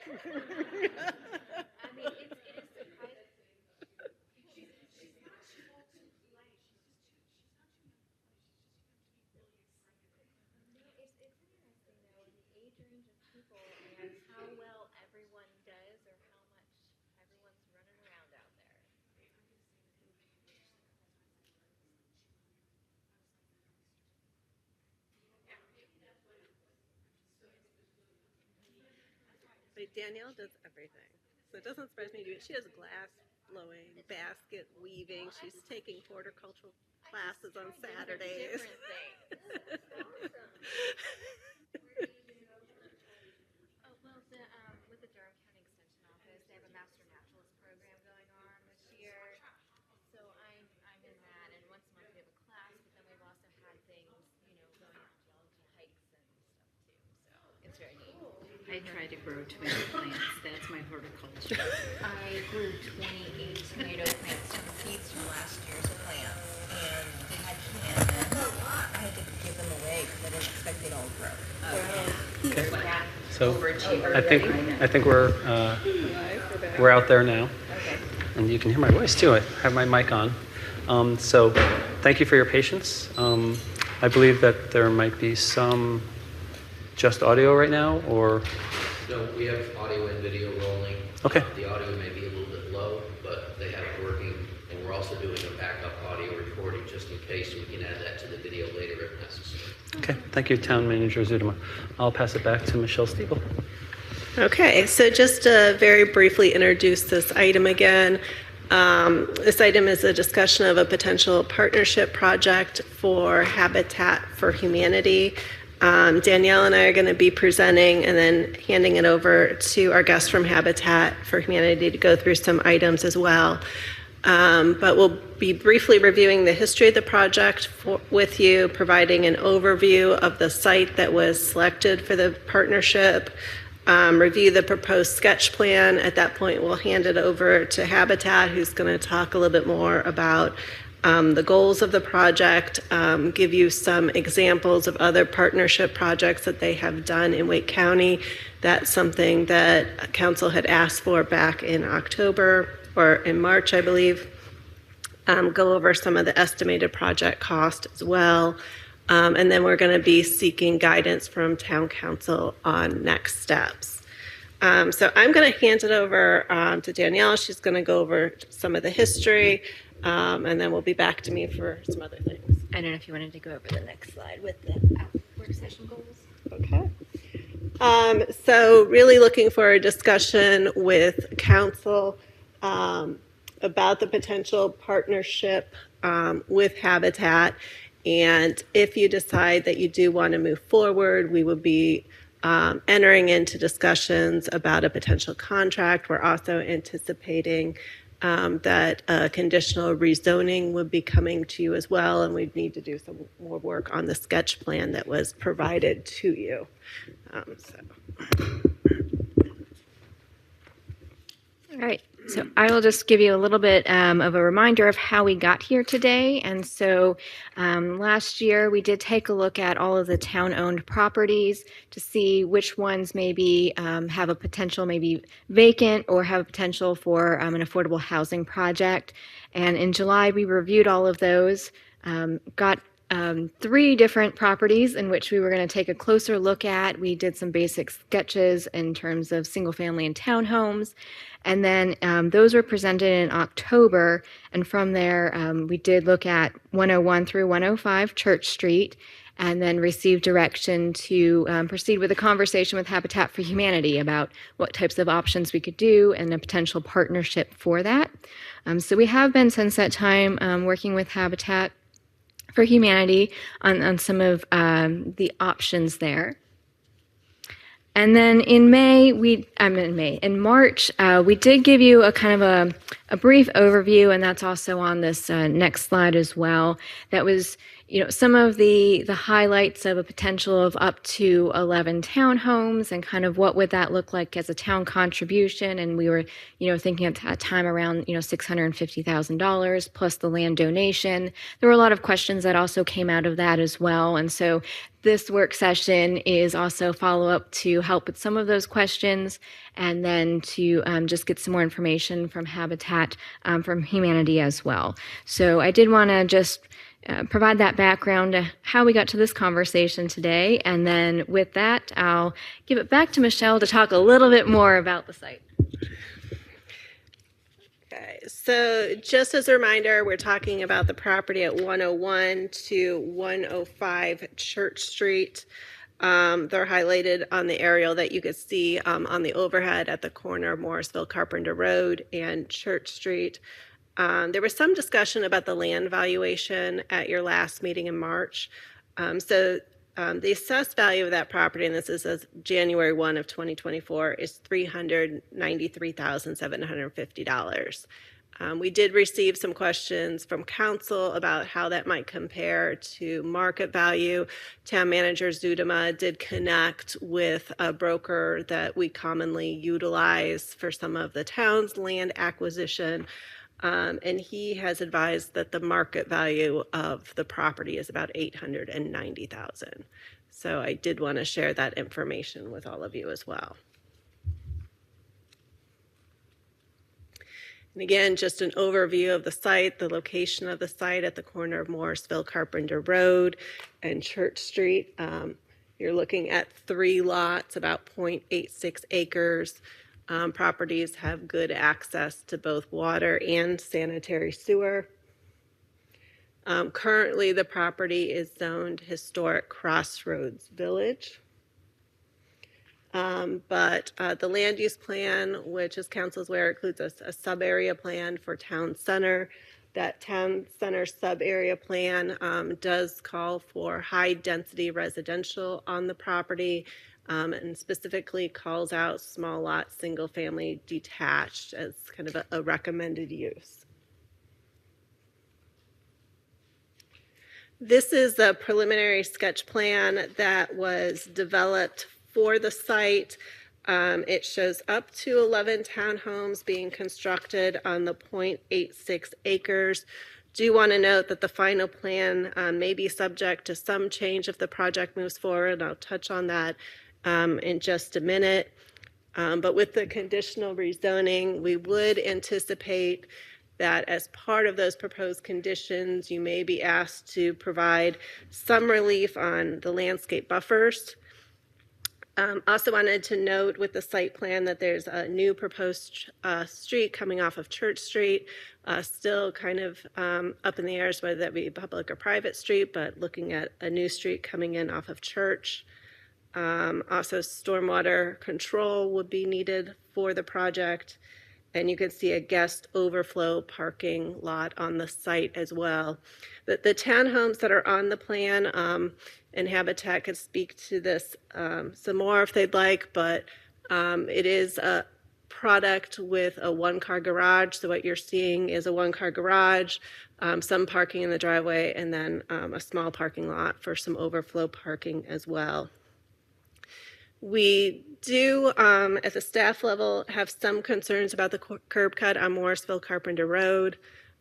I mean, it is surprising. It's interesting though, the age range of people and how well everyone does, or how much everyone's running around out there. But Danielle does everything. So it doesn't surprise me to do it. She does glass blowing, basket weaving. She's taking horticultural classes on Saturdays. Different things. Oh, well, with the Durham County Extension Office, they have a Master Naturalist program going on this year. So I'm in that, and once a month we have a class, but then we've also had things, going on geology hikes and stuff too. So it's very neat. I try to grow tomato plants. That's my horticulture. I grew 28 tomato plants from seeds from last year's plants, and they had I had to give them away because I didn't expect they'd all grow. Okay. So Overachiever. I think we're out there now, Okay. and you can hear my voice too. I have my mic on. So thank you for your patience. I believe that there might be some just audio right now, or No, we have audio and video rolling. Okay. The audio may be a little bit low, but they have it working, and we're also doing a backup audio recording just in case, so we can add that to the video later if necessary. okay. Thank you, Town Manager Zudema. I'll pass it back to Michelle Stiebel. Okay, so just to very briefly introduce this item again. This item is a discussion of a potential partnership project for Habitat for Humanity. Danielle and I are going to be presenting and then handing it over to our guests from Habitat for Humanity to go through some items as well. But we'll be briefly reviewing the history of the project with you, providing an overview of the site that was selected for the partnership, review the proposed sketch plan. At that point, we'll hand it over to Habitat, who's going to talk a little bit more about the goals of the project, give you some examples of other partnership projects that they have done in Wake County. That's something that Council had asked for back in October or in March, I believe. Go over some of the estimated project cost as well. And then we're going to be seeking guidance from Town Council on next steps. So I'm going to hand it over to Danielle. She's going to go over some of the history. And then we'll be back to me for some other things. I don't know if you wanted to go over the next slide with the work session goals. Okay. So really looking for a discussion with council about the potential partnership with Habitat. And if you decide that you do want to move forward, we will be entering into discussions about a potential contract. We're also anticipating that conditional rezoning would be coming to you as well, and we'd need to do some more work on the sketch plan that was provided to you. All right, so I will just give you a little bit of a reminder of how we got here today. And so last year we did take a look at all of the town-owned properties to see which ones maybe have a potential maybe vacant or have a potential for an affordable housing project. And in July we reviewed all of those, got 3 different properties in which we were going to take a closer look at. We did some basic sketches in terms of single family and townhomes. And then those were presented in October. And from there, we did look at 101 through 105 Church Street, and then received direction to proceed with a conversation with Habitat for Humanity about what types of options we could do and a potential partnership for that. So we have been since that time working with Habitat for Humanity on some of the options there. And then in March, we did give you a kind of a brief overview, and that's also on this next slide as well. That was, some of the highlights of a potential of up to 11 townhomes and kind of what would that look like as a town contribution. And we were, thinking at that time around, $650,000 plus the land donation. There were a lot of questions that also came out of that as well. And so this work session is also follow up to help with some of those questions and then to just get some more information from Habitat from Humanity as well. So I did want to just provide that background to how we got to this conversation today. And then with that, I'll give it back to Michelle to talk a little bit more about the site. Okay, so just as a reminder, we're talking about the property at 101 to 105 Church Street. They're highlighted on the aerial that you could see on the overhead at the corner of Morrisville, Carpenter Road, and Church Street. There was some discussion about the land valuation at your last meeting in March. The assessed value of that property, and this is as January 1 of 2024, is $393,750. We did receive some questions from council about how that might compare to market value. Town manager Zudema did connect with a broker that we commonly utilize for some of the town's land acquisition. And he has advised that the market value of the property is about $890,000. So I did want to share that information with all of you as well. And again, just an overview of the site, the location of the site at the corner of Morrisville, Carpenter Road, and Church Street. You're looking at 3 lots, about 0.86 acres. Properties have good access to both water and sanitary sewer. Currently, the property is zoned Historic Crossroads Village. But the land use plan, which as council is aware, includes a sub-area plan for town center. That town center sub-area plan does call for high-density residential on the property, and specifically calls out small lot, single-family detached as kind of a recommended use. This is the preliminary sketch plan that was developed for the site. It shows up to 11 townhomes being constructed on the 0.86 acres. Do want to note that the final plan may be subject to some change if the project moves forward. I'll touch on that in just a minute. But with the conditional rezoning, we would anticipate that as part of those proposed conditions, you may be asked to provide some relief on the landscape buffers. Also wanted to note with the site plan that there's a new proposed street coming off of Church Street, still kind of up in the air as whether that be public or private street, but looking at a new street coming in off of Church. Also, stormwater control would be needed for the project. And you can see a guest overflow parking lot on the site as well. The townhomes that are on the plan, and Habitat could speak to this some more if they'd like, but it is a product with a 1-car garage. So what you're seeing is a 1-car garage, some parking in the driveway, and then a small parking lot for some overflow parking as well. We do, at the staff level, have some concerns about the curb cut on Morrisville Carpenter Road.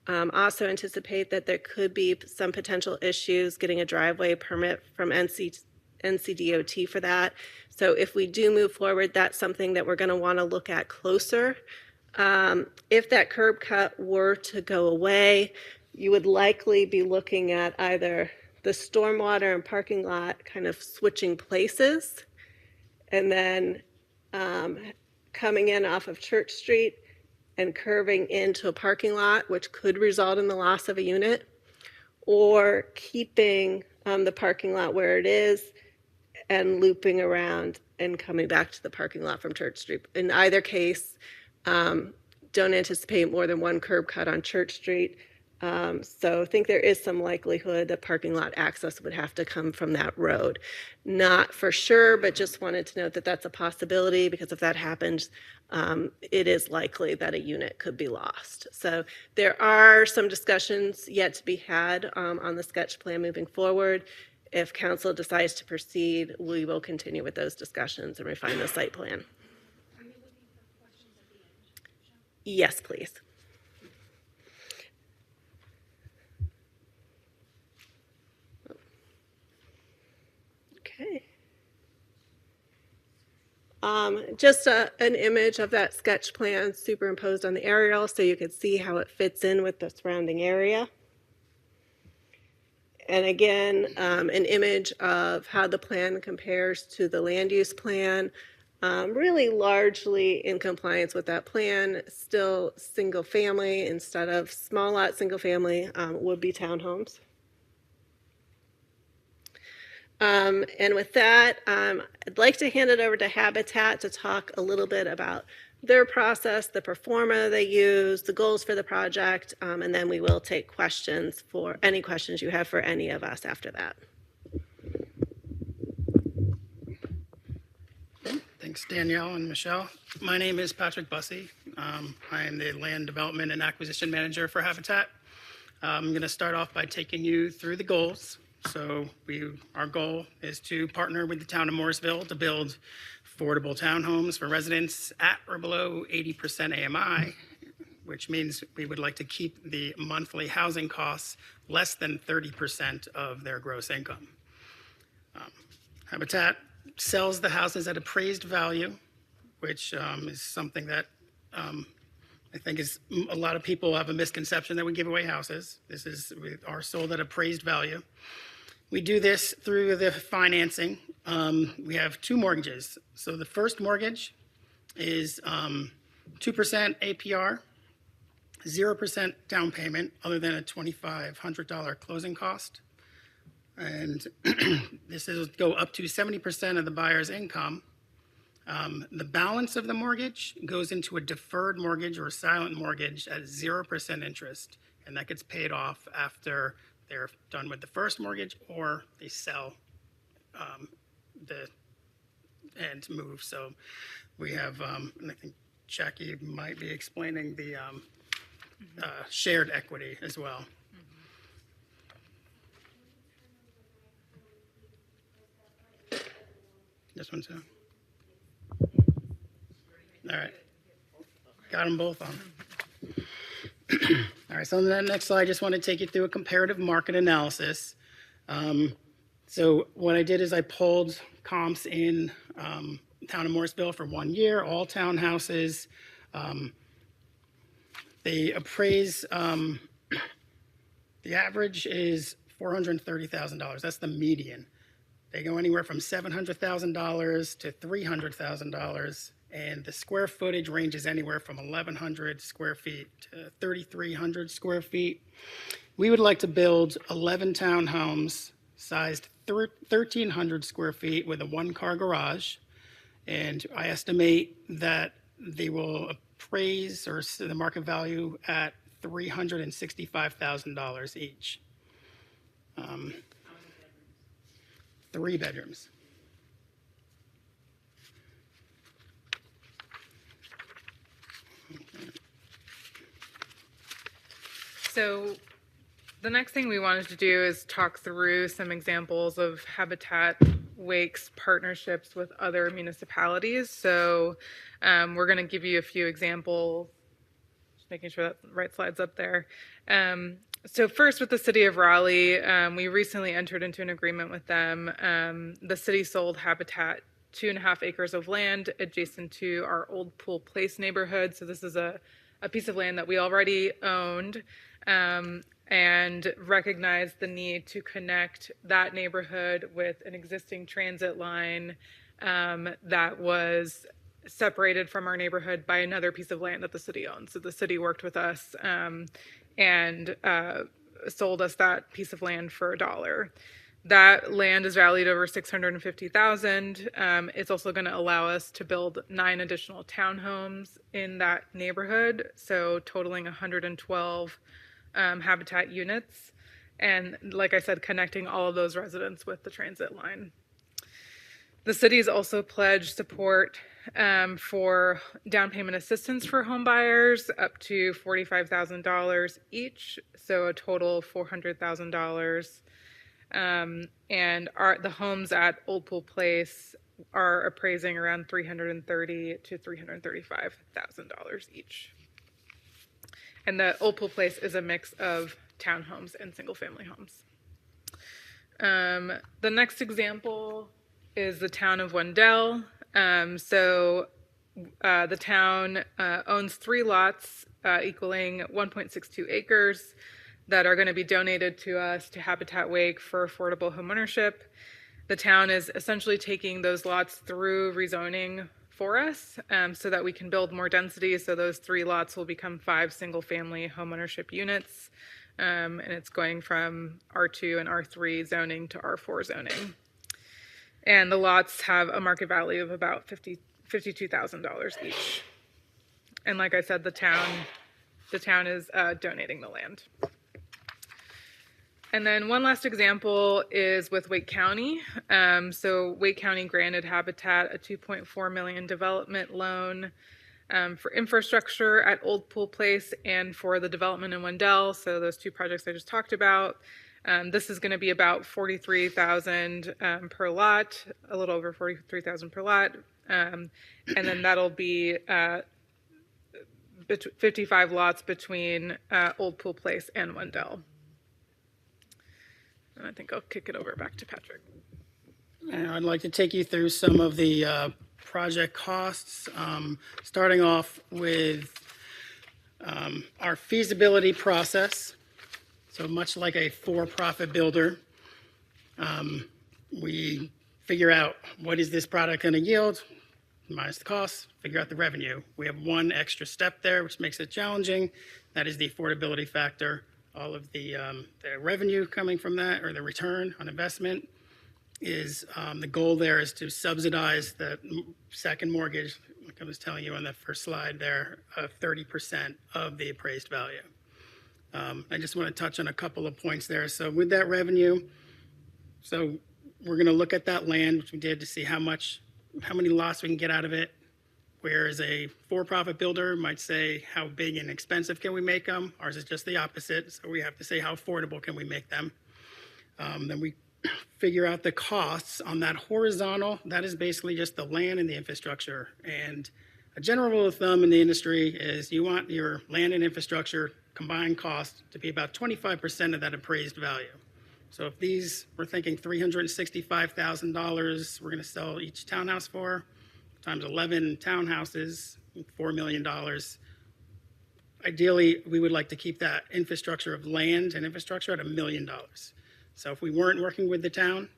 Also anticipate that there could be some potential issues getting a driveway permit from NCDOT for that. So if we do move forward, that's something that we're going to want to look at closer. If that curb cut were to go away, you would likely be looking at either the stormwater and parking lot kind of switching places, and then coming in off of Church Street and curving into a parking lot, which could result in the loss of a unit, or keeping the parking lot where it is and looping around and coming back to the parking lot from Church Street. In either case, don't anticipate more than 1 curb cut on Church Street. So I think there is some likelihood that parking lot access would have to come from that road. Not for sure, but just wanted to note that that's a possibility, because if that happens, it is likely that a unit could be lost. So there are some discussions yet to be had on the sketch plan moving forward. If council decides to proceed, we will continue with those discussions and refine the site plan. Yes, please. Okay. Just an image of that sketch plan superimposed on the aerial so you could see how it fits in with the surrounding area. And again, an image of how the plan compares to the land use plan, really largely in compliance with that plan. Still single family instead of small lot single family, would be townhomes. And with that, I'd like to hand it over to Habitat to talk a little bit about their process, the pro forma they use, the goals for the project, and then we will take questions for any questions you have for any of us after that. Thanks, Danielle and Michelle. My name is Patrick Bussey. I am the Land Development and Acquisition Manager for Habitat. I'm going to start off by taking you through the goals. So our goal is to partner with the town of Morrisville to build affordable townhomes for residents at or below 80% AMI, which means we would like to keep the monthly housing costs less than 30% of their gross income. Habitat sells the houses at appraised value, which is something that I think is a lot of people have a misconception that we give away houses. We are sold at appraised value. We do this through the financing. We have two mortgages. So the first mortgage is 2% APR, 0% down payment other than a $2,500 closing cost. And this will go up to 70% of the buyer's income. The balance of the mortgage goes into a deferred mortgage or a silent mortgage at 0% interest, and that gets paid off after they're done with the first mortgage or they sell and move. So we have, and I think Jackie might be explaining the shared equity as well. This one too. All right, got them both on. All right, so on the next slide, I just want to take you through a comparative market analysis. So what I did is I pulled comps in town of Morrisville for 1 year, all townhouses. They appraise, the average is $430,000. That's the median. They go anywhere from $700,000 to $300,000. And the square footage ranges anywhere from 1,100 square feet to 3,300 square feet. We would like to build 11 townhomes sized 1,300 square feet with a one-car garage. And I estimate that they will appraise or the market value at $365,000 each. 3 bedrooms. So the next thing we wanted to do is talk through some examples of Habitat Wake's partnerships with other municipalities. So we're going to give you a few examples, just making sure that the right slide's up there. So first, with the city of Raleigh, we recently entered into an agreement with them. The city sold Habitat 2.5 acres of land adjacent to our Old Pool Place neighborhood. So this is a piece of land that we already owned, and recognized the need to connect that neighborhood with an existing transit line that was separated from our neighborhood by another piece of land that the city owns. So the city worked with us and sold us that piece of land for $1. That land is valued over $650,000. It's also going to allow us to build 9 additional townhomes in that neighborhood, so totaling 112 Habitat units. And like I said, connecting all of those residents with the transit line. The city has also pledged support for down payment assistance for home buyers up to $45,000 each, so a total of $400,000. And the homes at Old Pool Place are appraising around $330,000 to $335,000 each. And the Old Pool Place is a mix of townhomes and single-family homes. The next example is the town of Wendell. The town owns 3 lots equaling 1.62 acres that are going to be donated to us to Habitat Wake for affordable homeownership. The town is essentially taking those lots through rezoning for us so that we can build more density. So those 3 lots will become 5 single-family homeownership units. And it's going from R2 and R3 zoning to R4 zoning. And the lots have a market value of about $52,000 each. And like I said, the town is donating the land. And then one last example is with Wake County. So Wake County granted Habitat a $2.4 million development loan for infrastructure at Old Pool Place and for the development in Wendell. So those 2 projects I just talked about. This is going to be about $43,000 per lot, a little over $43,000 per lot, and then that'll be 55 lots between Old Pool Place and Wendell. And I think I'll kick it over back to Patrick. And I'd like to take you through some of the project costs, starting off with our feasibility process. So much like a for-profit builder, we figure out what is this product going to yield, minus the cost, figure out the revenue. We have one extra step there, which makes it challenging. That is the affordability factor. All of the revenue coming from that, or the return on investment, is the goal there is to subsidize the second mortgage, like I was telling you on the first slide there, 30% of the appraised value. I just want to touch on a couple of points there. So with that revenue, so we're going to look at that land, which we did, to see how many lots we can get out of it. Whereas a for-profit builder might say, how big and expensive can we make them? Ours is just the opposite. So we have to say, how affordable can we make them? Then we figure out the costs on that horizontal. That is basically just the land and the infrastructure. And a general rule of thumb in the industry is you want your land and infrastructure combined cost to be about 25% of that appraised value. So if we're thinking $365,000, we're going to sell each townhouse for, times 11 townhouses, $4 million. Ideally, we would like to keep that infrastructure of land and infrastructure at $1 million. So if we weren't working with the town,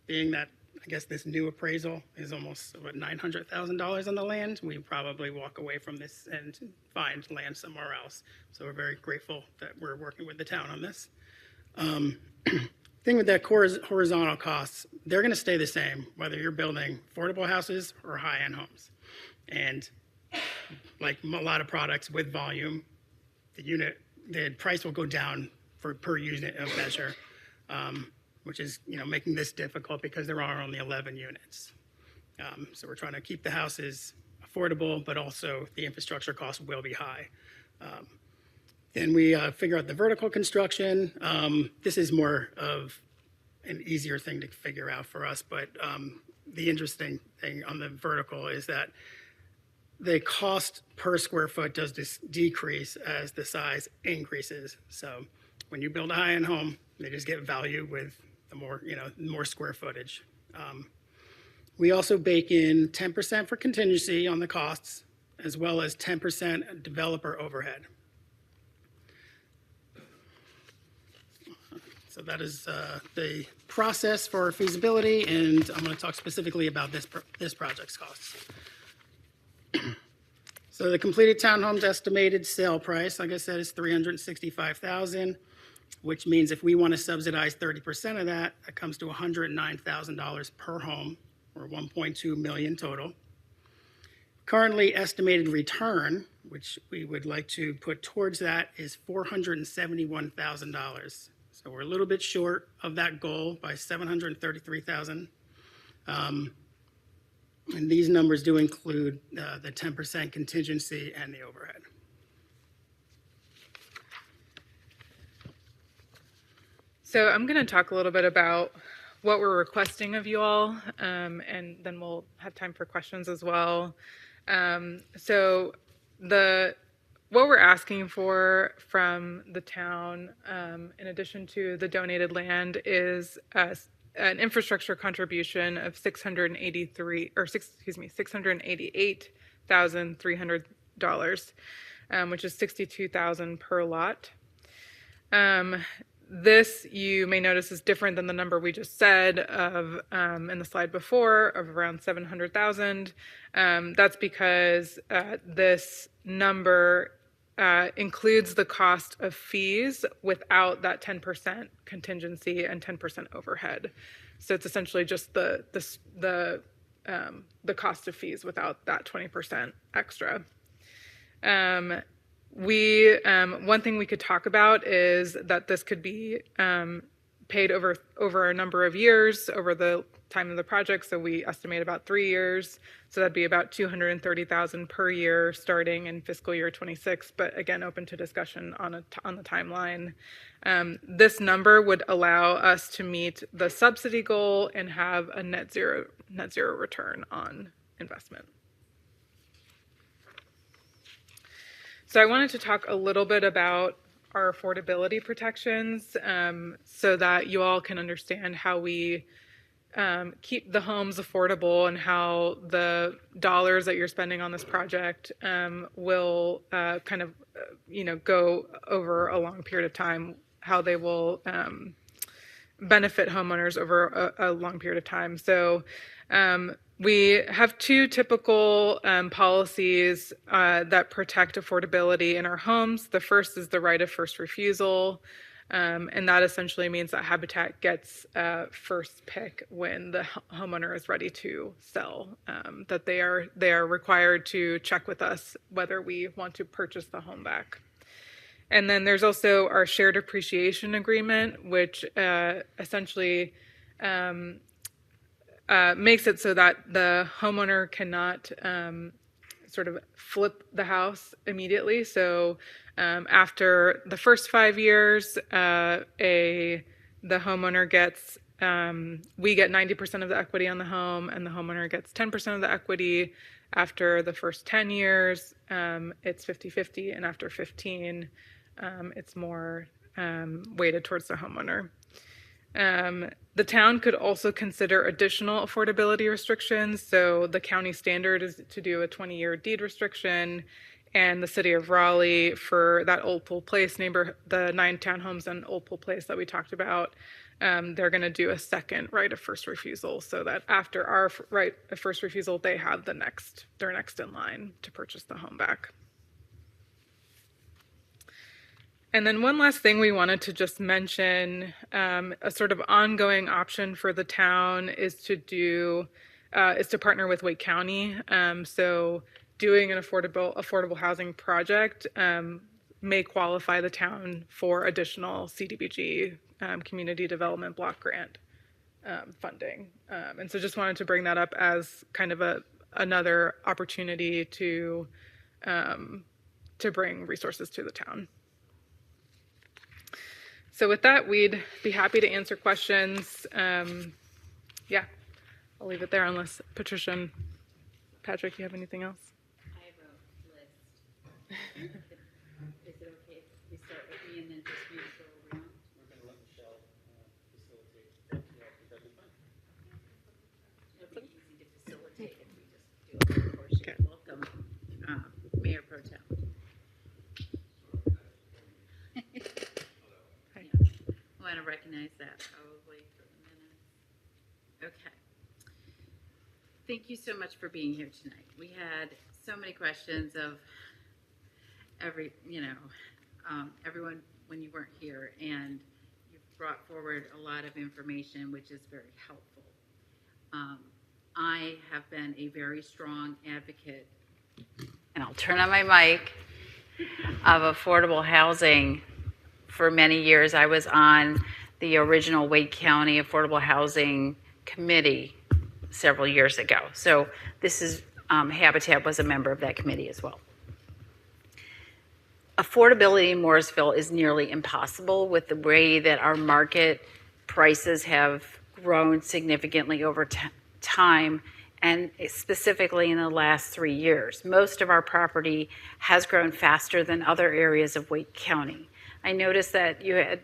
being that I guess this new appraisal is almost $900,000 on the land, we probably walk away from this and find land somewhere else. So we're very grateful that we're working with the town on this. Thing with that horizontal costs, they're going to stay the same whether you're building affordable houses or high-end homes. And like a lot of products with volume, the price will go down per unit of measure, which is making this difficult because there are only 11 units. So we're trying to keep the houses affordable, but also the infrastructure costs will be high. Then we figure out the vertical construction. This is more of an easier thing to figure out for us, but the interesting thing on the vertical is that the cost per square foot does decrease as the size increases. So when you build a high-end home, they just get value with the more square footage. We also bake in 10% for contingency on the costs, as well as 10% developer overhead. So that is the process for feasibility, and I'm going to talk specifically about this project's costs. So the completed townhome's estimated sale price, like I said, is $365,000, which means if we want to subsidize 30% of that, that comes to $109,000 per home, or $1.2 million total. Currently estimated return, which we would like to put towards that, is $471,000. So we're a little bit short of that goal by $733,000. And these numbers do include the 10% contingency and the overhead. So I'm going to talk a little bit about what we're requesting of you all, and then we'll have time for questions as well. So what we're asking for from the town, in addition to the donated land, is an infrastructure contribution of $688,300, which is $62,000 per lot. This, you may notice, is different than the number we just said of in the slide before of around 700,000. That's because this number includes the cost of fees without that 10% contingency and 10% overhead. So it's essentially just the cost of fees without that 20% extra. One thing we could talk about is that this could be paid over a number of years over the time of the project. So we estimate about 3 years. So that'd be about $230,000 per year starting in fiscal year 26. But again, open to discussion on the timeline. This number would allow us to meet the subsidy goal and have a net zero return on investment. So I wanted to talk a little bit about our affordability protections so that you all can understand how we keep the homes affordable and how the dollars that you're spending on this project will go over a long period of time, how they will benefit homeowners over a long period of time. So we have two typical policies that protect affordability in our homes. The first is the right of first refusal, and that essentially means that Habitat gets first pick when the homeowner is ready to sell, that they are required to check with us whether we want to purchase the home back. And then there's also our shared appreciation agreement, which essentially makes it so that the homeowner cannot sort of flip the house immediately. So after the first 5 years, the homeowner gets, we get 90% of the equity on the home, and the homeowner gets 10% of the equity. After the first 10 years, it's 50-50, and after 15, it's more weighted towards the homeowner. The town could also consider additional affordability restrictions. So the county standard is to do a 20-year deed restriction, and the city of Raleigh for that Old Pool Place the 9 townhomes on Old Pool Place that we talked about, they're going to do a second right of first refusal, so that after our right of first refusal, they have they're next in line to purchase the home back. And then one last thing we wanted to just mention, a sort of ongoing option for the town is to partner with Wake County. So doing an affordable housing project may qualify the town for additional CDBG, community development block grant funding. And so just wanted to bring that up as kind of another opportunity to bring resources to the town. So with that, we'd be happy to answer questions. Yeah, I'll leave it there unless Patricia and Patrick, you have anything else? I have a list. Is it okay if we start with me and then just move it around? We're going to let Michelle facilitate. That'd be fine. It'll be easy to facilitate if we just do a portion. Okay. Welcome, Mayor Pro Tem. I want to recognize that probably for the minutes. Okay. Thank you so much for being here tonight. We had so many questions of everyone when you weren't here, and you've brought forward a lot of information, which is very helpful. I have been a very strong advocate, and I'll turn on my mic of affordable housing for many years. I was on the original Wake County Affordable Housing Committee several years ago. So this is, Habitat was a member of that committee as well. Affordability in Morrisville is nearly impossible with the way that our market prices have grown significantly over time, and specifically in the last 3 years. Most of our property has grown faster than other areas of Wake County. I noticed that you had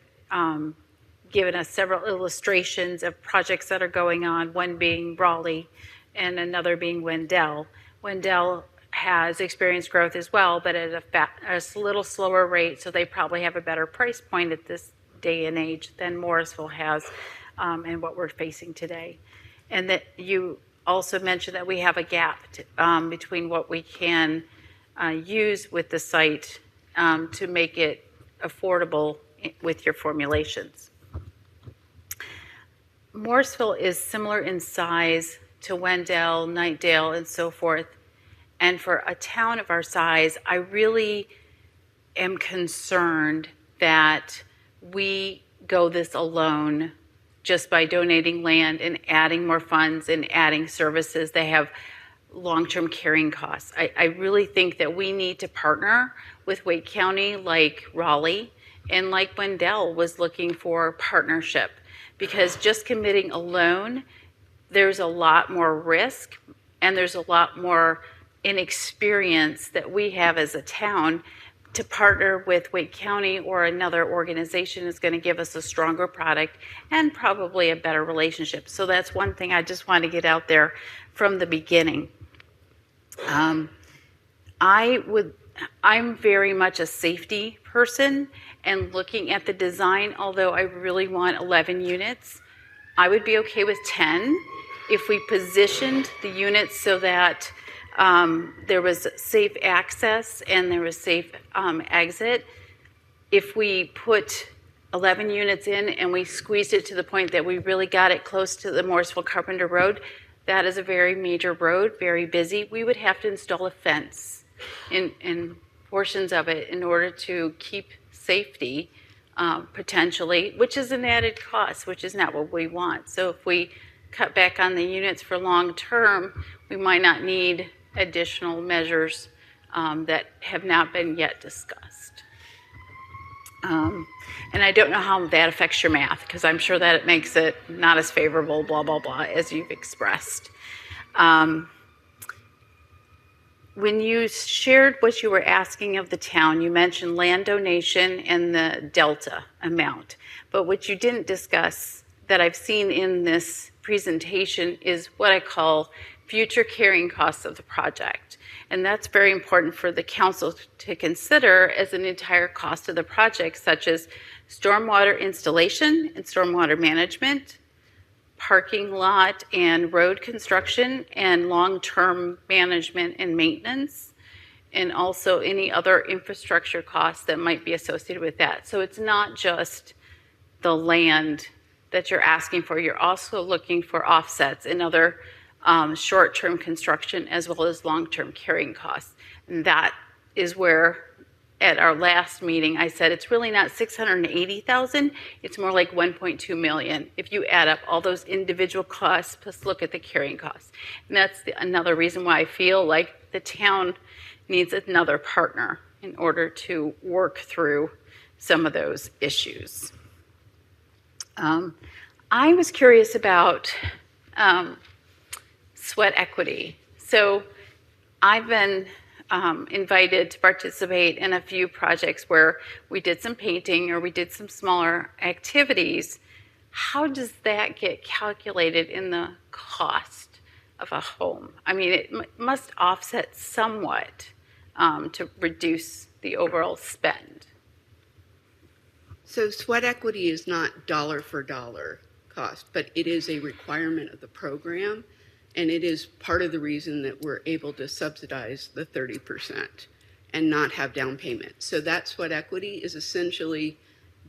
given us several illustrations of projects that are going on, one being Raleigh and another being Wendell. Wendell has experienced growth as well, but at a little slower rate, so they probably have a better price point at this day and age than Morrisville has, and what we're facing today. And that you also mentioned that we have a gap between what we can use with the site to make it affordable with your formulations. Morrisville is similar in size to Wendell, Nightdale, and so forth. And for a town of our size, I really am concerned that we go this alone just by donating land and adding more funds and adding services that have long-term carrying costs. I really think that we need to partner with Wake County like Raleigh and like Wendell was looking for partnership, because just committing alone, there's a lot more risk and there's a lot more inexperience that we have as a town. To partner with Wake County or another organization is going to give us a stronger product and probably a better relationship. So that's one thing I just want to get out there from the beginning. I'm very much a safety person, and looking at the design, although I really want 11 units, I would be okay with 10 if we positioned the units so that there was safe access and there was safe exit. If we put 11 units in and we squeezed it to the point that we really got it close to the Morrisville Carpenter Road, that is a very major road, very busy. We would have to install a fence in portions of it in order to keep safety potentially, which is an added cost, which is not what we want. So if we cut back on the units for long term, we might not need additional measures that have not been yet discussed. And I don't know how that affects your math, because I'm sure that it makes it not as favorable, blah, blah, blah, as you've expressed. When you shared what you were asking of the town, you mentioned land donation and the delta amount. But what you didn't discuss that I've seen in this presentation is what I call future carrying costs of the project. And that's very important for the council to consider as an entire cost of the project, such as stormwater installation and stormwater management, parking lot and road construction, and long-term management and maintenance, and also any other infrastructure costs that might be associated with that. So it's not just the land that you're asking for, you're also looking for offsets in other short-term construction as well as long-term carrying costs. And that is where, at our last meeting, I said it's really not 680,000, it's more like 1.2 million if you add up all those individual costs plus look at the carrying costs. And that's another reason why I feel like the town needs another partner in order to work through some of those issues. I was curious about sweat equity. So I've been invited to participate in a few projects where we did some painting or we did some smaller activities. How does that get calculated in the cost of a home? I mean, it must offset somewhat to reduce the overall spend. So sweat equity is not dollar for dollar cost, but it is a requirement of the program. And it is part of the reason that we're able to subsidize the 30% and not have down payment. So that sweat equity is essentially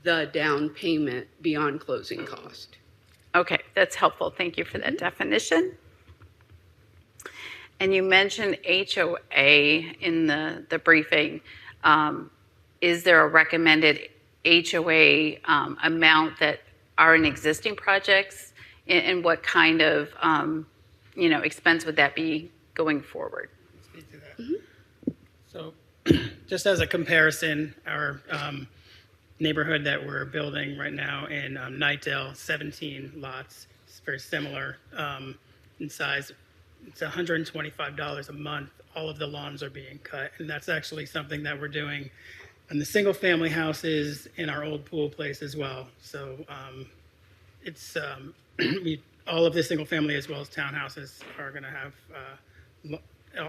the down payment beyond closing cost. Okay, that's helpful. Thank you for that definition. And you mentioned HOA in the briefing. is there a recommended HOA amount that are in existing projects? And what kind of, expense would that be going forward? Speak to that. So just as a comparison, our neighborhood that we're building right now in Nightdale, 17 lots, it's very similar in size. It's $125 a month. All of the lawns are being cut, and that's actually something that we're doing in the single-family houses in our old pool place as well. So it's all of the single-family as well as townhouses are going to have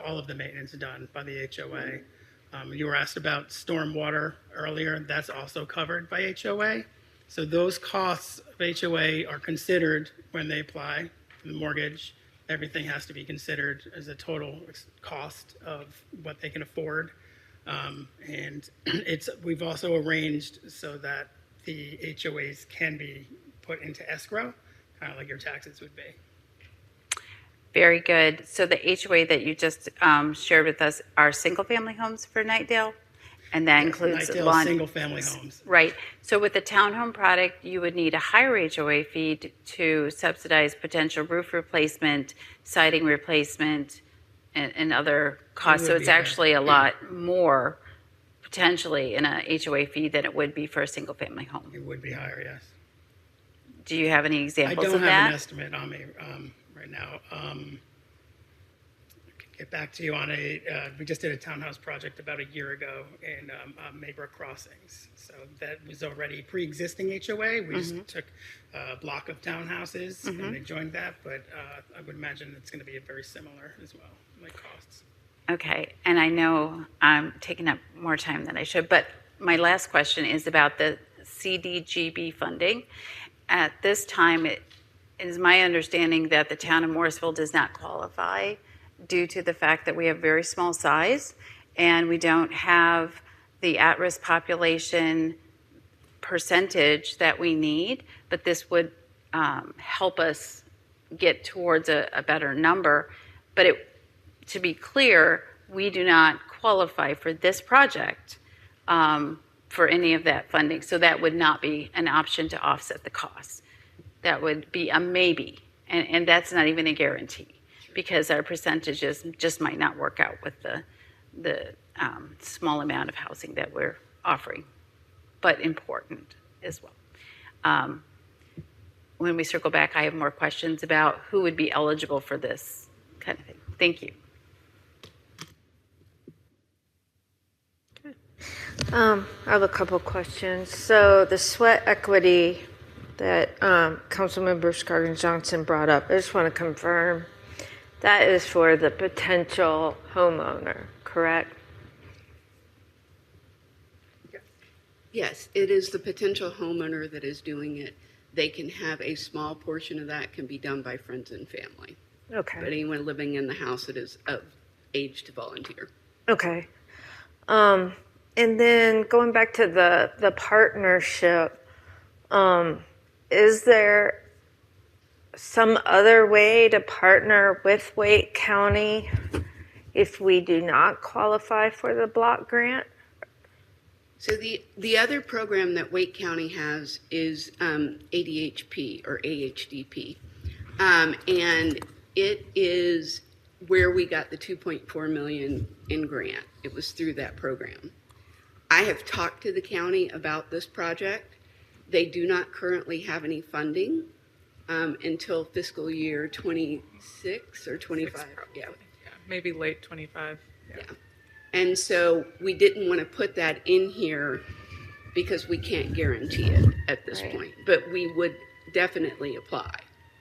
all of the maintenance done by the HOA. You were asked about stormwater earlier. That's also covered by HOA. So those costs of HOA are considered when they apply for the mortgage. Everything has to be considered as a total cost of what they can afford. And we've also arranged so that the HOAs can be put into escrow, kind of like your taxes would be. Very good. So the HOA that you just shared with us are single-family homes for Nightdale? And that includes Nightdale lawn. single-family homes. Right. So with the townhome product, you would need a higher HOA fee to subsidize potential roof replacement, siding replacement, and other costs. So it's actually a lot more potentially in a HOA fee than it would be for a single-family home. It would be higher, yes. Do you have any I examples don't of have that? an estimate on me right now. I can get back to you on we just did a townhouse project about a year ago in Maybrook Crossings. So that was already pre-existing HOA. We just took a block of townhouses and they joined that, but I would imagine it's going to be very similar as well, like costs. Okay, and I know I'm taking up more time than I should, but my last question is about the CDGB funding. At this time, it is my understanding that the town of Morrisville does not qualify due to the fact that we have very small size and we don't have the at-risk population percentage that we need, but this would help us get towards a better number. But to be clear, we do not qualify for this project for any of that funding. So that would not be an option to offset the costs. That would be a maybe, and that's not even a guarantee because our percentages just might not work out with the small amount of housing that we're offering, but important as well. When we circle back, I have more questions about who would be eligible for this kind of thing. Thank you. I have a couple questions. So the sweat equity that Councilmember Scarden Johnson brought up, I just want to confirm that is for the potential homeowner, correct? Yes, it is the potential homeowner that is doing it. They can have a small portion of that can be done by friends and family. Okay. But anyone living in the house that is of age to volunteer. Okay. And then going back to the partnership, is there some other way to partner with Wake County if we do not qualify for the block grant? So the other program that Wake County has is ADHP or AHDP. And it is where we got the $2.4 million in grant. It was through that program. I have talked to the county about this project. They do not currently have any funding until fiscal year 26 or 25. Yeah. Maybe late 25. Yeah. And so we didn't want to put that in here because we can't guarantee it at this point. But we would definitely apply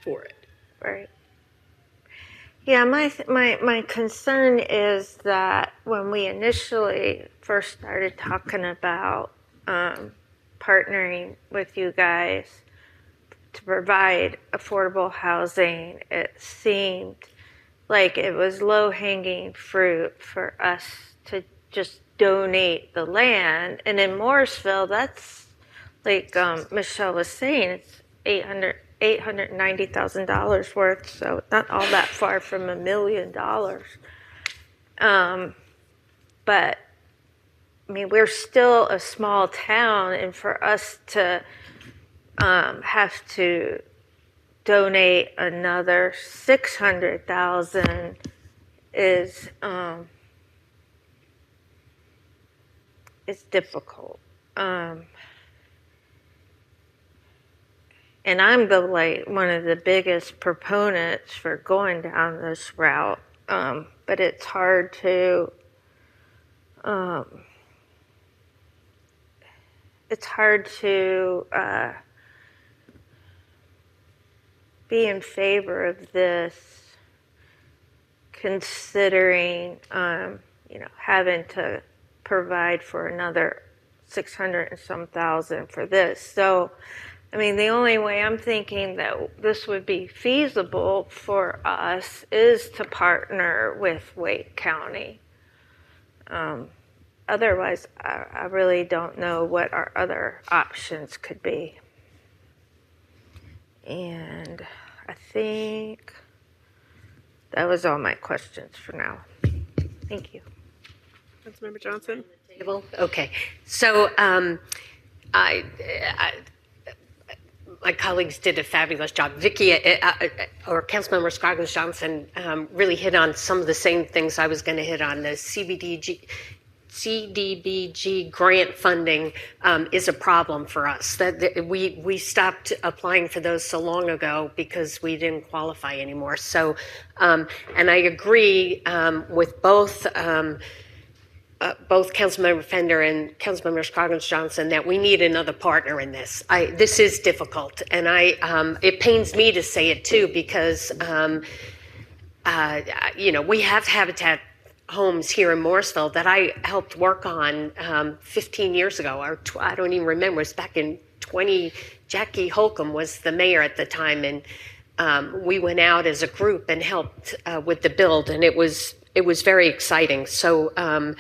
for it. Right. Yeah, my concern is that when we initially first started talking about partnering with you guys to provide affordable housing, it seemed like it was low-hanging fruit for us to just donate the land. And in Morrisville, that's like Michelle was saying, it's $890,000 worth, so not all that far from $1 million. But I mean, we're still a small town, and for us to have to donate another 600,000 is it's difficult. And I'm one of the biggest proponents for going down this route, but it's hard to be in favor of this, considering having to provide for another 600 and some thousand for this. So, I mean, the only way I'm thinking that this would be feasible for us is to partner with Wake County. Otherwise, I really don't know what our other options could be. And I think that was all my questions for now. Thank you. Councilmember Johnson? Okay, so my colleagues did a fabulous job. Vicky, or Councilmember Scroggins Johnson, really hit on some of the same things I was going to hit on. The CDBG grant funding is a problem for us. That we stopped applying for those so long ago because we didn't qualify anymore. So, and I agree with both Councilmember Fender and Councilmember Scroggins Johnson that we need another partner in this. This is difficult, and it pains me to say it too because we have Habitat homes here in Morrisville that I helped work on 15 years ago, or I don't even remember. It was back in 20. Jackie Holcomb was the mayor at the time, and we went out as a group and helped with the build, and it was very exciting. So.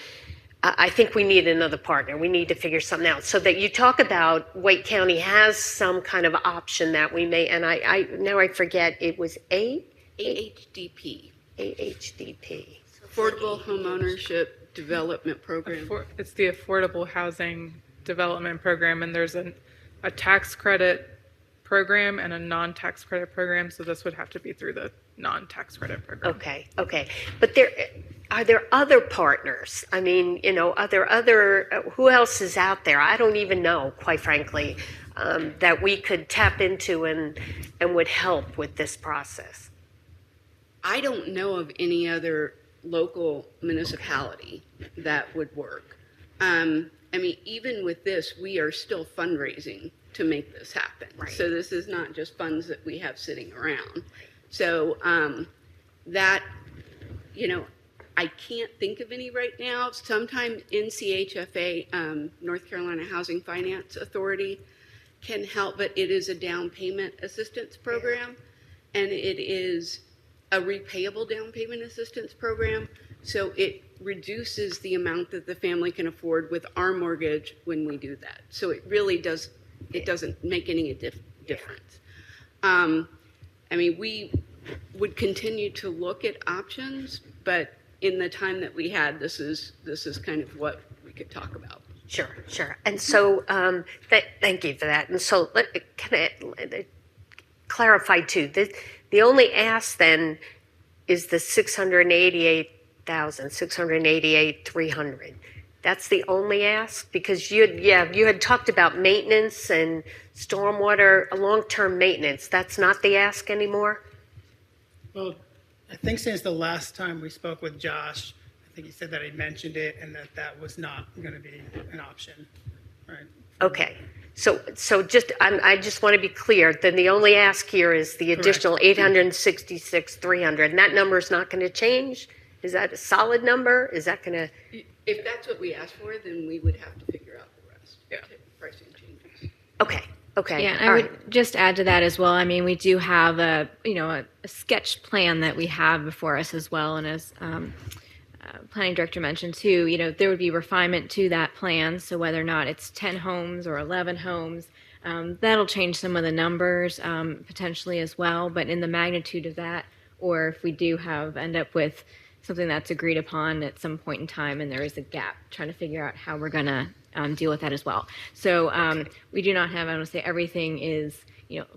I think we need another partner. We need to figure something out. So that you talk about Wake County has some kind of option that we may, and I forget, it was AHDP. AHDP. Affordable Homeownership Development Program. It's the Affordable Housing Development Program, and there's a tax credit program and a non-tax credit program, so this would have to be through the non-tax credit program. Okay. But are there other partners? I mean, are there who else is out there? I don't even know, quite frankly, that we could tap into and would help with this process. I don't know of any other local municipality that would work. I mean, even with this, we are still fundraising to make this happen. Right. So this is not just funds that we have sitting around. So that, I can't think of any right now. Sometimes NCHFA, North Carolina Housing Finance Authority, can help, but it is a down payment assistance program, and it is a repayable down payment assistance program. So it reduces the amount that the family can afford with our mortgage when we do that. So it really doesn't make any difference. I mean, we would continue to look at options, but in the time that we had, this is kind of what we could talk about. Sure. And so, thank you for that. And so, can I clarify too? The only ask then is the 688,300. That's the only ask, because you had talked about maintenance and stormwater, long-term maintenance. That's not the ask anymore. Well, I think since the last time we spoke with Josh, I think he said that he mentioned it and that was not going to be an option, right? Okay. So I just want to be clear. Then the only ask here is the additional 866,300, and that number is not going to change. Is that a solid number? Is that going to? If that's what we asked for, then we would have to figure out the rest. Yeah. Pricing changes. Okay. Yeah, and I would just add to that as well. I mean, we do have a sketch plan that we have before us as well, and as planning director mentioned too, there would be refinement to that plan. So whether or not it's 10 homes or 11 homes, that'll change some of the numbers potentially as well. But in the magnitude of that, or if we do end up with something that's agreed upon at some point in time, and there is a gap, trying to figure out how we're going to deal with that as well. So we do not have, I want to say everything is,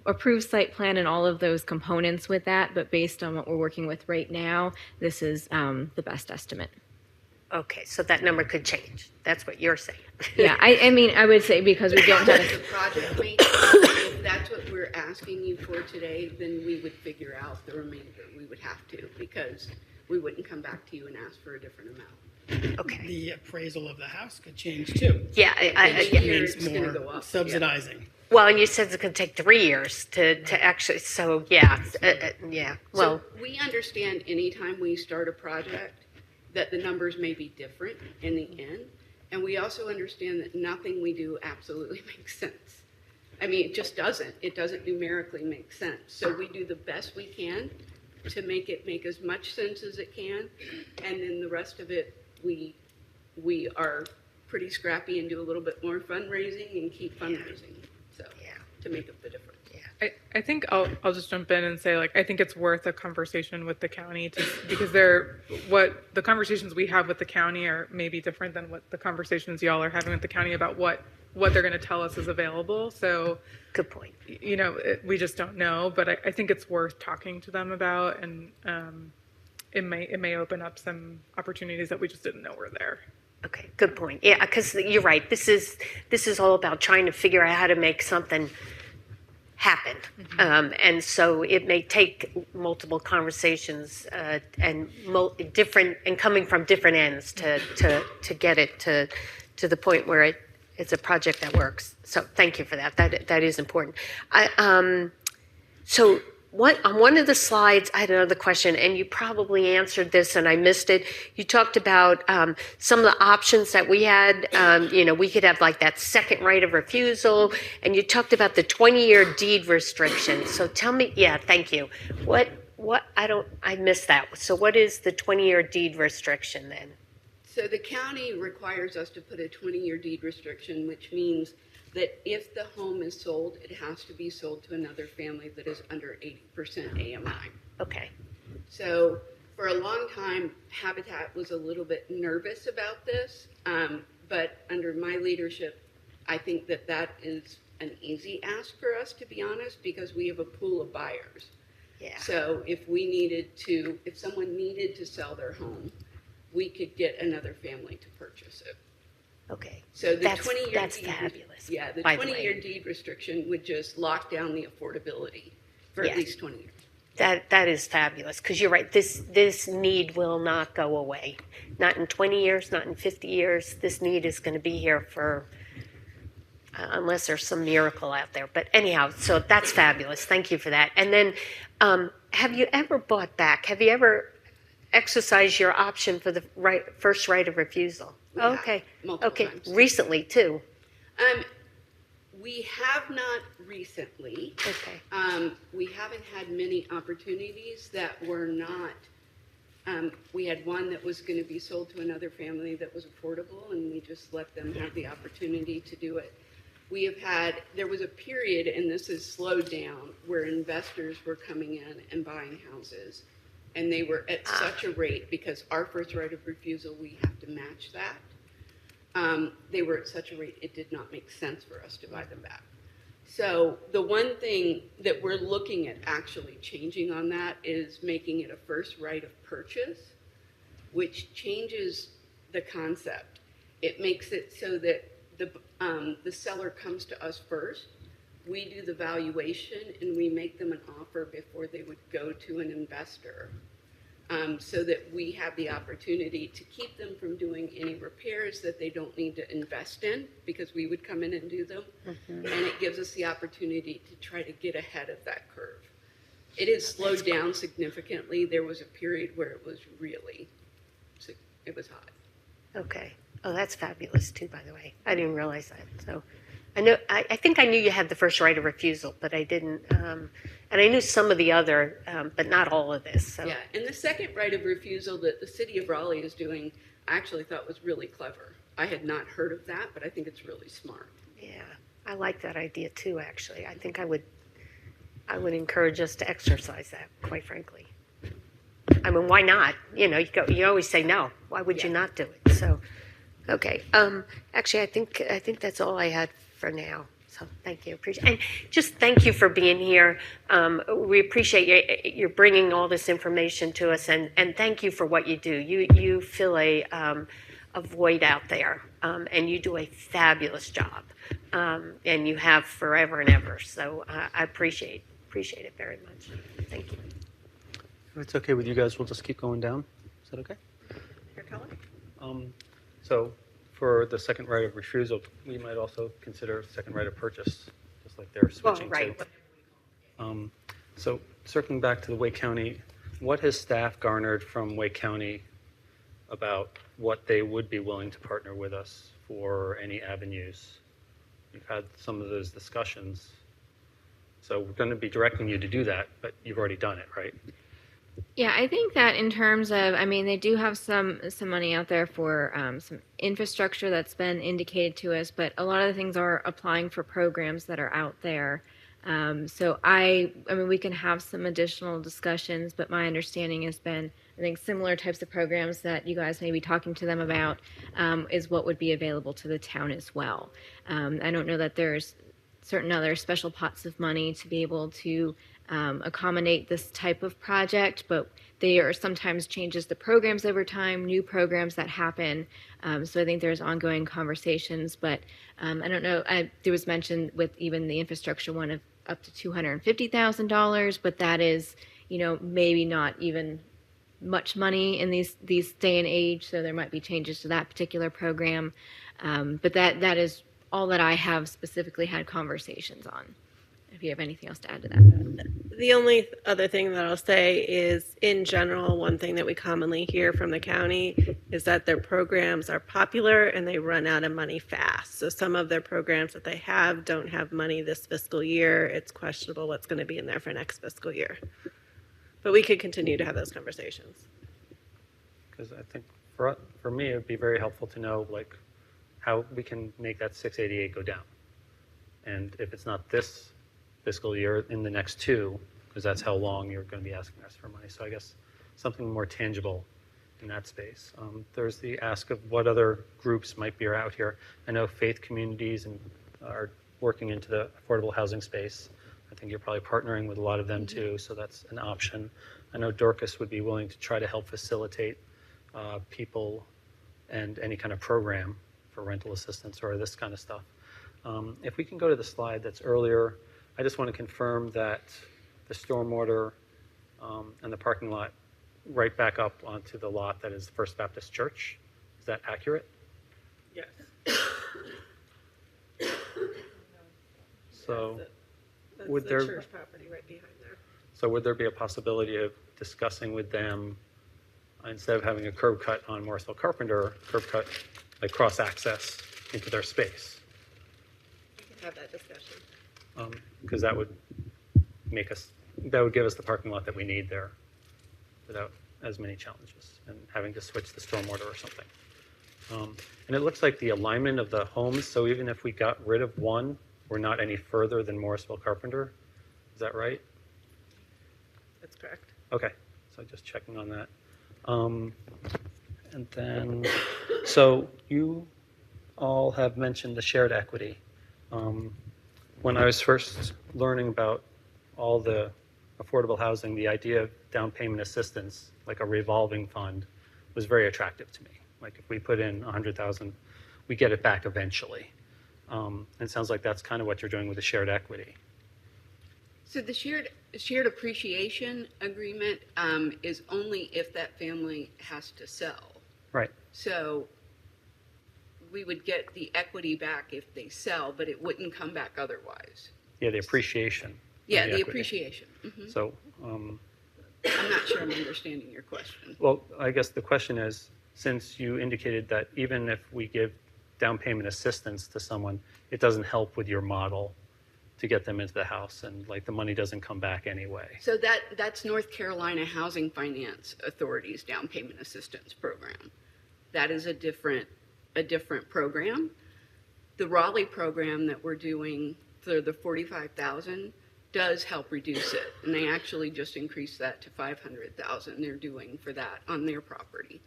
approved site plan and all of those components with that, but based on what we're working with right now, this is the best estimate. Okay, so that number could change. That's what you're saying. Yeah, I mean, I would say because we don't have The project may, if that's what we're asking you for today, then we would figure out the remainder. We would have to, because we wouldn't come back to you and ask for a different amount. Okay. The appraisal of the house could change too. Yeah, Next Which year means it's gonna more go up, subsidizing. well, and you said it's going to take 3 years to actually, so yeah, yeah. Well, So we understand anytime we start a project that the numbers may be different in the end. And we also understand that nothing we do absolutely makes sense. I mean, it just doesn't. It doesn't numerically make sense. So we do the best we can to make it make as much sense as it can. And then the rest of it, we are pretty scrappy and do a little bit more fundraising and keep fundraising. So to make up the difference. I think I'll just jump in and say, like, I think it's worth a conversation with the county because what the conversations we have with the county are maybe different than what the conversations y'all are having with the county about what they're going to tell us is available. So good point. We just don't know, but I think it's worth talking to them about, and it may open up some opportunities that we just didn't know were there. Okay, good point. Yeah, because you're right. This is all about trying to figure out how to make something happen. And so it may take multiple conversations and different and coming from different ends to get it to the point where it's a project that works. So thank you for that. That is important. So on one of the slides, I had another question, and you probably answered this and I missed it. You talked about some of the options that we had. We could have like that second right of refusal, and you talked about the 20-year deed restriction. So tell me, thank you. I missed that. So what is the 20-year deed restriction then? So the county requires us to put a 20-year deed restriction, which means that if the home is sold, it has to be sold to another family that is under 80% AMI. Okay. So for a long time, Habitat was a little bit nervous about this, but under my leadership, I think that is an easy ask for us, to be honest, because we have a pool of buyers. Yeah. So if someone needed to sell their home, we could get another family to purchase it. Okay. So the that's 20-year that's deed, fabulous. yeah, the by the 20-year way. deed restriction would just lock down the affordability for at least 20 years. That is fabulous, because you're right. This need will not go away. Not in 20 years, not in 50 years. This need is going to be here for unless there's some miracle out there. But anyhow, so that's fabulous. Thank you for that. And then, have you ever bought back? Have you ever exercised your option for the first right of refusal? Okay. Multiple times. Recently too. We have not recently. Okay. We haven't had many opportunities that were not. We had one that was going to be sold to another family that was affordable, and we just let them have the opportunity to do it. There was a period, and this has slowed down, where investors were coming in and buying houses, and they were at such a rate, because our first right of refusal, we have to match that. They were at such a rate, it did not make sense for us to buy them back. So the one thing that we're looking at actually changing on that is making it a first right of purchase, which changes the concept. It makes it so that the seller comes to us first. We do the valuation and we make them an offer before they would go to an investor, so that we have the opportunity to keep them from doing any repairs that they don't need to invest in, because we would come in and do them. And it gives us the opportunity to try to get ahead of that curve. It has slowed down significantly. There was a period where it was hot. Okay. Oh, that's fabulous too, by the way. I didn't realize that. So I think I knew you had the first right of refusal, but I didn't, and I knew some of the other, but not all of this. So. Yeah, and the second right of refusal that the city of Raleigh is doing, I actually thought was really clever. I had not heard of that, but I think it's really smart. Yeah, I like that idea too, actually. I think I would encourage us to exercise that, quite frankly. I mean, why not? You know, you always say no. Why would you not do it? So, okay. Actually, I think that's all I had for now. So thank you. And just thank you for being here. We appreciate you're bringing all this information to us, and thank you for what you do. You fill a void out there, and you do a fabulous job, and you have forever and ever. So I appreciate it very much. Thank you. If it's okay with you guys, we'll just keep going down. Is that okay? So for the second right of refusal, we might also consider second right of purchase, just like they're switching right. to. So circling back to the Wake County, what has staff garnered from Wake County about what they would be willing to partner with us for any avenues? You've had some of those discussions. So we're going to be directing you to do that, but you've already done it, right? Yeah, I think that in terms of, I mean, they do have some money out there for some infrastructure that's been indicated to us, but a lot of the things are applying for programs that are out there. So I mean, we can have some additional discussions, but my understanding has been, I think similar types of programs that you guys may be talking to them about is what would be available to the town as well. I don't know that there's certain other special pots of money to be able to accommodate this type of project, but they are sometimes changes the programs over time, new programs that happen. So I think there's ongoing conversations, but I don't know. There was mentioned with even the infrastructure one of up to $250,000, but that is, maybe not even much money in these day and age. So there might be changes to that particular program, but that is all that I have specifically had conversations on. If you have anything else to add to that. The only other thing that I'll say is, in general, one thing that we commonly hear from the county is that their programs are popular and they run out of money fast. So some of their programs that they have don't have money this fiscal year. It's questionable what's going to be in there for next fiscal year. But we could continue to have those conversations. Because I think for me, it would be very helpful to know like how we can make that 688 go down. And if it's not this fiscal year, in the next two, because that's how long you're going to be asking us for money. So I guess something more tangible in that space. There's the ask of what other groups might be out here. I know faith communities are working into the affordable housing space. I think you're probably partnering with a lot of them too, so that's an option. I know Dorcas would be willing to try to help facilitate people and any kind of program for rental assistance or this kind of stuff. If we can go to the slide that's earlier, I just want to confirm that the stormwater and the parking lot right back up onto the lot that is First Baptist Church. Is that accurate? Yes. So That's would the there church property right behind there. So would there be a possibility of discussing with them, instead of having a curb cut on Morrisville Carpenter, curb cut like cross access into their space? We can have that discussion. Because that would give us the parking lot that we need there without as many challenges and having to switch the stormwater or something. And it looks like the alignment of the homes, so even if we got rid of one, we're not any further than Morrisville Carpenter. Is that right? That's correct. Okay, so just checking on that. And then, so you all have mentioned the shared equity. When I was first learning about all the affordable housing, the idea of down payment assistance, like a revolving fund, was very attractive to me. Like if we put in $100,000, we get it back eventually. It sounds like that's kind of what you're doing with the shared equity. So the shared appreciation agreement is only if that family has to sell. Right. So we would get the equity back if they sell, but it wouldn't come back otherwise. Yeah, the appreciation. Yeah, the the equity. appreciation. Mm-hmm. So, I'm not sure I'm understanding your question. well, I guess the question is, since you indicated that even if we give down payment assistance to someone, it doesn't help with your model to get them into the house, and like the money doesn't come back anyway. So that's North Carolina Housing Finance Authority's down payment assistance program. That is a different program. The Raleigh program that we're doing for the $45,000 does help reduce it. And they actually just increased that to 500,000 they're doing for that on their property.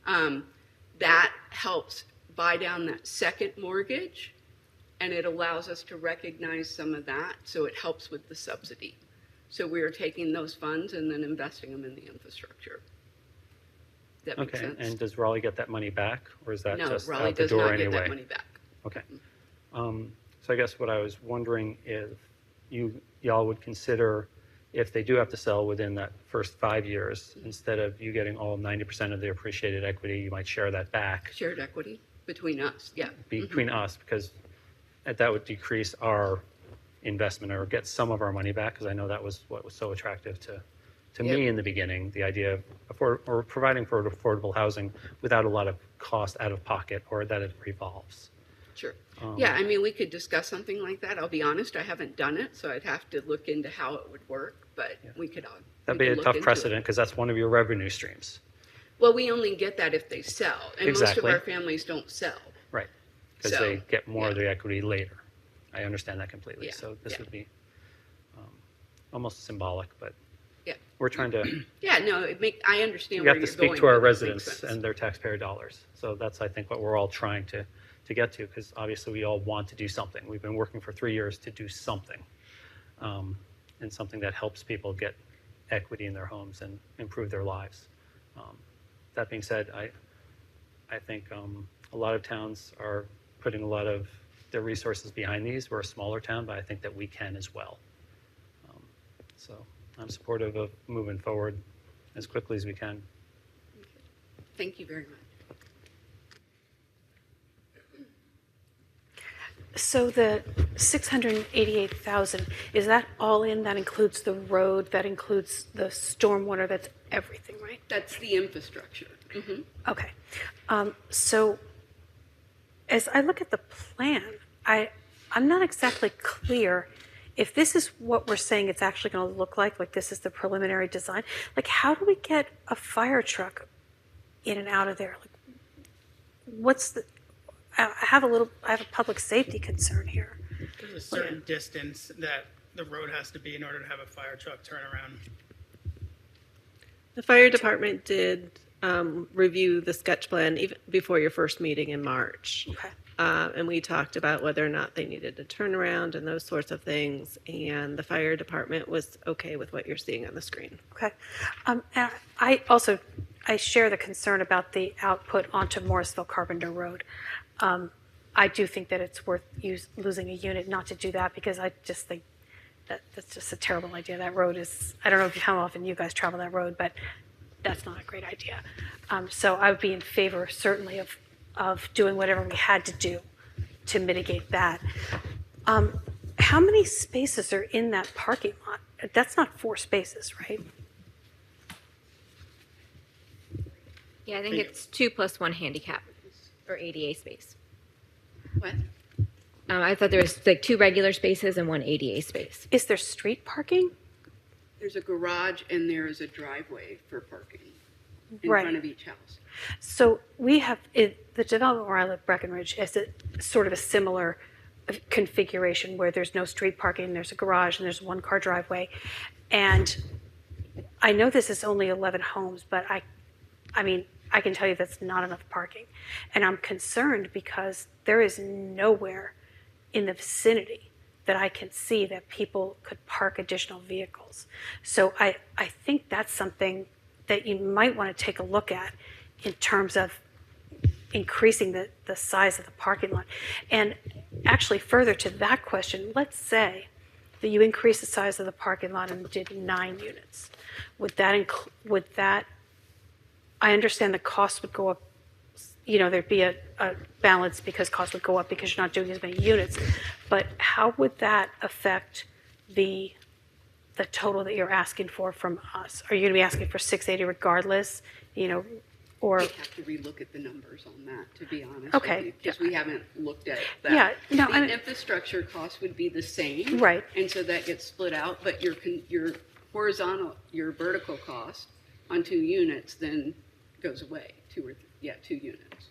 That helps buy down that second mortgage, and it allows us to recognize some of that, so it helps with the subsidy. So we are taking those funds and then investing them in the infrastructure. That makes Okay, sense? and does Raleigh get that money back, or is that No, just Raleigh out the does door not anyway? get that money back. Okay. So I guess what I was wondering if y'all would consider, if they do have to sell within that first 5 years, instead of you getting all 90% of the appreciated equity, you might share that back Shared equity between us, yeah. between us, because that would decrease our investment or get some of our money back, because I know that was what was so attractive to me in the beginning, the idea of providing for affordable housing without a lot of cost out of pocket, or that it revolves. Sure. Yeah, I mean, we could discuss something like that. I'll be honest, I haven't done it, so I'd have to look into how it would work, but we could. That'd be a look tough into precedent, it. because that's one of your revenue streams. Well, we only get that if they sell, and most Exactly. of our families don't sell. Right, because So, they get more of yeah. the equity later. I understand that completely. Yeah, So this yeah. would be almost symbolic, but Yeah. we're trying to, Yeah, no, I understand we where have you're to going. speak to our but it makes residents sense. and their taxpayer dollars. So that's, I think, what we're all trying to get to, because obviously we all want to do something. We've been working for 3 years to do something, and something that helps people get equity in their homes and improve their lives. That being said, I think a lot of towns are putting a lot of their resources behind these. We're a smaller town, but I think that we can as well. So I'm supportive of moving forward as quickly as we can. Thank you very much. So the 688,000, is that all in? That includes the road, that includes the stormwater, that's everything, right? That's the infrastructure. Okay. So as I look at the plan, I'm not exactly clear if this is what we're saying it's actually going to look like this is the preliminary design. Like, how do we get a fire truck in and out of there? Like, what's the, I have a public safety concern here. There's a certain distance that the road has to be in order to have a fire truck turn around. The fire department did review the sketch plan even before your first meeting in March. Okay. And we talked about whether or not they needed a turnaround and those sorts of things. And the fire department was okay with what you're seeing on the screen. Okay. And I share the concern about the output onto Morrisville Carpenter Road. I do think that it's worth losing a unit not to do that, because I just think that's just a terrible idea. That road is, I don't know how often you guys travel that road, but that's not a great idea. So I would be in favor, certainly, of doing whatever we had to do to mitigate that. How many spaces are in that parking lot? That's not 4 spaces, right? Yeah, I think it's 2 + 1 handicap or ADA space. What? I thought there was like 2 regular spaces and 1 ADA space. Is there street parking? There's a garage and there is a driveway for parking in Right. front of each house. So we have, the development where I live, Breckenridge, is sort of a similar configuration where there's no street parking, there's a garage, and there's a 1-car driveway. And I know this is only 11 homes, but I mean, I can tell you that's not enough parking. And I'm concerned because there is nowhere in the vicinity that I can see that people could park additional vehicles. So I think that's something that you might want to take a look at in terms of increasing the size of the parking lot. And actually, further to that question, let's say that you increase the size of the parking lot and did 9 units. Would that, I understand the cost would go up, there'd be a balance because costs would go up because you're not doing as many units. But how would that affect the total that you're asking for from us? Are you going to be asking for 680 regardless, or? We'd have to relook at the numbers on that, to be honest. Okay. Because we haven't looked at that. Yeah, no, I The mean- infrastructure cost would be the same. Right. And so that gets split out, but your horizontal, your vertical cost on 2 units then goes away, 2 units.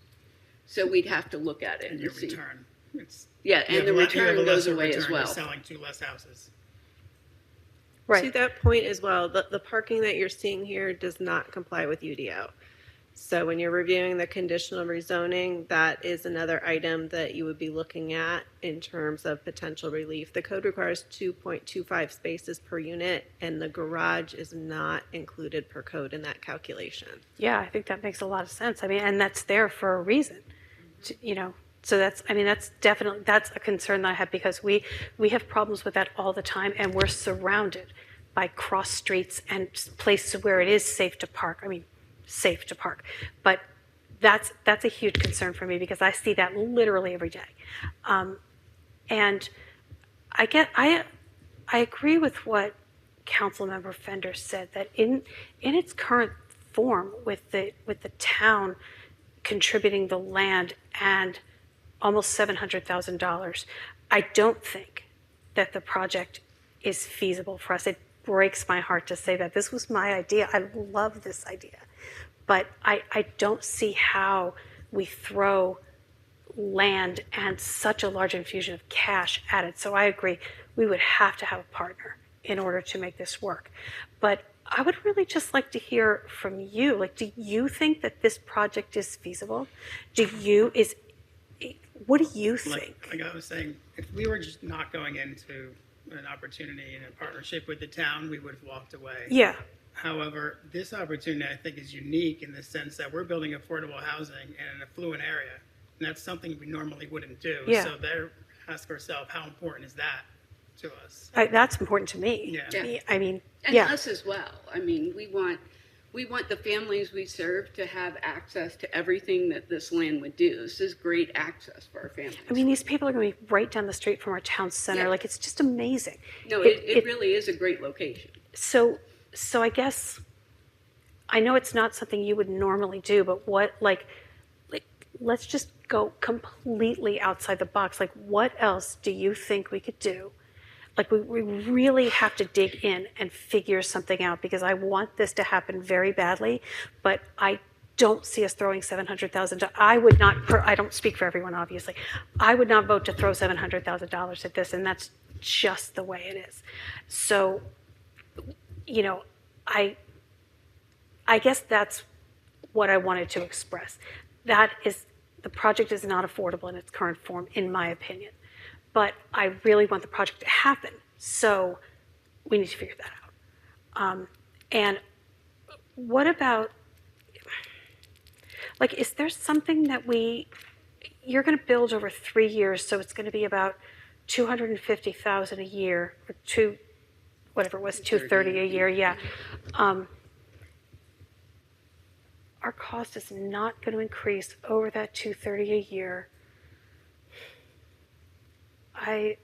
So we'd have to look at it And and your see. return. It's, Yeah, you have and the you have return a goes lesser away as return. You're well. selling 2 less houses. To that point as well, the parking that you're seeing here does not comply with UDO. So when you're reviewing the conditional rezoning, that is another item that you would be looking at in terms of potential relief. The code requires 2.25 spaces per unit, and the garage is not included per code in that calculation. Yeah, I think that makes a lot of sense. I mean, and that's there for a reason, you know. So that's, I mean, that's definitely, that's a concern that I have, because we have problems with that all the time, and we're surrounded by cross streets and places where it is safe to park. I mean, safe to park, but that's a huge concern for me, because I see that literally every day. And I agree with what Councilmember Fender said, that in its current form, with the town contributing the land and almost $700,000, I don't think that the project is feasible for us. It breaks my heart to say that. This was my idea. I love this idea. But I don't see how we throw land and such a large infusion of cash at it. So I agree, we would have to have a partner in order to make this work. But I would really just like to hear from you. Like, do you think that this project is feasible? What do you think? Like I was saying, if we were just not going into an opportunity and a partnership with the town, we would have walked away. Yeah. However, this opportunity, I think, is unique in the sense that we're building affordable housing in an affluent area, and that's something we normally wouldn't do. Yeah. So there, ask ourselves, how important is that to us? That's important to me. Yeah. I mean, And yeah. us as well. I mean, we want the families we serve to have access to everything that this land would do. This is great access for our families. I mean, these people are going to be right down the street from our town center. Yeah. Like, it's just amazing. No, it really is a great location. So I guess, I know it's not something you would normally do, but what, like let's just go completely outside the box. Like, what else do you think we could do? Like, we really have to dig in and figure something out, because I want this to happen very badly, but I don't see us throwing $700,000. I would not, I don't speak for everyone, obviously. I would not vote to throw $700,000 at this, and that's just the way it is. So, you know, I guess that's what I wanted to express. That is, the project is not affordable in its current form, in my opinion. But I really want the project to happen, so we need to figure that out. And what about, like, is there something that you're going to build over 3 years, so it's going to be about $250,000 a year, or whatever it was, $230 a year, yeah. Our cost is not going to increase over that $230 a year. We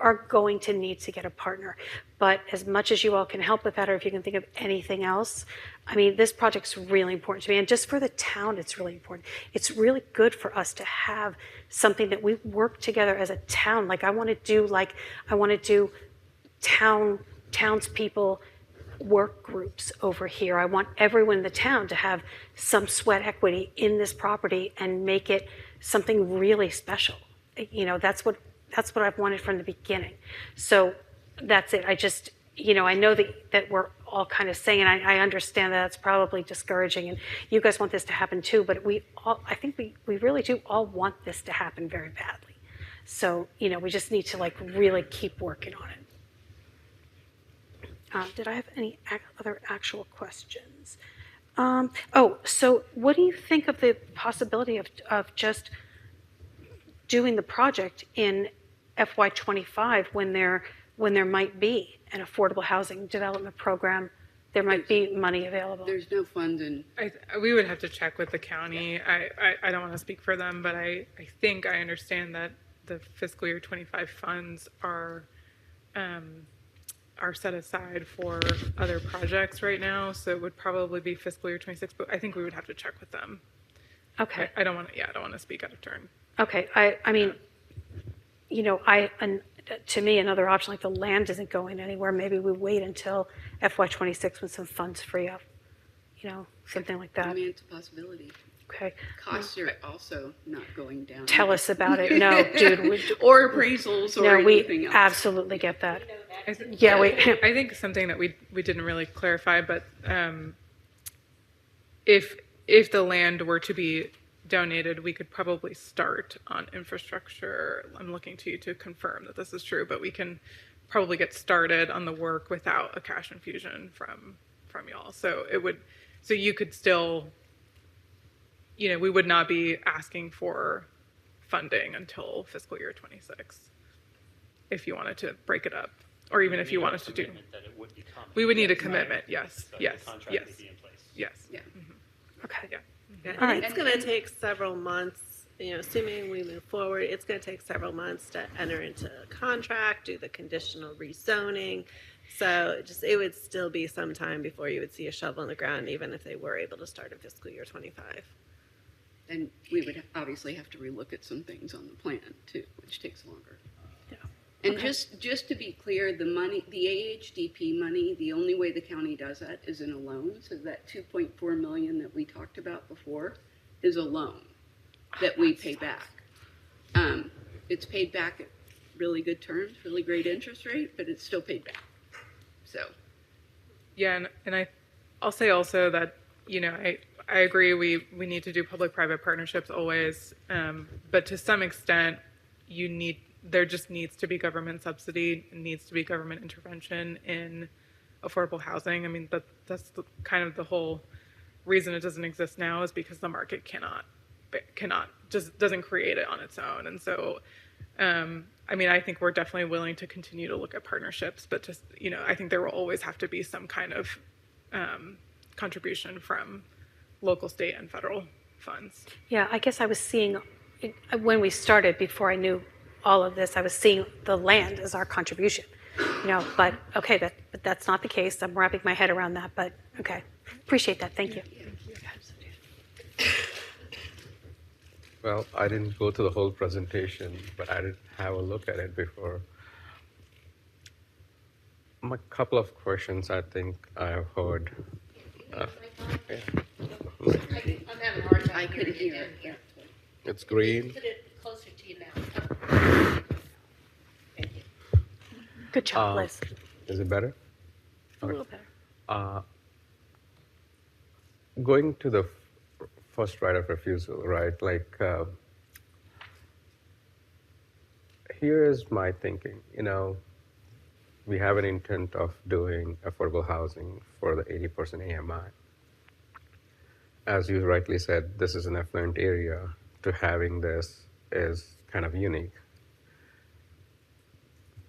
are going to need to get a partner. But as much as you all can help with that, or if you can think of anything else, I mean, this project's really important to me. And just for the town, it's really important. It's really good for us to have something that we work together as a town. Like, I want to do townspeople work groups over here. I want everyone in the town to have some sweat equity in this property and make it something really special. You know, that's what I've wanted from the beginning. So that's it. I just, you know, I know that we're all kind of saying, and I understand that it's probably discouraging, and you guys want this to happen too, but I think we really do all want this to happen very badly. So, you know, we just need to, like, really keep working on it. Did I have any other actual questions? So what do you think of the possibility of just doing the project in FY25 when there might be an affordable housing development program? There might be money available. There's no funding. We would have to check with the county. I don't want to speak for them, but I think I understand that the fiscal year 25 funds are set aside for other projects right now, so it would probably be fiscal year 26, but I think we would have to check with them. Okay. I don't want to speak out of turn. Okay. I mean, you know, to me, another option, like, the land isn't going anywhere. Maybe we wait until FY26 when some funds free up, you know, something like that. I mean, it's a possibility. Okay. Costs are also not going down. Tell us about it. No, dude. Or appraisals or No, anything we else. absolutely get that. Yeah, we. I think something that we didn't really clarify, but if the land were to be donated, we could probably start on infrastructure. I'm looking to you to confirm that this is true, but we can probably get started on the work without a cash infusion from y'all. So you could still, we would not be asking for funding until fiscal year 26 if you wanted to break it up, or even if you wanted to do. We would need a commitment. Yes. Yes. Yes. Yes. Yeah. Okay. Yeah. All right. It's going to take several months, assuming we move forward, it's going to take several months to enter into a contract, do the conditional rezoning. So it would still be some time before you would see a shovel in the ground, even if they were able to start in fiscal year 25. And we would obviously have to relook at some things on the plan too, which takes longer. Yeah. And just to be clear, the money, the AHDP money, the only way the county does that is in a loan. So that 2.4 million that we talked about before is a loan that we pay back. It's paid back at really good terms, really great interest rate, but it's still paid back. So. Yeah, and I'll say also that, I agree we need to do public-private partnerships always, but to some extent, there just needs to be government subsidy, needs to be government intervention in affordable housing. I mean, that's kind of the whole reason it doesn't exist now is because the market cannot just doesn't create it on its own. And so, I think we're definitely willing to continue to look at partnerships, but just, I think there will always have to be some kind of contribution from local, state, and federal funds. Yeah, I guess I was seeing, when we started, before I knew all of this, I was seeing the land as our contribution, but okay, but that's not the case. I'm wrapping my head around that, but okay. Appreciate that. Thank you. Well, I didn't go to the whole presentation, but I did have a look at it before. A couple of questions I think I have heard. I'm having a hard time. I couldn't hear it. Yeah. It's green. Put it closer to you now. Thank you. Good job, Liz. Is it better? A little better. Going to the first right of refusal, right? Here is my thinking. We have an intent of doing affordable housing for the 80% AMI. As you rightly said, this is an affluent area. To having this is kind of unique.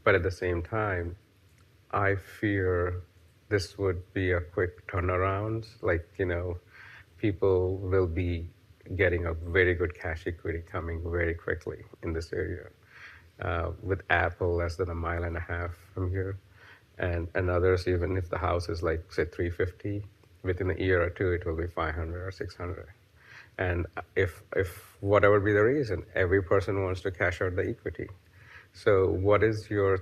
But at the same time, I fear this would be a quick turnaround. People will be getting a very good cash equity coming very quickly in this area. With Apple less than a mile and a half from here, and others, even if the house is say 350, within a year or two it will be 500 or 600. And if whatever be the reason, every person wants to cash out the equity. So what is your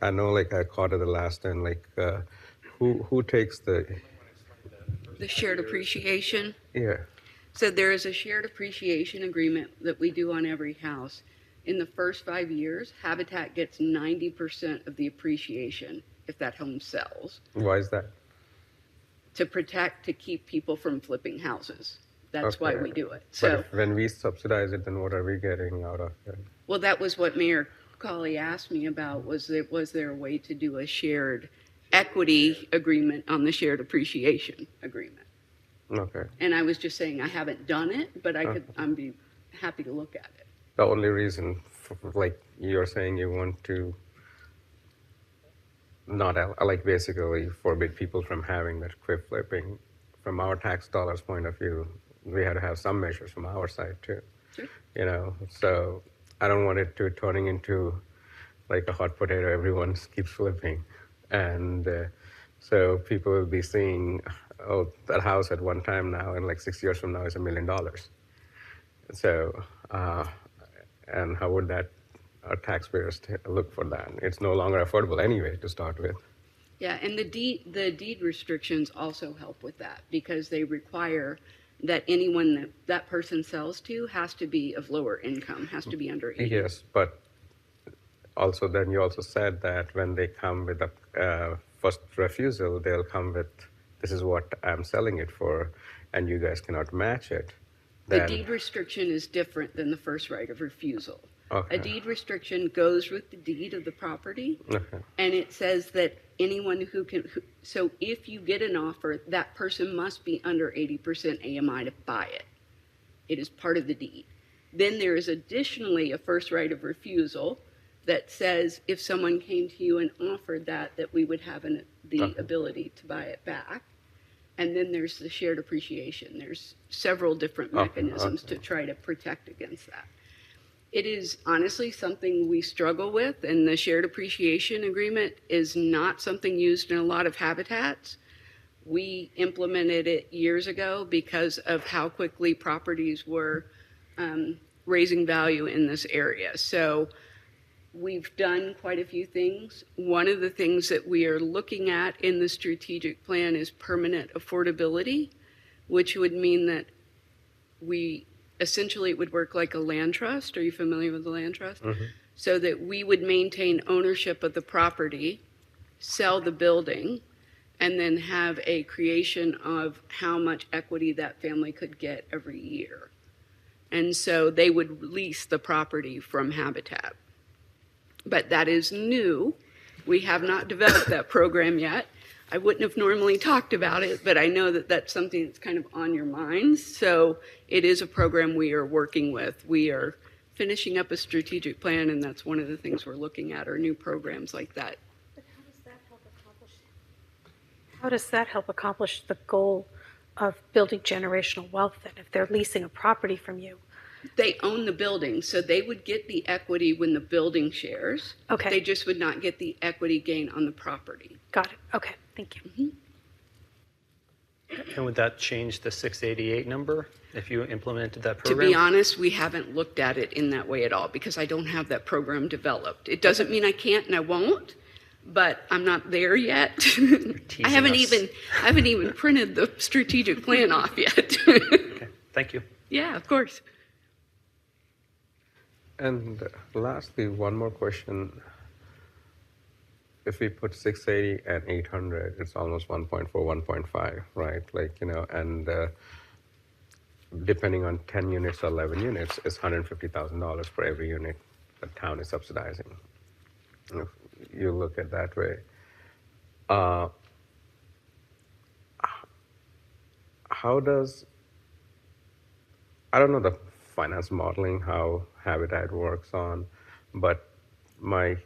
I know I caught it the last time. Who takes the shared appreciation? Yeah. So there is a shared appreciation agreement that we do on every house. In the first 5 years, Habitat gets 90% of the appreciation if that home sells. Why is that? To keep people from flipping houses. That's why we do it. But So, when we subsidize it, then what are we getting out of it? well, that was what Mayor Colley asked me about, was there a way to do a shared equity agreement on the shared appreciation agreement? Okay. And I was just saying I haven't done it, but I'd be happy to look at it. The only reason, you're saying you want to not, basically forbid people from having that quick flipping, from our tax dollars point of view, we had to have some measures from our side too. Sure. So I don't want it to turning into a hot potato, everyone keeps flipping. And so people will be seeing, oh, that house at one time now, and 6 years from now is $1 million. So, and how would that our taxpayers look for that? It's no longer affordable anyway to start with. Yeah, and the deed restrictions also help with that because they require that anyone that that person sells to has to be of lower income, has to be under 80. Yes, but also then you also said that when they come with a first refusal, they'll come with, this is what I'm selling it for, and you guys cannot match it. The Then, deed restriction is different than the first right of refusal. Okay. A deed restriction goes with the deed of the property, okay, and it says that anyone who can, so if you get an offer, that person must be under 80% AMI to buy it. It is part of the deed. Then there is additionally a first right of refusal that says if someone came to you and offered that, that we would have the Okay. ability to buy it back. And then there's the shared appreciation. There's several different Okay, mechanisms okay. to try to protect against that. It is honestly something we struggle with, and the shared appreciation agreement is not something used in a lot of habitats. We implemented it years ago because of how quickly properties were raising value in this area. So we've done quite a few things. One of the things that we are looking at in the strategic plan is permanent affordability, which would mean that essentially it would work like a land trust. Are you familiar with the land trust? Mm-hmm. So that we would maintain ownership of the property, sell the building, and then have a creation of how much equity that family could get every year. And so they would lease the property from Habitat. But that is new. We have not developed that program yet. I wouldn't have normally talked about it, but I know that that's something that's kind of on your minds. So it is a program we are working with. We are finishing up a strategic plan, and that's one of the things we're looking at are new programs like that. But how does that help accomplish the goal of building generational wealth then, if they're leasing a property from you? They own the building, so they would get the equity when the building shares. Okay. They just would not get the equity gain on the property. Got it. Okay, thank you. And would that change the 688 number if you implemented that To program? be honest, we haven't looked at it in that way at all because I don't have that program developed. It doesn't mean I can't and I won't, but I'm not there yet. I haven't us. even printed the strategic plan off yet. Okay, thank you. Yeah, of course. And lastly, one more question. If we put 680 and 800, it's almost 1.4, 1.5, right? Like, and depending on 10 units or 11 units, it's $150,000 for every unit the town is subsidizing. If you look at that way. How does, I don't know the finance modeling, how Habitat works on, but my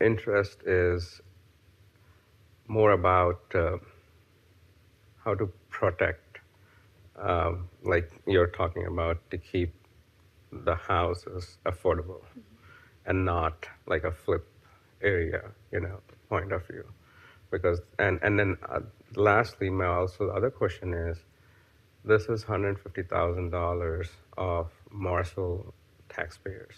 interest is more about how to protect, like you're talking about, to keep the houses affordable and not like a flip area, point of view. Because, and then lastly, the other question is, this is $150,000 of Morrisville taxpayers.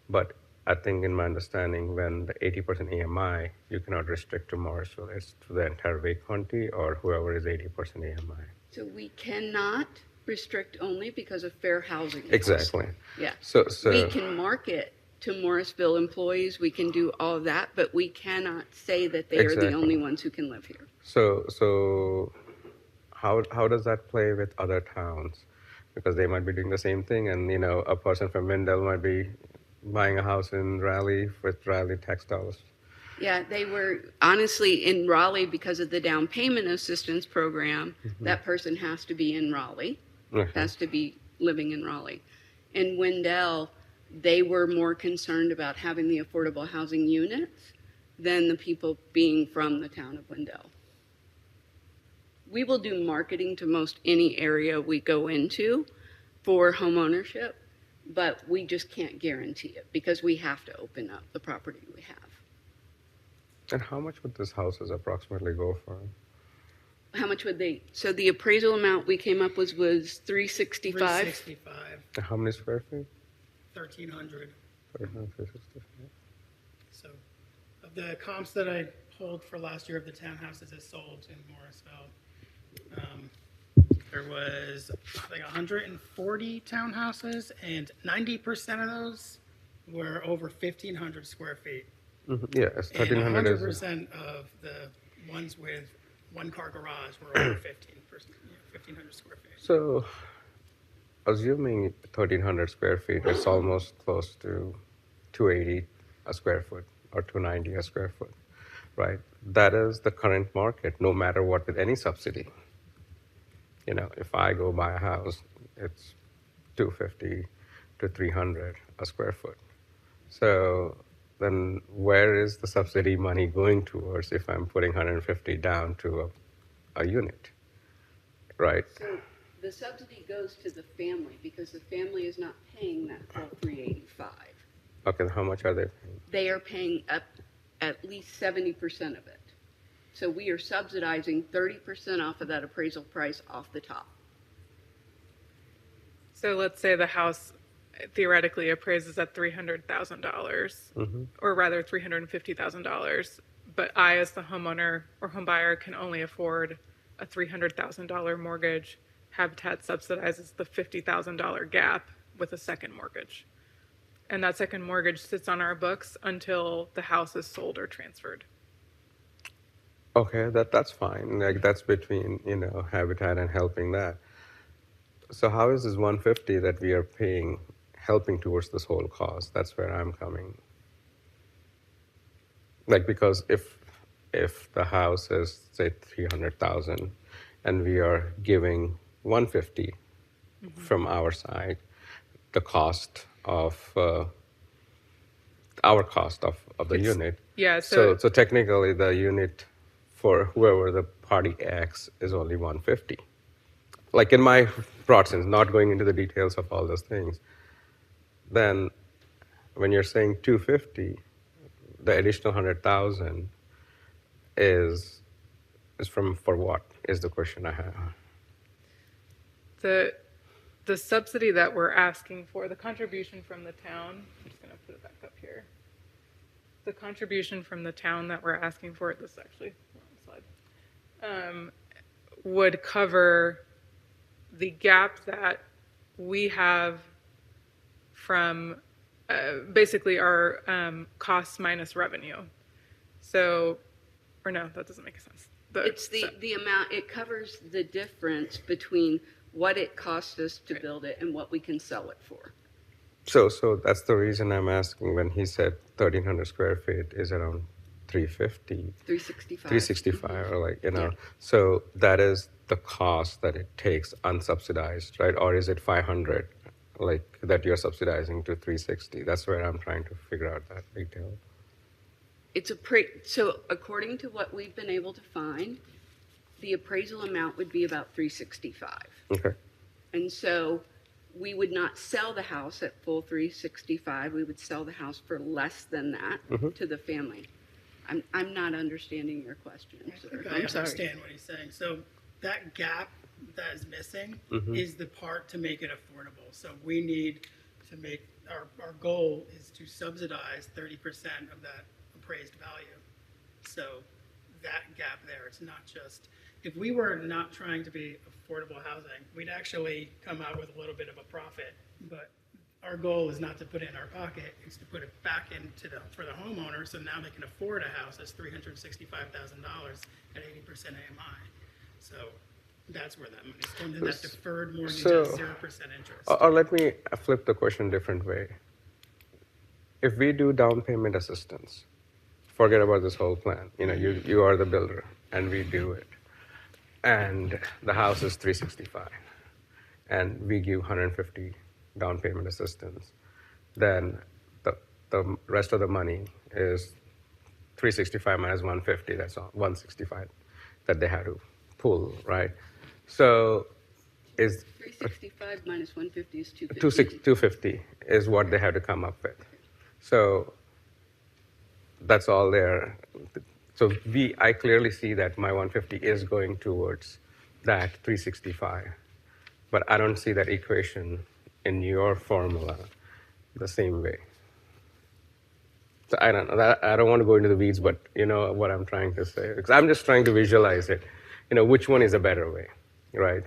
But I think in my understanding, when the 80% AMI, you cannot restrict to Morrisville. It's to the entire Wake County or whoever is 80% AMI. So we cannot restrict only because of fair housing laws. Exactly. Yeah. So we can market to Morrisville employees. We can do all of that, but we cannot say that they are the Exactly. only ones who can live here. So how does that play with other towns? Because they might be doing the same thing, and a person from Wendell might be buying a house in Raleigh with Raleigh tax dollars. Yeah, they were honestly in Raleigh because of the down payment assistance program. That person has to be in Raleigh, has to be living in Raleigh. In Wendell, they were more concerned about having the affordable housing units than the people being from the town of Wendell. We will do marketing to most any area we go into for home ownership, but we just can't guarantee it because we have to open up the property we have. And how much would this houses approximately go for? How much would they? So the appraisal amount we came up with was 365. 365, And how many square feet? 1,300. 365. So of the comps that I pulled for last year of the townhouses that sold in Morrisville, There was, I think, 140 townhouses, and 90% of those were over 1,500 square feet. Yes, And 1,300 is. 100% of the ones with one-car garage were over 1,500 square feet. So, assuming 1,300 square feet, it's almost close to 280 a square foot or 290 a square foot, right? That is the current market, no matter what, with any subsidy. You know, if I go buy a house, it's 250 to 300 a square foot. So then where is the subsidy money going towards if I'm putting 150 down to a unit, right? So the subsidy goes to the family because the family is not paying that full 385. Okay, how much are they paying? They are paying up at least 70% of it. So we are subsidizing 30% off of that appraisal price off the top. So let's say the house theoretically appraises at $300,000, or rather $350,000, but I, as the homeowner or home buyer, can only afford a $300,000 mortgage. Habitat subsidizes the $50,000 gap with a second mortgage. And that second mortgage sits on our books until the house is sold or transferred. Okay, that's fine. Like that's between, you know, Habitat and helping that. So how is this 150 that we are paying helping towards this whole cost? That's where I'm coming. Like because if the house is say 300,000 and we are giving 150 from our side, the cost of our cost of the unit. Yeah. So technically the unit for whoever the party X is only 150. Like in my broad sense, not going into the details of all those things. Then when you're saying 250, the additional 100,000 is from for what is the question I have. The subsidy that we're asking for, the contribution from the town, I'm just going to put it back up here. The contribution from the town that we're asking for, this is actually the wrong slide, would cover the gap that we have from basically our costs minus revenue. So, or no, that doesn't make sense. It's the amount, it covers the difference between what it costs us to build it and what we can sell it for. So that's the reason I'm asking when he said 1,300 square feet is around 350. 365 or like, you know. Yeah. So that is the cost that it takes unsubsidized, right? Or is it 500 like that you're subsidizing to 360? That's where I'm trying to figure out that detail. It's so according to what we've been able to find, the appraisal amount would be about 365. Okay. And so we would not sell the house at full 365. We would sell the house for less than that to the family. I'm not understanding your question, sir. I understand what he's saying. So that gap that is missing is the part to make it affordable. So we need to make, our goal is to subsidize 30% of that appraised value. So that gap there, it's not just, if we were not trying to be affordable housing, we'd actually come out with a little bit of a profit, but our goal is not to put it in our pocket, it's to put it back into for the homeowner, so now they can afford a house that's $365,000 at 80% AMI. So that's where that money's going, and that deferred mortgage at 0% interest. Or let me flip the question a different way. If we do down payment assistance, forget about this whole plan. You know, you are the builder, and we do it. And the house is 365, and we give 150 down payment assistance. Then the rest of the money is 365 minus 150. That's all 165 that they had to pull, right? So is 365 minus 150 is 250. 250 is what they have to come up with. So that's all there. So I clearly see that my 150 is going towards that 365, but I don't see that equation in your formula the same way. So I don't know. I don't want to go into the weeds, but you know what I'm trying to say. Because I'm just trying to visualize it. You know, which one is a better way, right?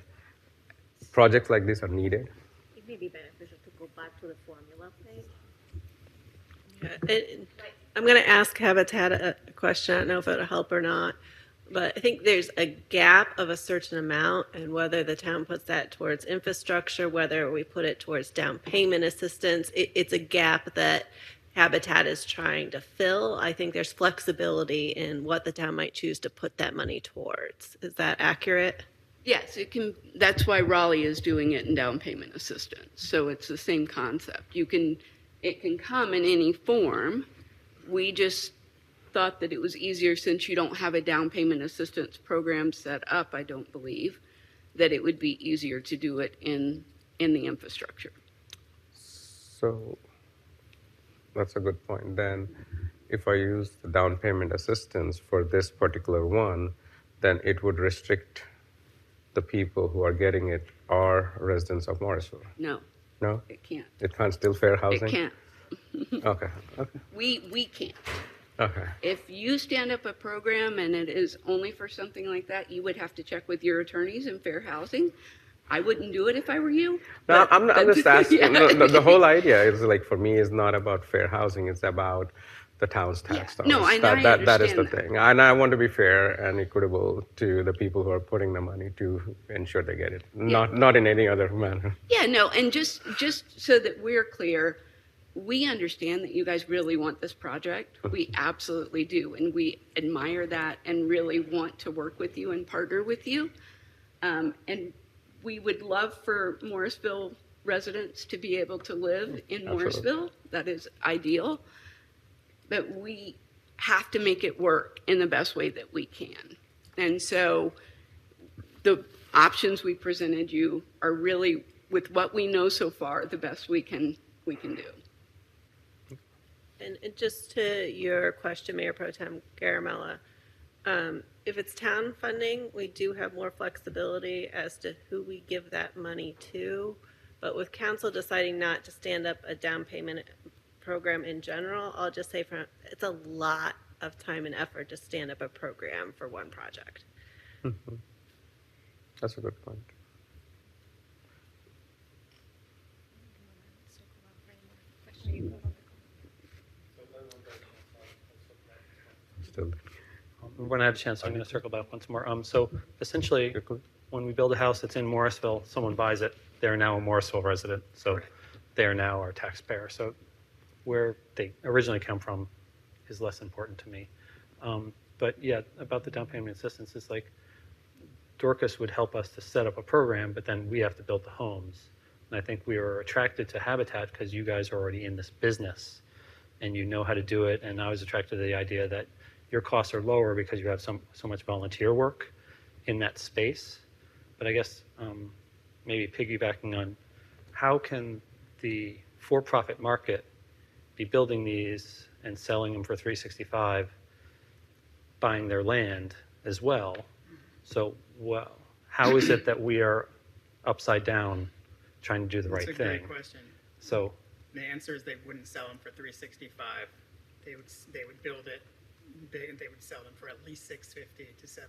projects like this are needed. It may be beneficial to go back to the formula thing. I'm going to ask Habitat a question. I don't know if it'll help or not, but I think there's a gap of a certain amount, and whether the town puts that towards infrastructure, whether we put it towards down payment assistance, it's a gap that Habitat is trying to fill. I think there's flexibility in what the town might choose to put that money towards. Is that accurate? Yes, it can. That's why Raleigh is doing it in down payment assistance. So it's the same concept. It can come in any form. We just thought that it was easier, since you don't have a down payment assistance program set up, I don't believe, that it would be easier to do it in the infrastructure. So that's a good point. Then if I use the down payment assistance for this particular one, then it would restrict the people who are getting it are residents of Morrisville. No, No? it can't. It can't still fair housing? It can't. Okay. We can't. Okay. If you stand up a program and it is only for something like that, you would have to check with your attorneys in fair housing. I wouldn't do it if I were you. No, I'm just asking. Yeah. The whole idea is, like, for me, is not about fair housing. It's about the town's tax dollars. No, I that is the understand that. thing. And I want to be fair and equitable to the people who are putting the money to ensure they get it. Not in any other manner. Yeah, no, and just so that we're clear, we understand that you guys really want this project. We absolutely do, and we admire that and really want to work with you and partner with you. And we would love for Morrisville residents to be able to live in Morrisville. That is ideal. But we have to make it work in the best way that we can. And so the options we presented you are really, with what we know so far, the best we can do. And just to your question, Mayor Pro Tem Garamella, if it's town funding, we do have more flexibility as to who we give that money to. But with council deciding not to stand up a down payment program in general, I'll just say it's a lot of time and effort to stand up a program for one project. Mm-hmm. That's a good point. Still. When I have a chance, I'm going to circle back once more. So essentially, when we build a house that's in Morrisville, someone buys it, they're now a Morrisville resident, so they're now our taxpayer. So where they originally come from is less important to me. But yeah, about the down payment assistance, it's like Dorcas would help us to set up a program, but then we have to build the homes. And I think we were attracted to Habitat because you guys are already in this business and you know how to do it. And I was attracted to the idea that your costs are lower because you have so much volunteer work in that space. But I guess maybe piggybacking on how can the for-profit market be building these and selling them for $365, buying their land as well? So how is it that we are upside down trying to do the right thing? That's a great question. So the answer is they wouldn't sell them for $365. They would build it big, and they would sell them for at least $650 to $700.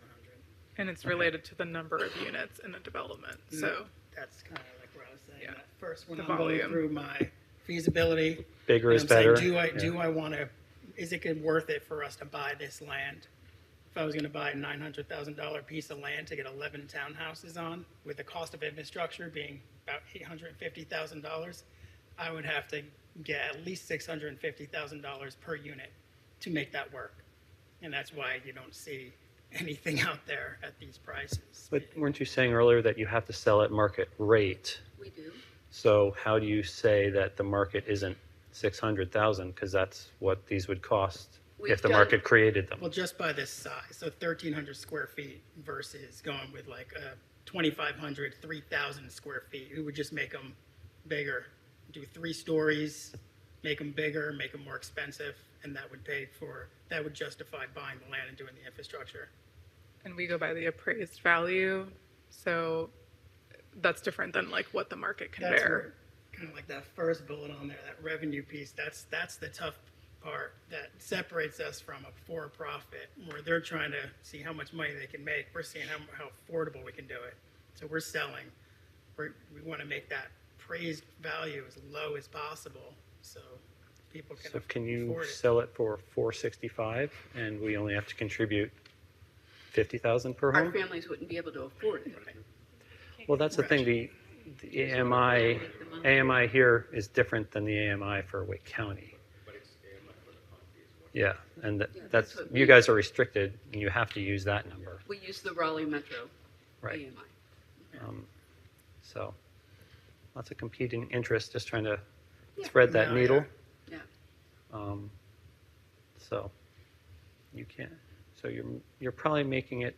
And it's related to the number of units in the development. So that's kind of like what I was saying. Yeah. That first, when The I'm going volume. through my feasibility, bigger and is I'm saying, better. do I want to? Is it worth it for us to buy this land? If I was going to buy a $900,000 piece of land to get 11 townhouses on, with the cost of infrastructure being about $850,000, I would have to get at least $650,000 per unit to make that work. And that's why you don't see anything out there at these prices. But weren't you saying earlier that you have to sell at market rate? We do. So how do you say that the market isn't 600,000? Because that's what these would cost if the market created them. Well, just by this size, so 1,300 square feet versus going with like a 2,500, 3,000 square feet. We would just make them bigger, do 3 stories, make them bigger, make them more expensive, and that would justify buying the land and doing the infrastructure. and we go by the appraised value. So that's different than like what the market can That's bear. where, kind of like that first bullet on there, that revenue piece, that's the tough part that separates us from a for-profit, where they're trying to see how much money they can make. We're seeing how affordable we can do it. So we're selling we want to make that appraised value as low as possible so people can So can you afford it. sell it for 465 and we only have to contribute 50,000 per Our home? families wouldn't be able to afford it. Well, that's the thing. The AMI here is different than the AMI for Wake County. Yeah, and that's what you guys are restricted, and you have to use that number. We use the Raleigh Metro Right. AMI. So lots of competing interests, just trying to thread that No, needle. Yeah. So you can't. So you're probably making it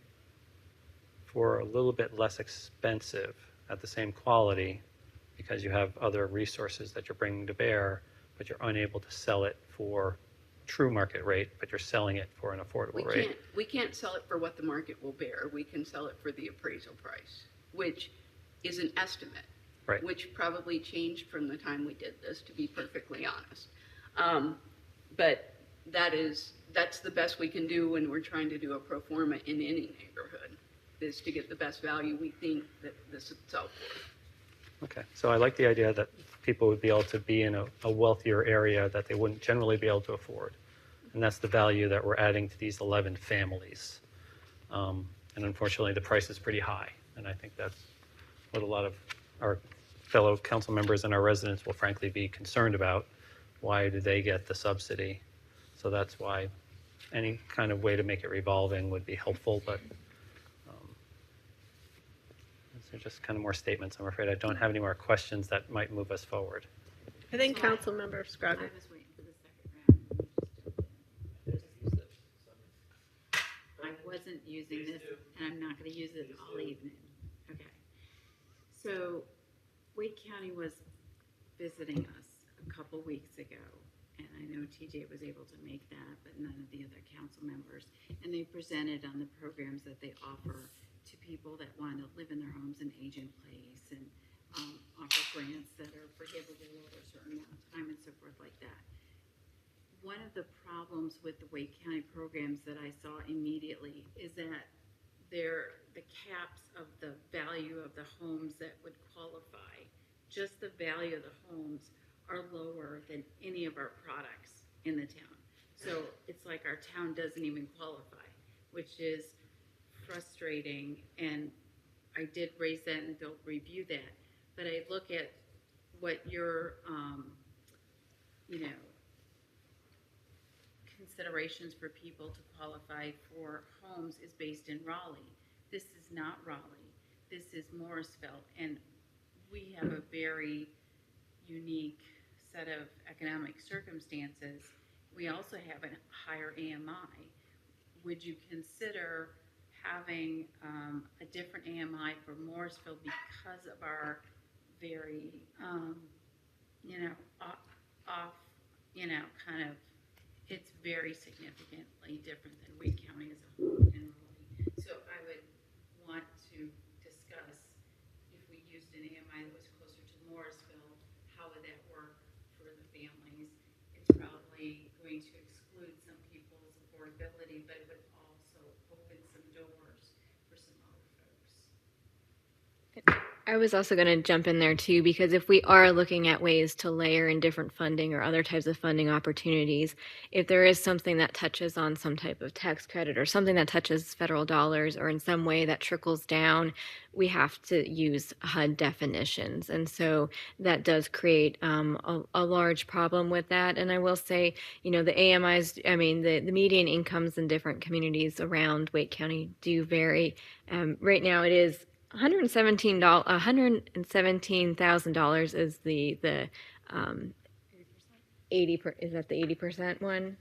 for a little bit less expensive at the same quality because you have other resources that you're bringing to bear, but you're unable to sell it for true market rate, but you're selling it for an affordable rate. We can't sell it for what the market will bear. We can sell it for the appraisal price, which is an estimate, Right. which probably changed from the time we did this, to be perfectly honest. But that's the best we can do when we're trying to do a pro forma in any neighborhood, is to get the best value we think that this would sell for. Okay, so I like the idea that people would be able to be in a wealthier area that they wouldn't generally be able to afford. And that's the value that we're adding to these 11 families. And unfortunately, the price is pretty high. And I think that's what a lot of our fellow council members and our residents will frankly be concerned about. Why do they get the subsidy? So that's why any kind of way to make it revolving would be helpful, but these are just kind of more statements. I'm afraid I don't have any more questions that might move us forward. I think Councilmember I Scroggins. was waiting for the second round. I wasn't using this, and I'm not going to use it all evening. Okay. So Wake County was visiting us a couple weeks ago, and I know TJ was able to make that, but none of the other council members. And they presented on the programs that they offer to people that want to live in their homes and age in place, and offer grants that are forgivable over a certain amount of time and so forth like that. One of the problems with the Wake County programs that I saw immediately is that the caps of the value of the homes that would qualify, just the value of the homes, are lower than any of our products in the town. So it's like our town doesn't even qualify, which is frustrating. And I did raise that, and they'll review that. But I look at what your, considerations for people to qualify for homes is based in Raleigh. This is not Raleigh. This is Morrisville, and we have a very unique set of economic circumstances. We also have a higher AMI. Would you consider having a different AMI for Morrisville because of our very, it's very significantly different than Wake County as a whole in Raleigh. So I would want to discuss if we used an AMI that was closer to Morrisville, how would that work for the families? It's probably going to exclude some people's affordability, but it would also open some doors for some other folks. I was also going to jump in there too, because if we are looking at ways to layer in different funding or other types of funding opportunities, if there is something that touches on some type of tax credit or something that touches federal dollars or in some way that trickles down, we have to use HUD definitions. And so that does create a large problem with that. And I will say, the AMIs, the median incomes in different communities around Wake County do vary. Right now it is $117,000 is the 80 is that the 80% one,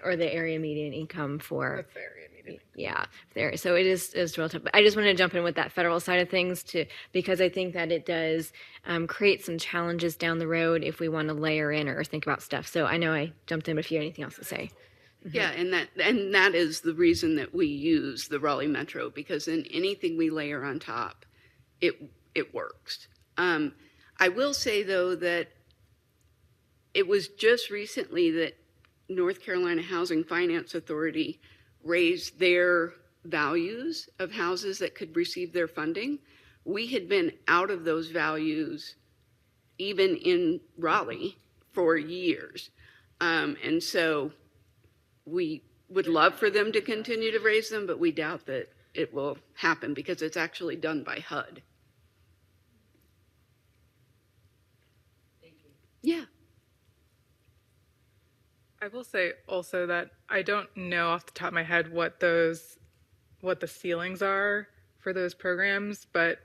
or the area median income for. That's the area median. Yeah, there. So it is relative. But I just wanted to jump in with that federal side of things because I think that it does create some challenges down the road if we want to layer in or think about stuff. So I know I jumped in, but if you have anything else to say. Yeah, and that is the reason that we use the Raleigh Metro, because in anything we layer on top, it works. I will say though that it was just recently that North Carolina Housing Finance Authority raised their values of houses that could receive their funding we had been out of those values even in Raleigh for years. And so we would love for them to continue to raise them, but we doubt that it will happen because it's actually done by HUD. Thank you. Yeah. I will say also that I don't know off the top of my head what the ceilings are for those programs, but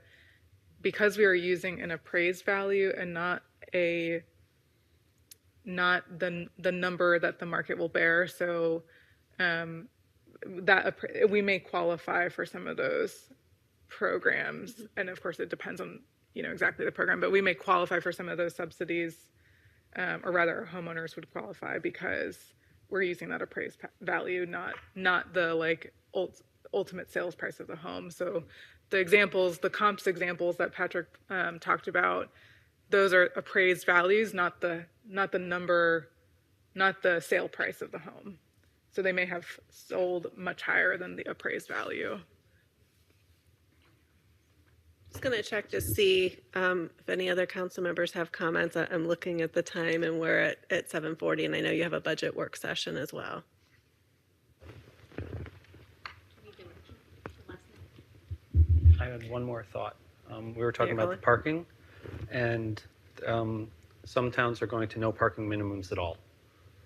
because we are using an appraised value and not the number that the market will bear, so we may qualify for some of those programs, and of course it depends on exactly the program, but we may qualify for some of those subsidies, or rather homeowners would qualify because we're using that appraised value, not the ultimate sales price of the home. So the comps examples that Patrick talked about, those are appraised values, not the number, not the sale price of the home. So they may have sold much higher than the appraised value. Just going to check to see if any other council members have comments. I'm looking at the time and we're at 7:40, and I know you have a budget work session as well. I had one more thought. We were talking about the parking, and some towns are going to no parking minimums at all.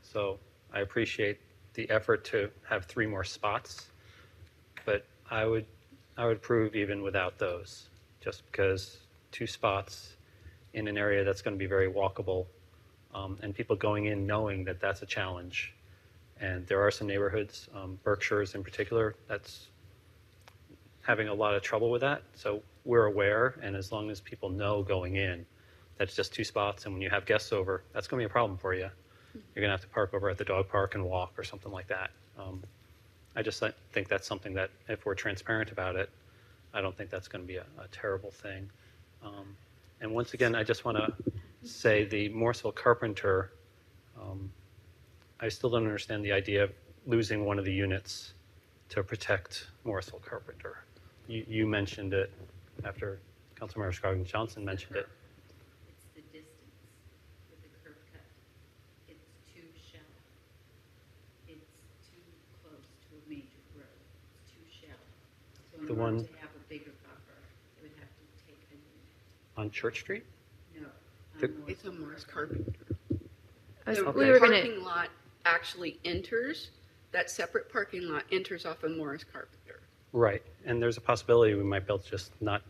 So I appreciate the effort to have 3 more spots, but I would approve even without those, just because 2 spots in an area that's going to be very walkable, and people going in knowing that that's a challenge. And there are some neighborhoods, Berkshire's in particular, that's having a lot of trouble with that. So we're aware, and as long as people know going in, that's just 2 spots, and when you have guests over, that's going to be a problem for you. You're going to have to park over at the dog park and walk or something like that. I just think that's something that if we're transparent about it, I don't think that's going to be a terrible thing. And once again, I just want to say the Morrisville Carpenter, I still don't understand the idea of losing one of the units to protect Morrisville Carpenter. You mentioned it after Councilmember Scroggins-Johnson mentioned it. It's the distance with the curb cut. It's too shallow. It's too close to a major road. It's too shallow. So in order to have a bigger buffer, it would have to take a unit. On Church Street? No. It's on Morris Carpenter. The parking lot actually enters, that separate parking lot enters off of Morris Carpenter. Right, and there's a possibility we might be able to just not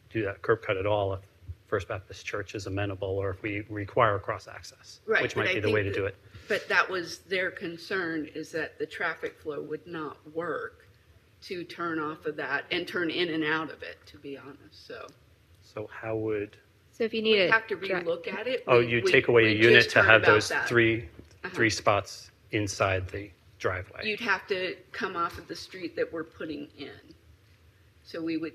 do that curb cut at all if First Baptist Church is amenable, or if we require cross-access, Right, which might be the way to do it. But that was their concern, is that the traffic flow would not work to turn off of that and turn in and out of it, to be honest, so. So how would... So if you need We'd have to relook at it. Oh, you take away a unit to have those that. three spots inside the driveway. You'd have to come off of the street that we're putting in. So we would,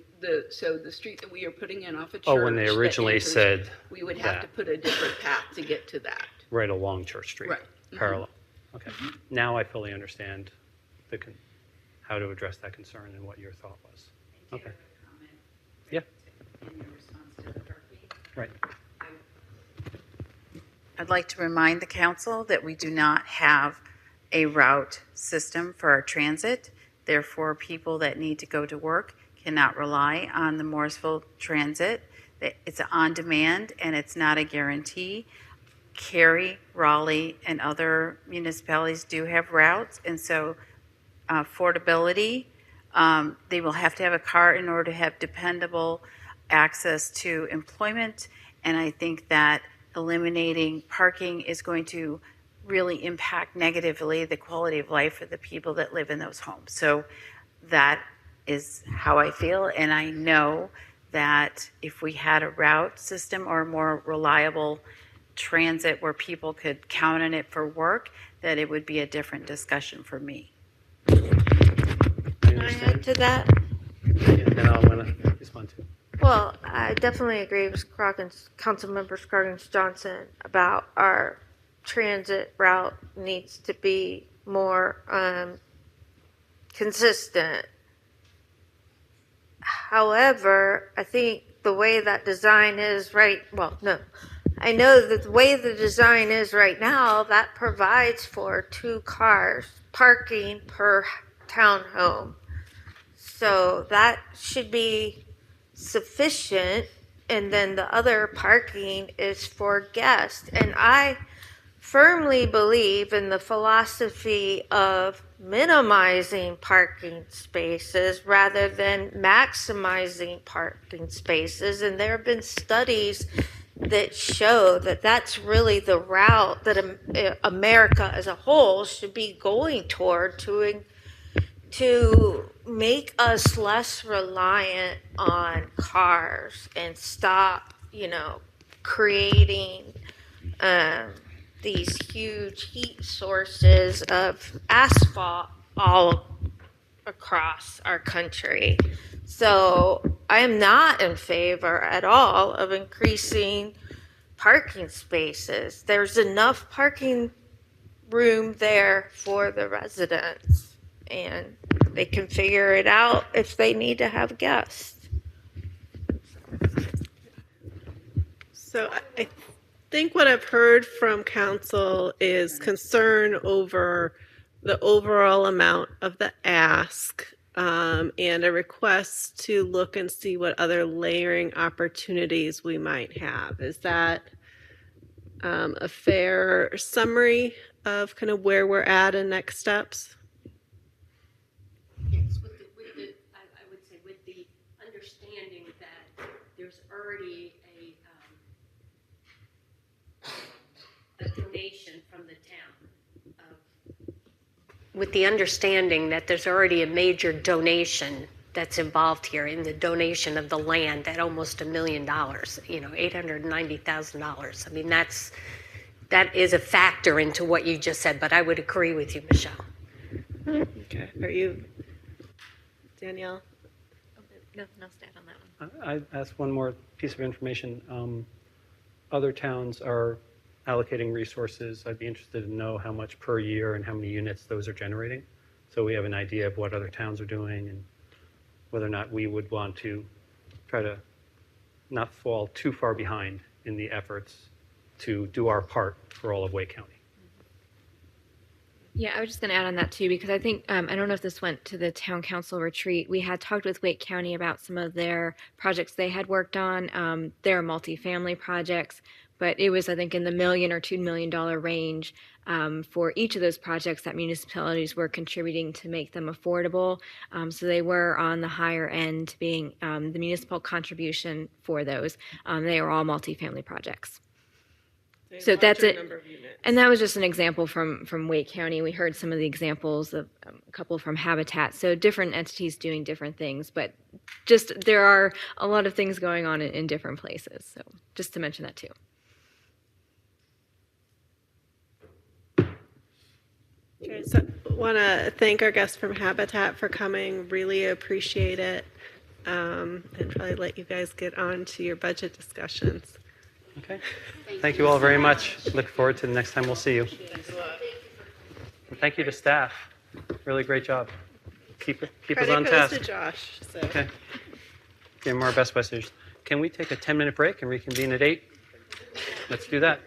so the street that we are putting in off of Church. Oh, when they originally enters, said we would have that. to put a different path to get to that. Right along Church Street. Right. Parallel. Okay. Now I fully understand how to address that concern and what your thought was. Okay. Yeah. In your response to the parking. Right. I'd like to remind the council that we do not have a route system for our transit. Therefore, people that need to go to work cannot rely on the Morrisville Transit. It's on demand and it's not a guarantee. Cary, Raleigh, and other municipalities do have routes, and so affordability, they will have to have a car in order to have dependable access to employment, and I think that eliminating parking is going to really impact negatively the quality of life of the people that live in those homes. So that is how I feel, and I know that if we had a route system or a more reliable transit where people could count on it for work, that it would be a different discussion for me. Can I add to that? Yeah, and I want to respond to. Well, I definitely agree with Councilmember Scroggins-Johnson about our transit route needs to be more consistent. However, I think the way that design is no. I know that the way the design is right now, that provides for 2 cars parking per townhome. So that should be sufficient. And then the other parking is for guests. And I firmly believe in the philosophy of minimizing parking spaces rather than maximizing parking spaces. And there have been studies that show that that's really the route that America as a whole should be going toward to make us less reliant on cars and stop, creating these huge heat sources of asphalt all across our country. So I am not in favor at all of increasing parking spaces. There's enough parking room there for the residents, and they can figure it out if they need to have guests. So I think what I've heard from council is concern over the overall amount of the ask, and a request to look and see what other layering opportunities we might have. Is that a fair summary of kind of where we're at and next steps? Yes, I would say with the understanding that there's already a donation from the town. With the understanding that there's already a major donation that's involved here in the donation of the land at almost $1 million, $890,000. I mean, that is a factor into what you just said, but I would agree with you, Michelle. Okay. Are you, Danielle? Nothing else to add on that one. I asked one more piece of information. Other towns are allocating resources. I'd be interested to know how much per year and how many units those are generating. So we have an idea of what other towns are doing and whether or not we would want to try to not fall too far behind in the efforts to do our part for all of Wake County. Yeah, I was just going to add on that too, because I think, I don't know if this went to the town council retreat. We had talked with Wake County about some of their projects they had worked on. They're multifamily projects, but it was, I think, in the $1 million or $2 million range for each of those projects that municipalities were contributing to make them affordable. So they were on the higher end, being the municipal contribution for those. They were all multifamily projects. So that's it. And that was just an example from Wake County. We heard some of the examples of a couple from Habitat. So different entities doing different things, but just there are a lot of things going on in different places. So just to mention that too. Okay, so I want to thank our guests from Habitat for coming. Really appreciate it, and probably let you guys get on to your budget discussions. Okay. Thank you all very much. Look forward to the next time we'll see you. And thank you to staff. Really great job. Keep us on Credit task. goes to Josh. So. Okay. Give him our best wishes. Can we take a 10-minute break and reconvene at 8? Let's do that.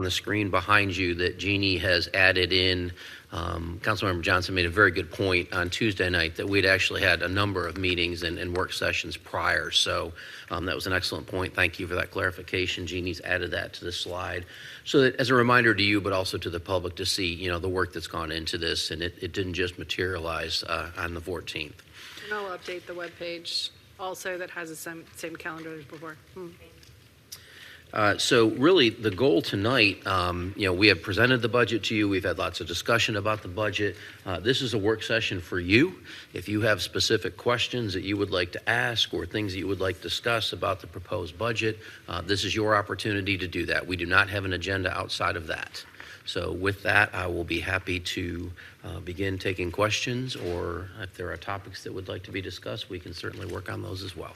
on the screen behind you that Jeannie has added in. Councilmember Johnson made a very good point on Tuesday night that we'd actually had a number of meetings and work sessions prior. So that was an excellent point. Thank you for that clarification. Jeannie's added that to the slide. So that as a reminder to you, but also to the public to see, the work that's gone into this, and it didn't just materialize on the 14th. And I'll update the webpage also that has the same calendar as before. So really, the goal tonight, we have presented the budget to you. We've had lots of discussion about the budget. This is a work session for you. If you have specific questions that you would like to ask or things that you would like to discuss about the proposed budget, this is your opportunity to do that. We do not have an agenda outside of that. So with that, I will be happy to begin taking questions, or if there are topics that would like to be discussed, we can certainly work on those as well.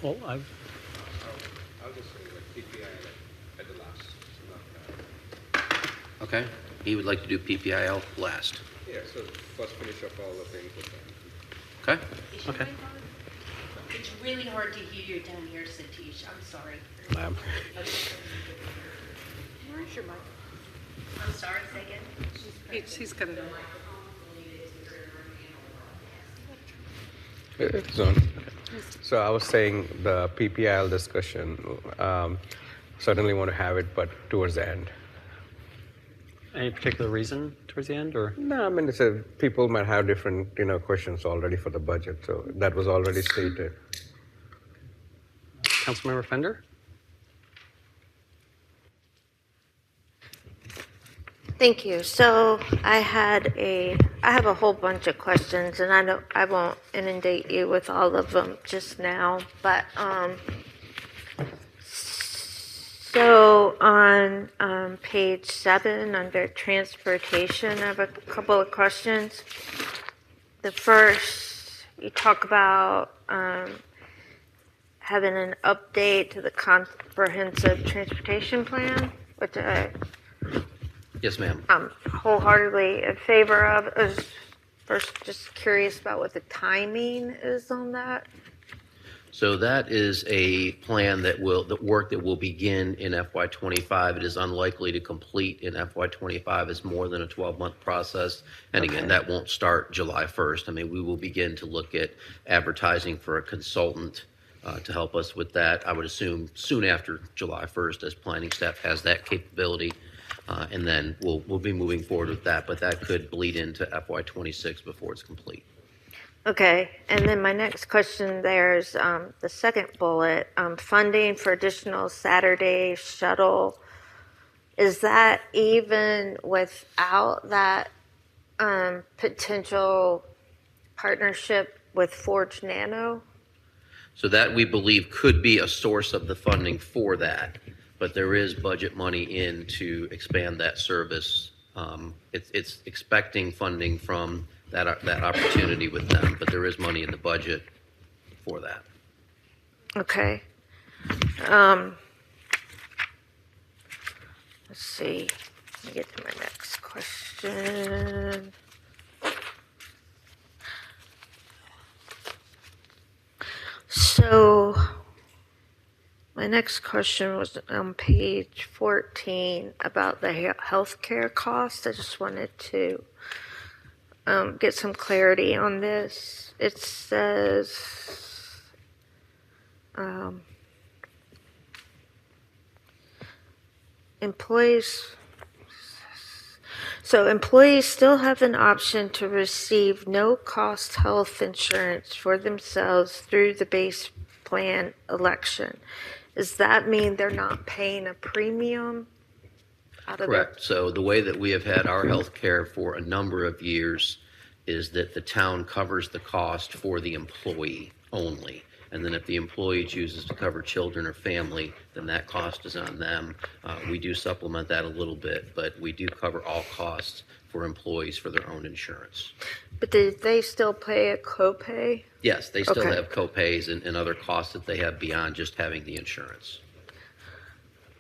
Well, I'll just say like PPI at the last. Okay. He would like to do PPIL last. Yeah, so first finish up all the things with that. Okay. Okay. It's really hard to hear you down here, Satish. I'm sorry. Ma'am. Where's your mic? I'm sorry, say again. He's got it on. It's on. So I was saying the PPIL discussion, certainly want to have it, but towards the end. Any particular reason towards the end, or? No, I mean, people might have different, questions already for the budget, so that was already stated. Councilmember Fender? Thank you. So I have a whole bunch of questions, and I won't inundate you with all of them just now, but so on page 7 under transportation, I have a couple of questions. The first, you talk about having an update to the comprehensive transportation plan, which Yes, ma'am. I'm wholeheartily in favor of. I was first just curious about what the timing is on that. So that is a plan the work that will begin in FY25. It is unlikely to complete in FY25. It's more than a 12-month process. And again, that won't start July 1st. I mean, we will begin to look at advertising for a consultant to help us with that. I would assume soon after July 1st, as planning staff has that capability. And then we'll be moving forward with that, but that could bleed into FY26 before it's complete. Okay, and then my next question there is the second bullet, funding for additional Saturday shuttle. Is that even without that potential partnership with Forge Nano? So that we believe could be a source of the funding for that. But there is budget money in to expand that service. It's expecting funding from that opportunity with them, but there is money in the budget for that. Okay. Let's see. Let me get to my next question. So my next question was on page 14 about the healthcare cost. I just wanted to get some clarity on this. It says employees still have an option to receive no-cost health insurance for themselves through the base plan election. Does that mean they're not paying a premium out of Correct. So the way that we have had our health care for a number of years is that the town covers the cost for the employee only. And then if the employee chooses to cover children or family, then that cost is on them. We do supplement that a little bit, but we do cover all costs for employees for their own insurance. But did they still pay a copay? Yes, they still Okay. have copays and other costs that they have beyond just having the insurance.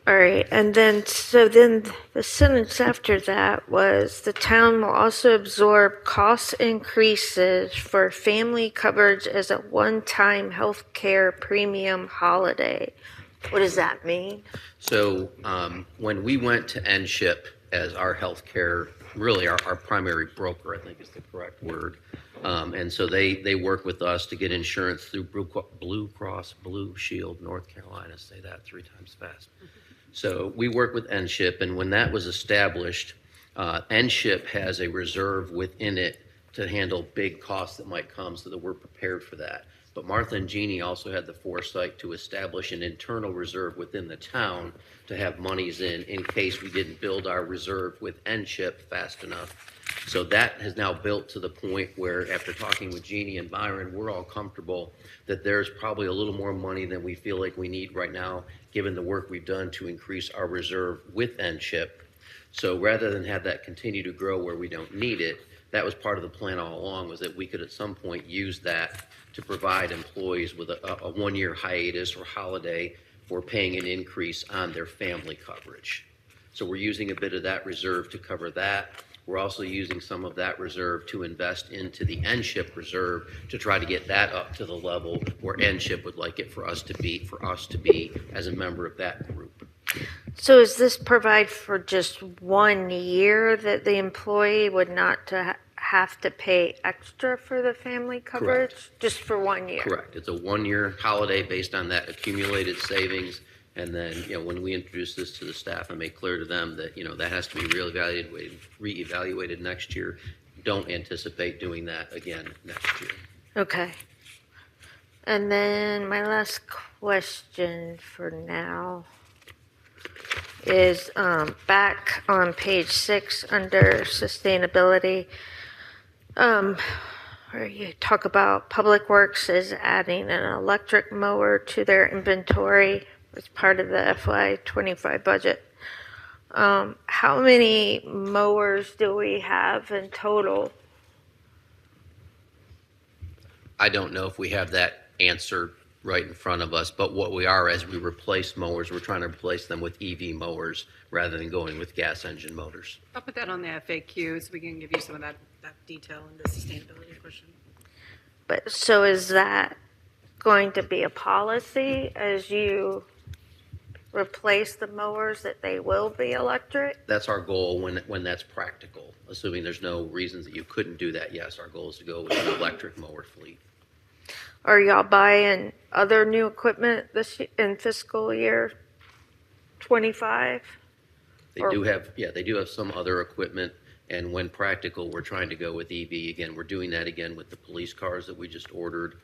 All right, and then, so then the sentence after that was, the town will also absorb cost increases for family coverage as a one-time health care premium holiday. What does that mean? So when we went to NSHIP as our healthcare, really our primary broker, I think is the correct word. And so they work with us to get insurance through Blue Cross Blue Shield, North Carolina. Say that 3 times fast. So we work with NSHIP, and when that was established, NSHIP has a reserve within it to handle big costs that might come so that we're prepared for that. But Martha and Jeannie also had the foresight to establish an internal reserve within the town to have monies in case we didn't build our reserve with NSHIP fast enough. So that has now built to the point where, after talking with Jeannie and Byron, we're all comfortable that there's probably a little more money than we feel like we need right now, given the work we've done to increase our reserve with NSHIP. So rather than have that continue to grow where we don't need it, that was part of the plan all along, was that we could at some point use that to provide employees with a one-year hiatus or holiday for paying an increase on their family coverage. So we're using a bit of that reserve to cover that. We're also using some of that reserve to invest into the NSHIP reserve to try to get that up to the level where NSHIP would like it for us to be as a member of that group. So is this provide for just 1 year that the employee would not have to pay extra for the family coverage? Correct. Just for 1 year? Correct. It's a one-year holiday based on that accumulated savings. And then, when we introduce this to the staff and make clear to them that, that has to be reevaluated next year, don't anticipate doing that again next year. Okay. And then my last question for now is back on page 6 under sustainability, where you talk about Public Works is adding an electric mower to their inventory as part of the FY25 budget. How many mowers do we have in total? I don't know if we have that answer right in front of us, but what we are, as we replace mowers, we're trying to replace them with EV mowers rather than going with gas engine motors. I'll put that on the FAQ so we can give you some of that detail in the sustainability question. But so is that going to be a policy as you replace the mowers, that they will be electric? That's our goal when that's practical, assuming there's no reasons that you couldn't do that. Yes, our goal is to go with an electric mower fleet. Are y'all buying other new equipment this in fiscal year 25? They do have some other equipment, and when practical, we're trying to go with EV. Again, we're doing that again with the police cars that we just ordered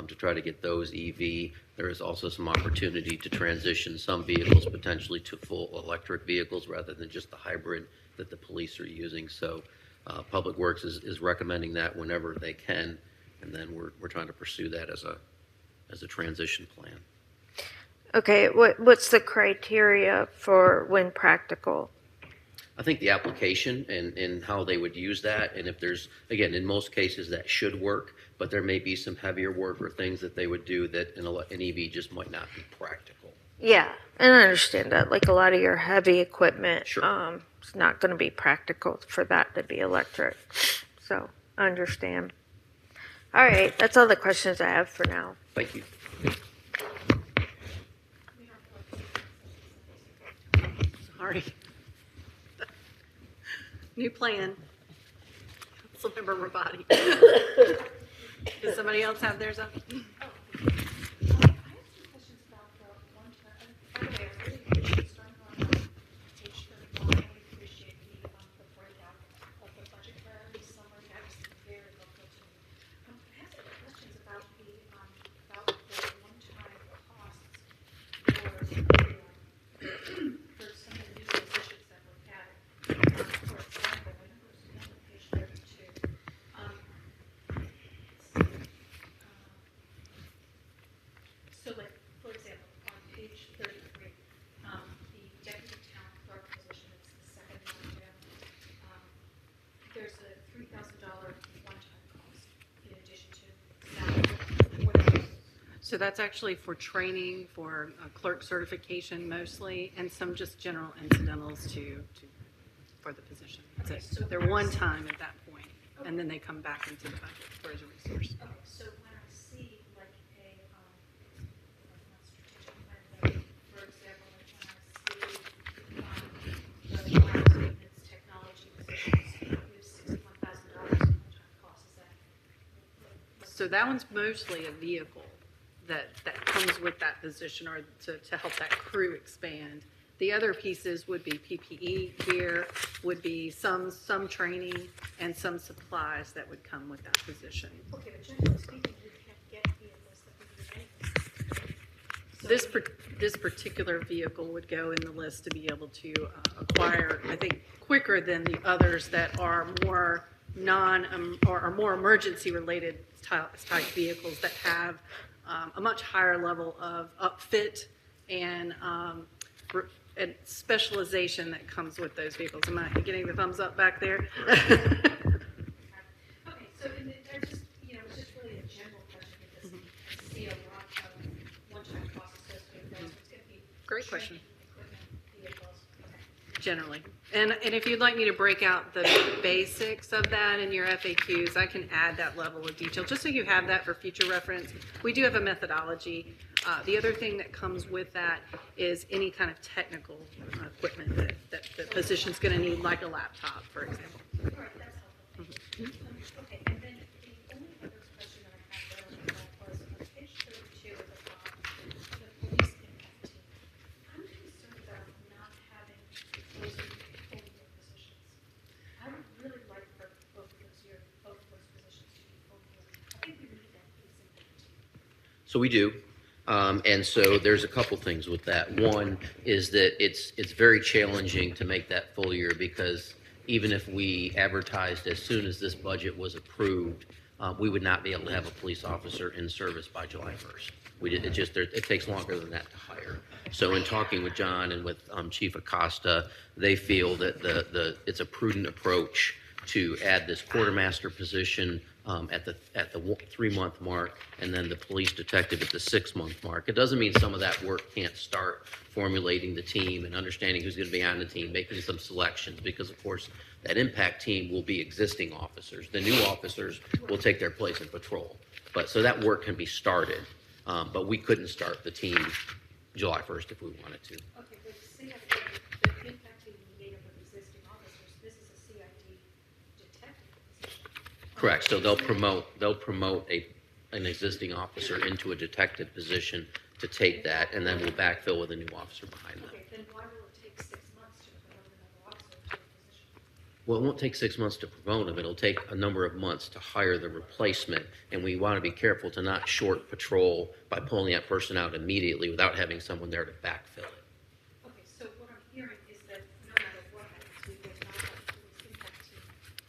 to try to get those EV. There is also some opportunity to transition some vehicles potentially to full electric vehicles rather than just the hybrid that the police are using. So Public Works is recommending that whenever they can, and then we're trying to pursue that as a transition plan. Okay, what's the criteria for when practical? I think the application and how they would use that, and if there's, again, in most cases that should work, but there may be some heavier work or things that they would do that an EV just might not be practical. Yeah, and I understand that. Like a lot of your heavy equipment, Sure. It's not going to be practical for that to be electric. So I understand. All right, that's all the questions I have for now. Thank you. Sorry. New plan. Councilmember Rabati. Does somebody else have theirs up? So that's actually for training, for clerk certification mostly, and some just general incidentals for the position. That's it. So they're one time at that point, and then they come back into the budget for as a resource. Okay, so when I see like a, not strategic plan, but for example, like when I see, the last maintenance technology positions, we have $61,000 in one-time costs, is that? So that one's mostly a vehicle that comes with that position, or to help that crew expand. The other pieces would be PPE gear, would be some training, and some supplies that would come with that position. Okay, but generally speaking, you can't get vehicles that would do anything. This particular vehicle would go in the list to be able to acquire, I think, quicker than the others that are more or more emergency related type vehicles that have a much higher level of upfit and specialization that comes with those vehicles. Am I getting the thumbs up back there? Okay, so I just, it's just really a general question because I see a lot of one-time costs associated with those. It's going to be Great question. equipment, vehicles. Okay. Generally. And if you'd like me to break out the basics of that in your FAQs, I can add that level of detail, just so you have that for future reference. We do have a methodology. The other thing that comes with that is any kind of technical equipment that the position's going to need, like a laptop, for example. All right, that's helpful. Okay, and then the only other question that I had was on page 32 at the top, the police impact team. I'm concerned about not having those full-year positions. I would really like for both of those positions to be full-year. I think we need that police impact team. So we do. And so there's a couple things with that. One is that it's very challenging to make that full year, because even if we advertised as soon as this budget was approved, we would not be able to have a police officer in service by July 1st. It takes longer than that to hire. So in talking with John and with Chief Acosta, they feel that it's a prudent approach to add this quartermaster position at the 3-month mark, and then the police detective at the 6-month mark. It doesn't mean some of that work can't start, formulating the team and understanding who's going to be on the team, making some selections, because of course that impact team will be existing officers. The new officers will take their place in patrol. But so that work can be started, but we couldn't start the team July 1st if we wanted to. Okay, but say that the impact team is made up of existing officers. This is a CID detective position. Correct. So they'll promote an existing officer into a detective position to take that, and then we'll backfill with a new officer behind them. Okay, then why will it take 6 months to promote another officer to a position? Well, it won't take 6 months to promote him. It'll take a number of months to hire the replacement, and we want to be careful to not short patrol by pulling that person out immediately without having someone there to backfill it. Okay, so what I'm hearing is that no matter what happens, we will not have the police impact team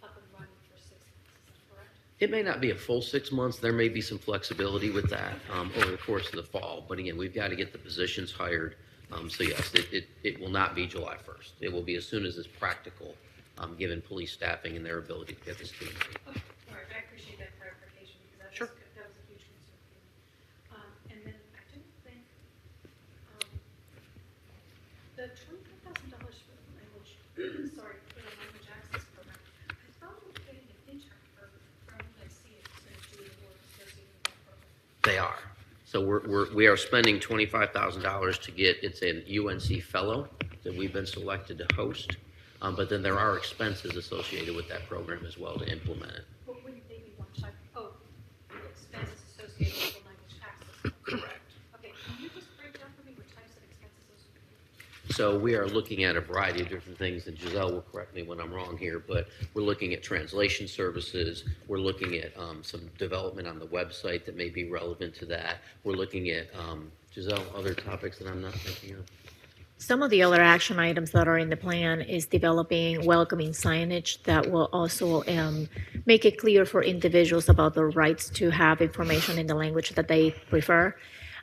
up and running for 6 months. Is that correct? It may not be a full 6 months. There may be some flexibility with that over the course of the fall. But again, we've got to get the positions hired. So yes, it will not be July 1st. It will be as soon as it's practical, given police staffing and their ability to get this team. Okay, all right, I appreciate that clarification because that was a huge concern for me. And then I don't think the $25,000 for the language, sorry, for the language access program. I thought we were getting an intern from UNC to do the work associated with that program. They are. So we are spending $25,000 to get, it's an UNC fellow that we've been selected to host. But then there are expenses associated with that program as well to implement it. But wouldn't they be one type? Oh, the expenses associated with the language access. Correct. Okay, can you just break down for me what types of expenses those would be? So we are looking at a variety of different things, and Giselle will correct me when I'm wrong here, but we're looking at translation services. We're looking at some development on the website that may be relevant to that. We're looking at, Giselle, other topics that I'm not thinking of. Some of the other action items that are in the plan is developing welcoming signage that will also make it clear for individuals about the rights to have information in the language that they prefer.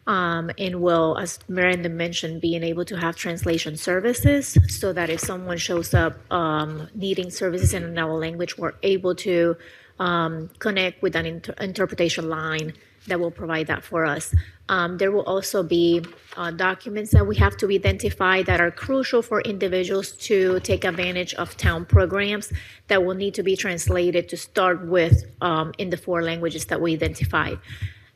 And will, as Miranda mentioned, being able to have translation services so that if someone shows up needing services in another language, we're able to connect with an interpretation line that will provide that for us. There will also be documents that we have to identify that are crucial for individuals to take advantage of town programs that will need to be translated to start with in the 4 languages that we identify.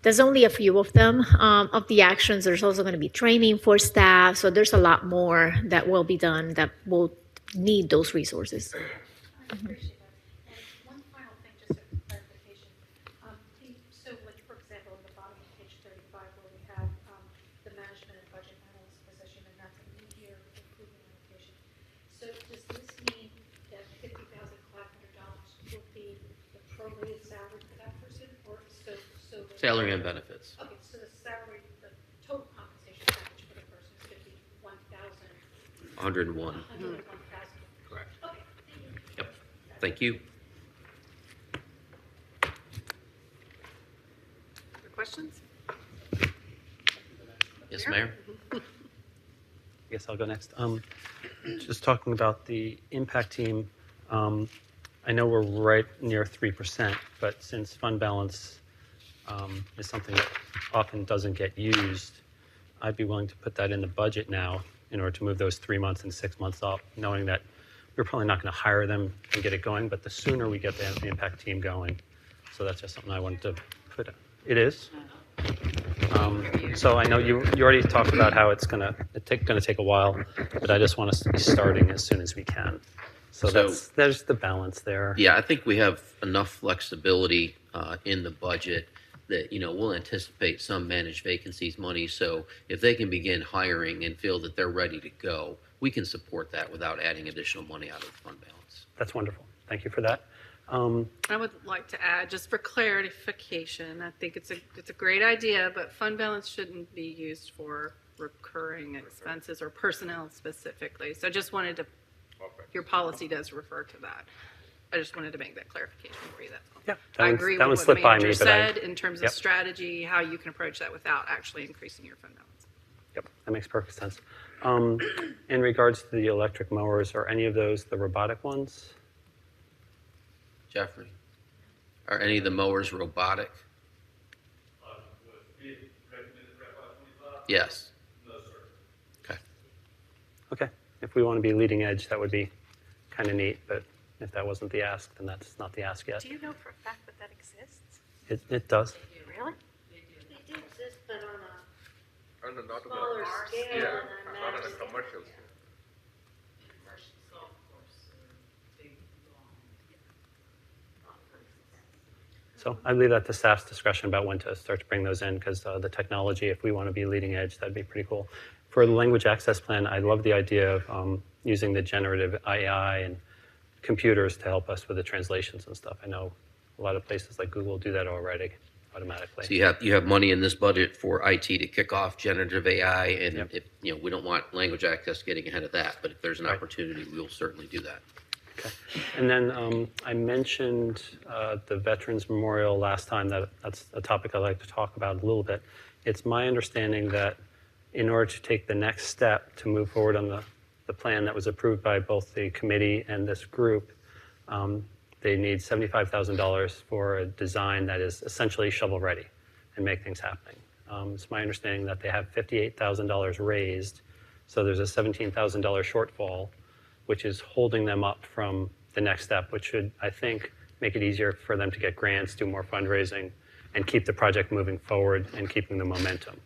There's only a few of them, of the actions. There's also going to be training for staff. So there's a lot more that will be done that will need those resources. I appreciate that. And one final thing, just a clarification. So like, for example, in the bottom of page 35, where we have the management and budget analyst position, and that's a mid-year improvement allocation. So does this mean that $50,500 will be the prorated salary for that person, or so? Salary and benefits. Okay, so the salary, the total compensation package for the person is 51,000. 101. 101,000. Correct. Okay, thank you. Yep. Thank you. Other questions? Yes, Mayor? I guess I'll go next. Just talking about the impact team, I know we're right near 3%, but since fund balance is something that often doesn't get used, I'd be willing to put that in the budget now in order to move those 3 months and 6 months up, knowing that we're probably not going to hire them and get it going, but the sooner we get the impact team going. So that's just something I wanted to put. It is. So I know you already talked about how it's going to take a while, but I just want us to be starting as soon as we can. So there's the balance there. Yeah, I think we have enough flexibility in the budget that, we'll anticipate some managed vacancies money. So if they can begin hiring and feel that they're ready to go, we can support that without adding additional money out of the fund balance. That's wonderful. Thank you for that. I would like to add, just for clarification, I think it's a great idea, but fund balance shouldn't be used for recurring expenses or personnel specifically. So I just wanted to, your policy does refer to that. I just wanted to make that clarification for you. That's all. Yeah, I agree with what the manager said in terms of strategy, how you can approach that without actually increasing your fund balance. Yep, that makes perfect sense. In regards to the electric mowers, are any of those the robotic ones? Jeffrey, are any of the mowers robotic? Yes. Okay. Okay. If we want to be leading edge, that would be kind of neat, but if that wasn't the ask, then that's not the ask yet. Do you know for a fact that that exists? It does. Really? They do exist, but on On a not smaller scale yeah, than I not on a imagine. commercial scale. So I leave that to staff's discretion about when to start to bring those in, because the technology, if we want to be leading edge, that'd be pretty cool. For the language access plan, I love the idea of using the generative AI and computers to help us with the translations and stuff. I know a lot of places like Google do that already automatically. So you have money in this budget for IT to kick off generative AI, and if we don't want language access getting ahead of that, but if there's an opportunity, we'll certainly do that. Okay. And then I mentioned the Veterans Memorial last time. That's a topic I'd like to talk about a little bit. It's my understanding that in order to take the next step to move forward on the plan that was approved by both the committee and this group, they need $75,000 for a design that is essentially shovel-ready and make things happen. It's my understanding that they have $58,000 raised, so there's a $17,000 shortfall, which is holding them up from the next step, which should, I think, make it easier for them to get grants, do more fundraising, and keep the project moving forward and keeping the momentum.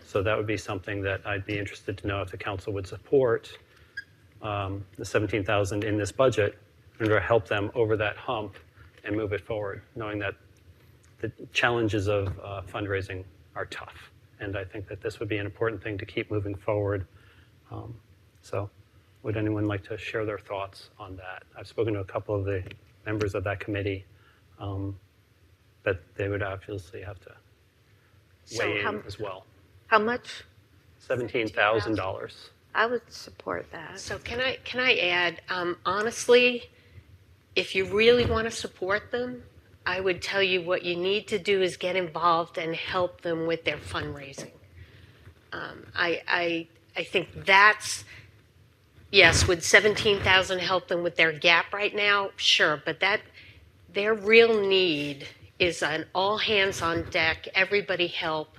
So that would be something that I'd be interested to know if the council would support the $17,000 in this budget in order to help them over that hump and move it forward, knowing that the challenges of fundraising are tough. And I think that this would be an important thing to keep moving forward. So would anyone like to share their thoughts on that? I've spoken to a couple of the members of that committee, but they would obviously have to weigh in as well. How much? $17,000. I would support that. So can I add, honestly, if you really want to support them, I would tell you what you need to do is get involved and help them with their fundraising. I think that's, yes, would $17,000 help them with their gap right now? Sure, but their real need is an all hands on deck, everybody help,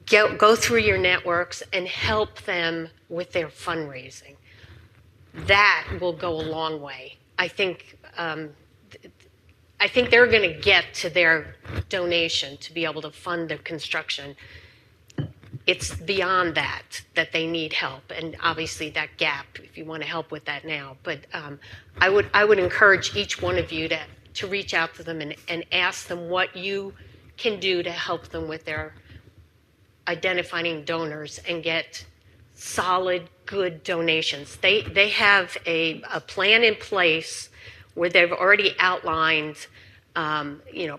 go through your networks and help them with their fundraising. That will go a long way. I think they're going to get to their donation to be able to fund the construction. It's beyond that they need help, and obviously that gap, if you want to help with that now. But I would encourage each one of you to reach out to them and ask them what you can do to help them with their identifying donors and get solid, good donations. They have a plan in place where they've already outlined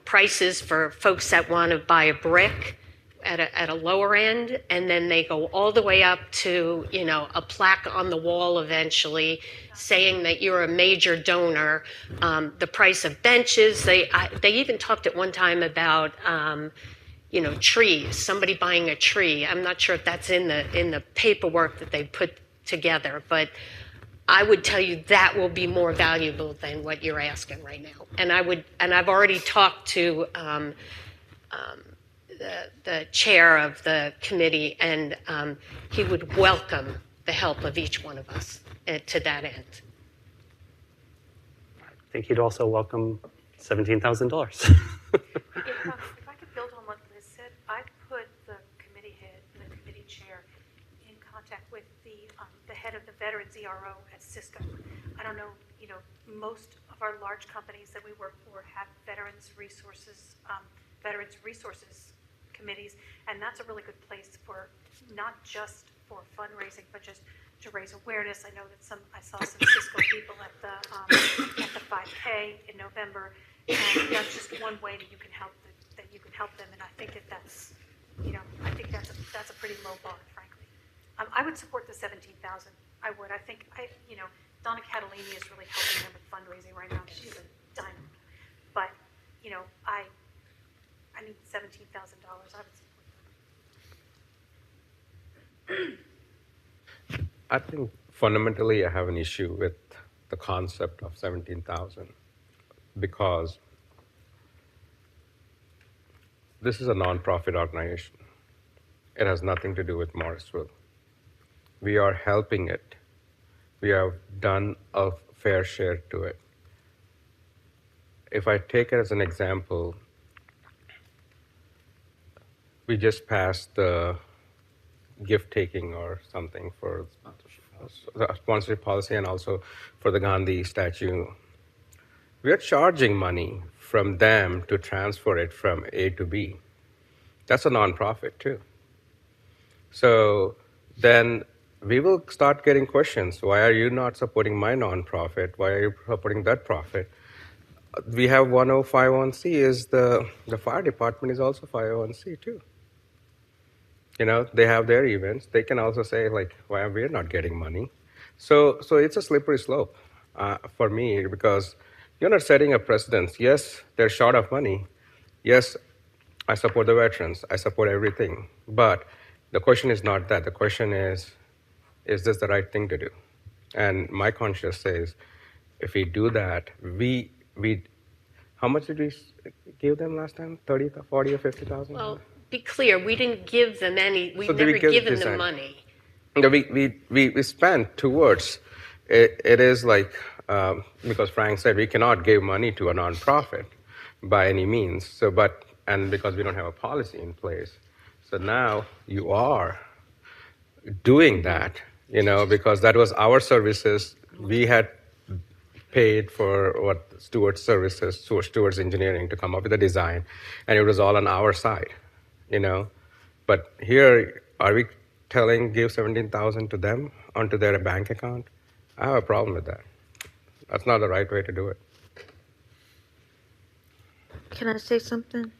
prices for folks that want to buy a brick at a lower end, and then they go all the way up to a plaque on the wall eventually saying that you're a major donor. The price of benches. They even talked at one time about trees. Somebody buying a tree. I'm not sure if that's in the paperwork that they put together, but I would tell you that will be more valuable than what you're asking right now. And I've already talked to the chair of the committee, and he would welcome the help of each one of us to that end. I think he'd also welcome $17,000. If I could build on what Liz said, I put the committee head and the committee chair in contact with the head of the Veterans ERO at Cisco. I don't know, most of our large companies that we work for have veterans resources committees, and that's a really good place for not just for fundraising, but just to raise awareness. I know that I saw some Cisco people at the 5K in November, and that's just one way that you can help them. And I think that's a pretty low bar, frankly. I would support the 17,000. I would. I think Donna Catalini is really helping them with fundraising right now. She's a diamond. But I need $17,000. I would support that. I think fundamentally I have an issue with the concept of 17,000 because this is a nonprofit organization. It has nothing to do with Morrisville. We are helping it. We have done a fair share to it. If I take it as an example, we just passed the gift taking or something for the sponsorship policy and also for the Gandhi statue. We are charging money from them to transfer it from A to B. That's a nonprofit too. So then we will start getting questions. Why are you not supporting my nonprofit? Why are you supporting that profit? We have 1051C is the fire department is also 501c too. They have their events. They can also say why are we not getting money? So it's a slippery slope for me because you're not setting a precedence. Yes, they're short of money. Yes, I support the veterans. I support everything. But the question is not that. The question is this the right thing to do? And my conscience says, if we do that, we how much did we give them last time? 30, 40, or 50,000? Well, be clear, we didn't give them any. We've never given them money. We spent towards it. It is because Frank said we cannot give money to a nonprofit by any means. And because we don't have a policy in place, so now you are doing that. Because that was our services. We had paid for Stewart's services, Stewart's engineering to come up with a design, and it was all on our side. But here, are we give 17,000 to them onto their bank account? I have a problem with that. That's not the right way to do it. Can I say something?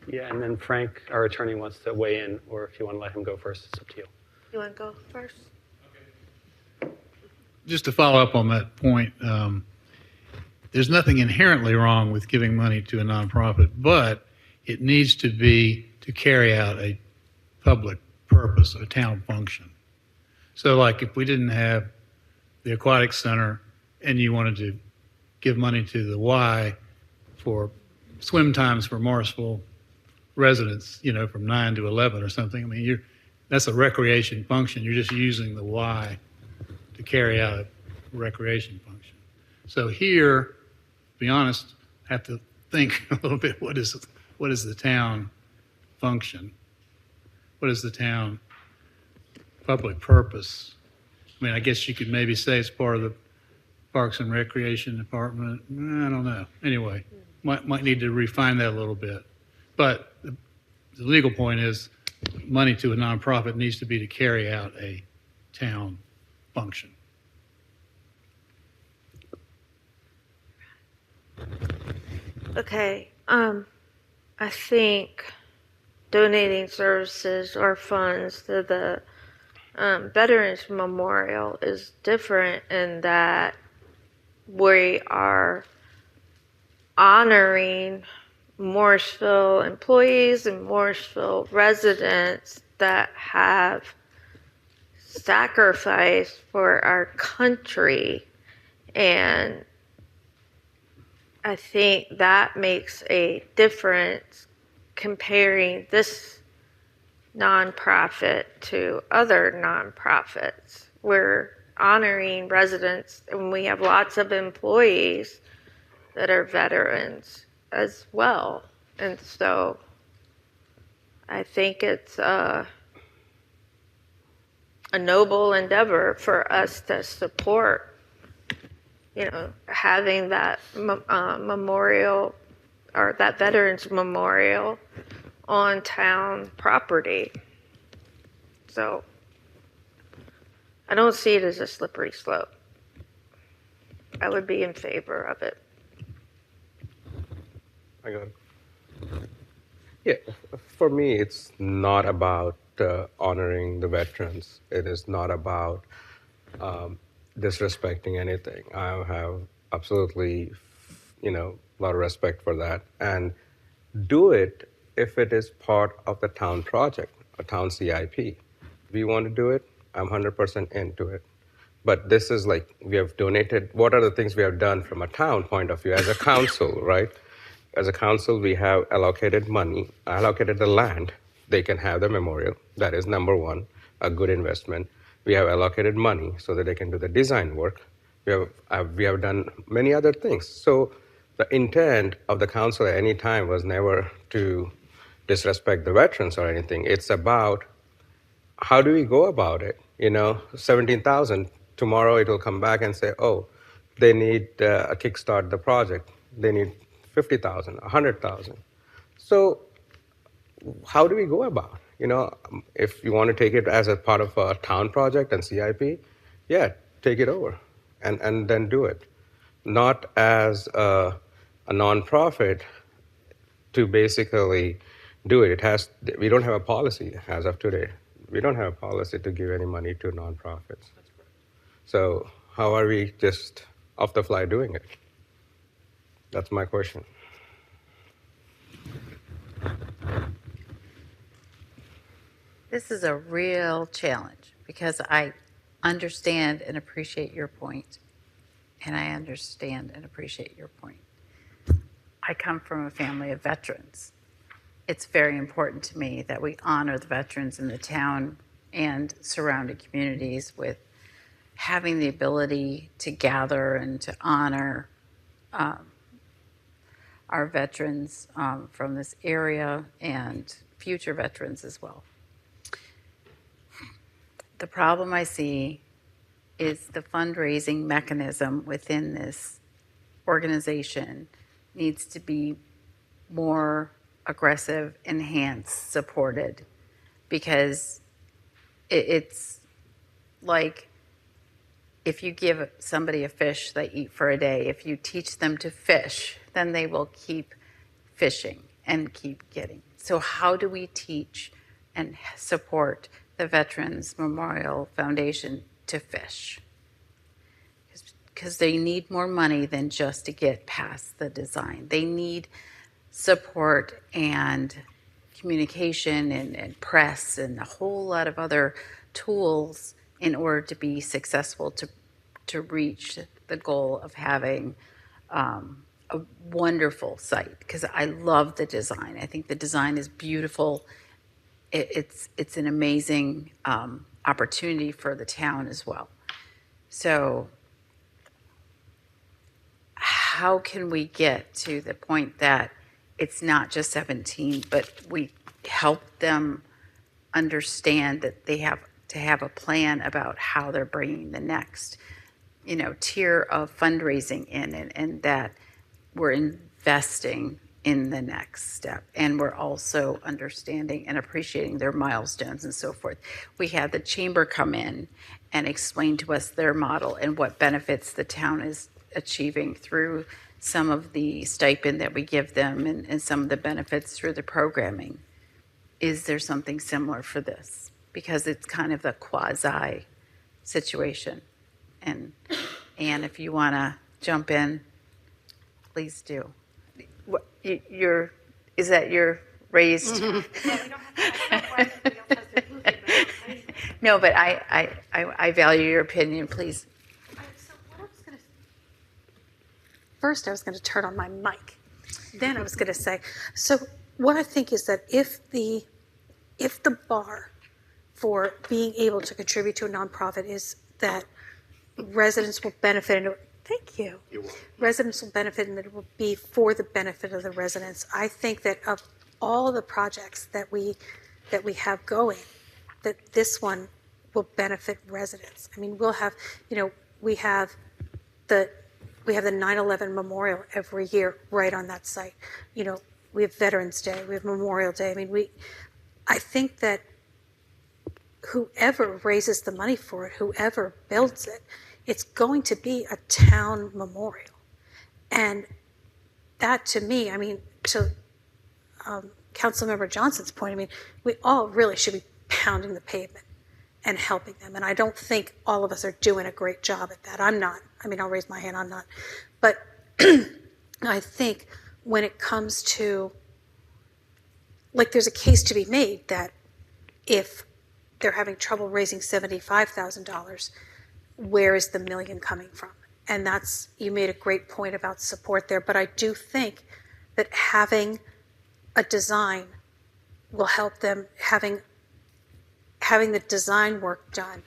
Yeah, and then Frank, our attorney, wants to weigh in, or if you want to let him go first, it's up to you. You want to go first? Just to follow up on that point, there's nothing inherently wrong with giving money to a nonprofit, but it needs to be to carry out a public purpose, a town function. So if we didn't have the aquatic center and you wanted to give money to the Y for swim times for Morrisville residents, from 9 to 11 or something. I mean, that's a recreation function. You're just using the Y to carry out a recreation function. So here, to be honest, I have to think a little bit, what is the town function? What is the town public purpose? I mean, I guess you could maybe say it's part of the Parks and Recreation Department. I don't know. Anyway, might need to refine that a little bit. But the legal point is money to a nonprofit needs to be to carry out a town function. Okay, I think donating services or funds to the Veterans Memorial is different in that we are honoring Morrisville employees and Morrisville residents that have sacrificed for our country. And I think that makes a difference comparing this nonprofit to other nonprofits. We're honoring residents, and we have lots of employees that are veterans as well. And so I think it's a noble endeavor for us to support, having that memorial or that Veterans Memorial on town property. So I don't see it as a slippery slope. I would be in favor of it. I got it. Yeah, for me, it's not about honoring the veterans. It is not about disrespecting anything. I have absolutely, a lot of respect for that. And do it if it is part of the town project, a town CIP. If we want to do it, I'm 100% into it. But this is like, we have donated, what are the things we have done from a town point of view as a council, right? As a council, we have allocated money, allocated the land. They can have the memorial. That is number one, a good investment. We have allocated money so that they can do the design work. We have done many other things. So the intent of the council at any time was never to disrespect the veterans or anything. It's about how do we go about it? 17,000, tomorrow it will come back and say, oh, they need a kickstart the project. They need 50,000, 100,000. So how do we go about? If you want to take it as a part of a town project and CIP, yeah, take it over and then do it. Not as a nonprofit to basically do it. We don't have a policy as of today. We don't have a policy to give any money to nonprofits. So how are we just off the fly doing it? That's my question. This is a real challenge because I understand and appreciate your point, and I understand and appreciate your point. I come from a family of veterans. It's very important to me that we honor the veterans in the town and surrounding communities with having the ability to gather and to honor our veterans from this area and future veterans as well. The problem I see is the fundraising mechanism within this organization needs to be more aggressive, enhanced, supported, because it's like if you give somebody a fish they eat for a day, if you teach them to fish, then they will keep fishing and keep getting. So how do we teach and support the Veterans Memorial Foundation to fish? Because they need more money than just to get past the design. They need support and communication and press and a whole lot of other tools in order to be successful to reach the goal of having a wonderful site because I love the design. I think the design is beautiful. It's an amazing opportunity for the town as well. So how can we get to the point that it's not just 17, but we help them understand that they have to have a plan about how they're bringing the next, tier of fundraising in, and that we're investing in the next step, and we're also understanding and appreciating their milestones and so forth. We had the chamber come in and explain to us their model and what benefits the town is achieving through some of the stipend that we give them and some of the benefits through the programming. Is there something similar for this? Because it's kind of a quasi situation. And Anne, if you want to jump in, please do. Is that your raised? No, but I value your opinion, please. First, I was going to turn on my mic. Then I was going to say, so what I think is that if the bar for being able to contribute to a nonprofit is that residents will benefit, and thank you. Residents will benefit, and that it will be for the benefit of the residents. I think that of all the projects that we have going, that this one will benefit residents. I mean, we'll have, we have the 9/11 memorial every year right on that site. We have Veterans Day, we have Memorial Day. I mean, I think that whoever raises the money for it, whoever builds it, it's going to be a town memorial. And that, to me, I mean, to Councilmember Johnson's point, I mean, we all really should be pounding the pavement and helping them. And I don't think all of us are doing a great job at that. I'm not. I mean, I'll raise my hand, I'm not. But I think when it comes to, like, there's a case to be made that if they're having trouble raising $75,000, where is the million coming from? And that's, you made a great point about support there, but I do think that having a design will help them, having the design work done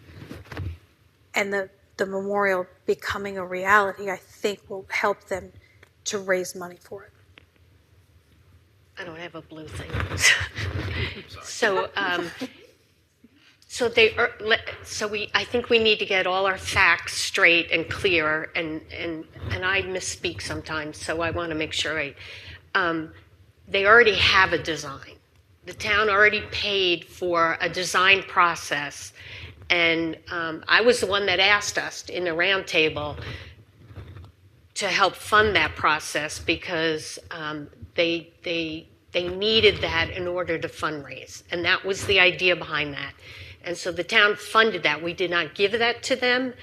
and the memorial becoming a reality, I think will help them to raise money for it. I don't have a blue thing. I think we need to get all our facts straight and clear, and I misspeak sometimes, so I want to make sure they already have a design. The town already paid for a design process, and I was the one that asked us in the roundtable to help fund that process because they needed that in order to fundraise, and that was the idea behind that. And so the town funded that. We did not give that to them,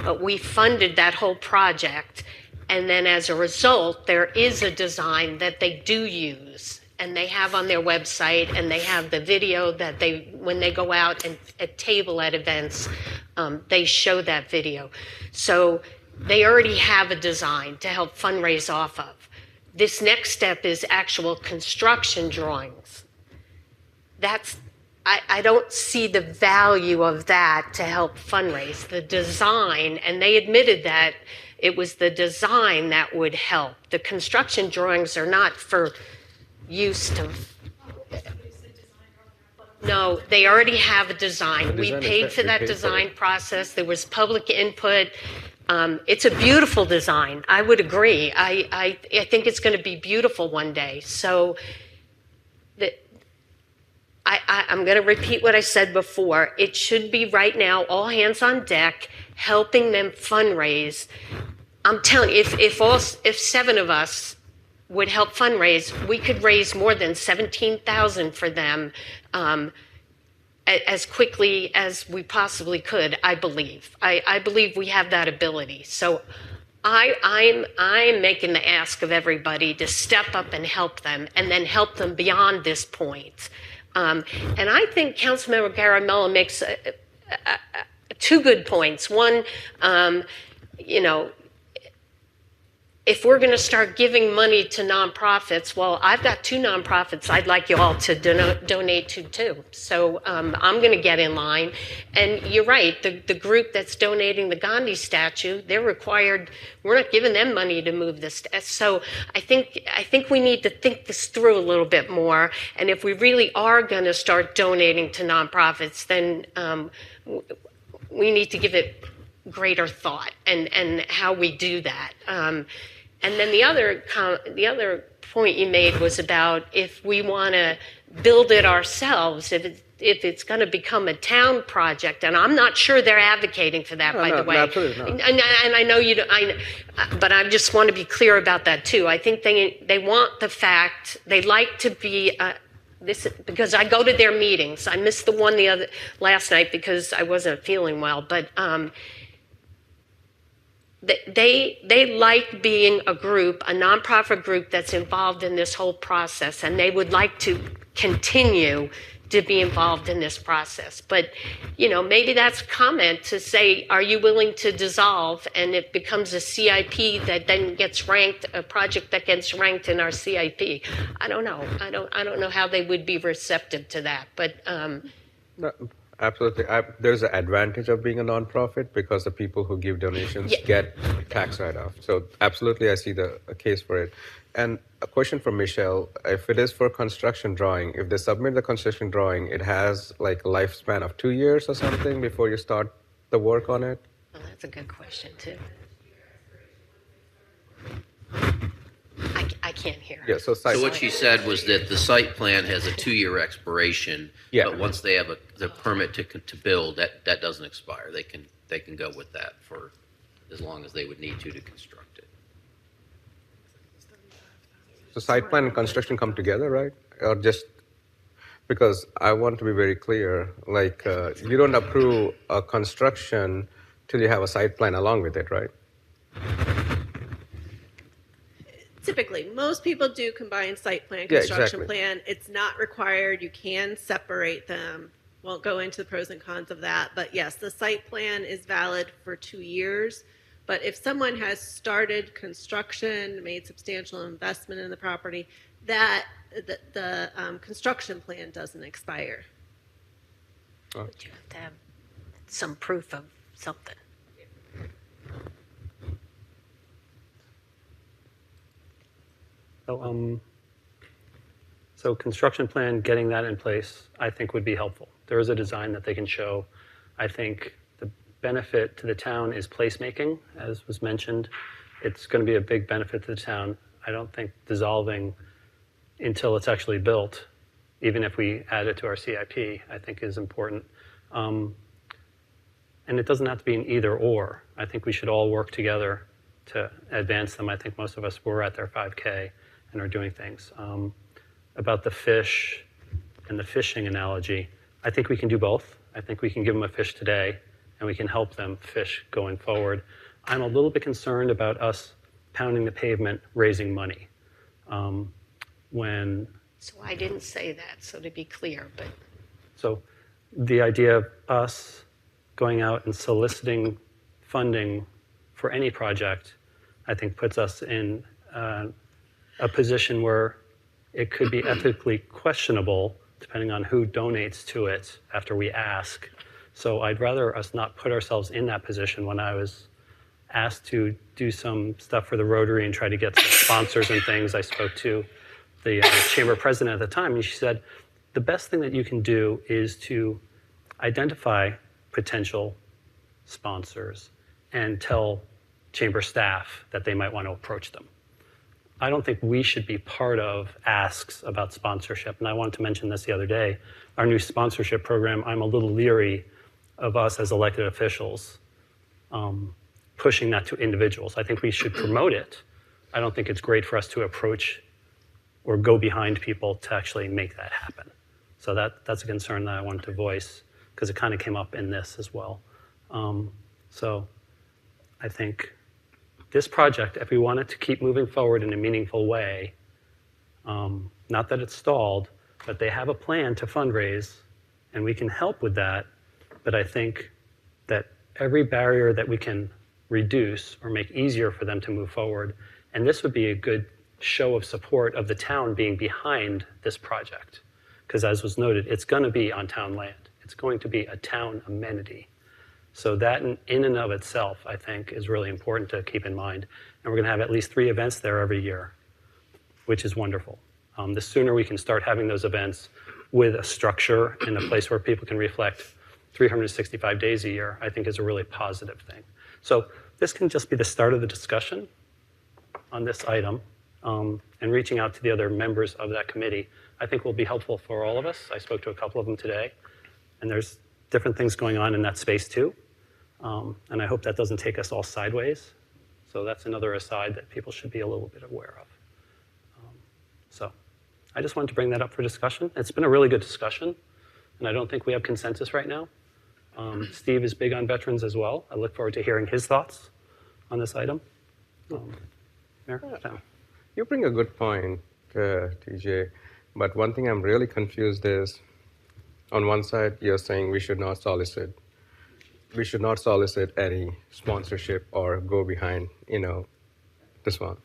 but we funded that whole project. And then as a result, there is a design that they do use, and they have on their website, and they have the video that when they go out and table at events, they show that video. So they already have a design to help fundraise off of. This next step is actual construction drawings. I don't see the value of that to help fundraise. The design, and they admitted that it was the design that would help. The construction drawings are not for use to... No, they already have a design. We paid for that design process. There was public input. It's a beautiful design. I would agree. I think it's going to be beautiful one day. So I'm going to repeat what I said before. It should be right now, all hands on deck, helping them fundraise. I'm telling you, if 7 of us would help fundraise, we could raise more than $17,000 for them as quickly as we possibly could. I believe. I believe we have that ability. So I'm making the ask of everybody to step up and help them, and then help them beyond this point. And I think Councilmember Garamella makes 2 good points. One, if we're going to start giving money to nonprofits, well, I've got 2 nonprofits I'd like you all to donate to too. So I'm going to get in line. And you're right, the group that's donating the Gandhi statue, they're required, we're not giving them money to move this. So I think we need to think this through a little bit more. And if we really are going to start donating to nonprofits, then we need to give it greater thought and how we do that. And then the other point you made was about if we want to build it ourselves, if it's going to become a town project, and I'm not sure they're advocating for that, by the way. Absolutely not. And I know you don't, but I just want to be clear about that too. I think they want the fact, they like to be this, because I go to their meetings. I missed the one last night because I wasn't feeling well, but they like being a group, a nonprofit group that's involved in this whole process, and they would like to continue to be involved in this process. But, maybe that's a comment to say, are you willing to dissolve? And it becomes a CIP that then gets ranked, a project that gets ranked in our CIP. I don't know. I don't know how they would be receptive to that. But No, absolutely. There's an advantage of being a nonprofit because the people who give donations get tax write-off. So absolutely, I see a case for it. And a question from Michelle, if it is for construction drawing, if they submit the construction drawing, it has like a lifespan of 2 years or something before you start the work on it? well, that's a good question too. I can't hear. Yeah, so So what she said was that the site plan has a 2-year expiration, but once they have the permit to build, that doesn't expire. They can go with that for as long as they would need to construct it. So site plan and construction come together, right? Or just, because I want to be very clear, like you don't approve a construction till you have a site plan along with it, right? Typically, most people do combine site plan, Yeah, construction exactly. plan. It's not required. You can separate them. Won't go into the pros and cons of that. But yes, the site plan is valid for 2 years. But if someone has started construction, made substantial investment in the property, that the construction plan doesn't expire. But you have to have some proof of something. So construction plan, getting that in place, I think would be helpful. There is a design that they can show. I think the benefit to the town is placemaking, as was mentioned. It's going to be a big benefit to the town. I don't think dissolving until it's actually built, even if we add it to our CIP, I think is important. And it doesn't have to be an either or. I think we should all work together to advance them. I think most of us were at their 5K and are doing things. About the fish and the fishing analogy, I think we can do both. I think we can give them a fish today and we can help them fish going forward. I'm a little bit concerned about us pounding the pavement, raising money. So I didn't say that, so to be clear, but So the idea of us going out and soliciting funding for any project, I think puts us in a position where it could be ethically questionable depending on who donates to it after we ask. So I'd rather us not put ourselves in that position. When I was asked to do some stuff for the Rotary and try to get some sponsors and things, I spoke to the chamber president at the time, and she said, the best thing that you can do is to identify potential sponsors and tell chamber staff that they might want to approach them. I don't think we should be part of asks about sponsorship. And I wanted to mention this the other day. Our new sponsorship program, I'm a little leery of us as elected officials pushing that to individuals. I think we should promote it. I don't think it's great for us to approach or go behind people to actually make that happen. So that's a concern that I wanted to voice because it kind of came up in this as well. So I think this project, if we want it to keep moving forward in a meaningful way, not that it's stalled, but they have a plan to fundraise, and we can help with that. But I think that every barrier that we can reduce or make easier for them to move forward And this would be a good show of support of the town being behind this project. Because as was noted, it's going to be on town land. It's going to be a town amenity. So that in and of itself, I think, is really important to keep in mind. And we're going to have at least 3 events there every year, which is wonderful. The sooner we can start having those events with a structure and a place where people can reflect 365 days a year, I think is a really positive thing. So this can just be the start of the discussion on this item, and reaching out to the other members of that committee, I think will be helpful for all of us. I spoke to a couple of them today, and there's different things going on in that space too. And I hope that doesn't take us all sideways. So that's another aside that people should be a little bit aware of. So I just wanted to bring that up for discussion. It's been a really good discussion, and I don't think we have consensus right now. Steve is big on veterans as well. I look forward to hearing his thoughts on this item. Mayor? You bring a good point, TJ, but one thing I'm really confused is, on one side, you're saying we should not solicit any sponsorship or go behind, this one.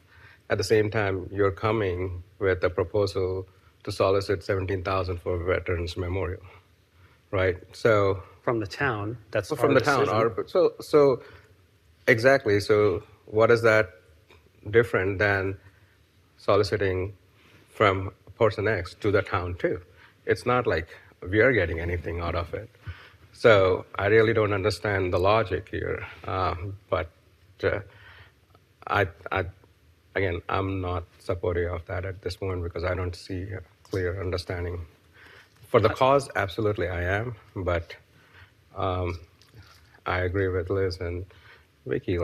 At the same time, you're coming with a proposal to solicit $17,000 for Veterans Memorial, right? So from the town, that's from the town. So exactly. So what is that different than soliciting from person X to the town too? It's not like we are getting anything out of it. So I really don't understand the logic here. But again, I'm not supportive of that at this point because I don't see a clear understanding. For the cause, absolutely I am, but I agree with Liz and Vicky,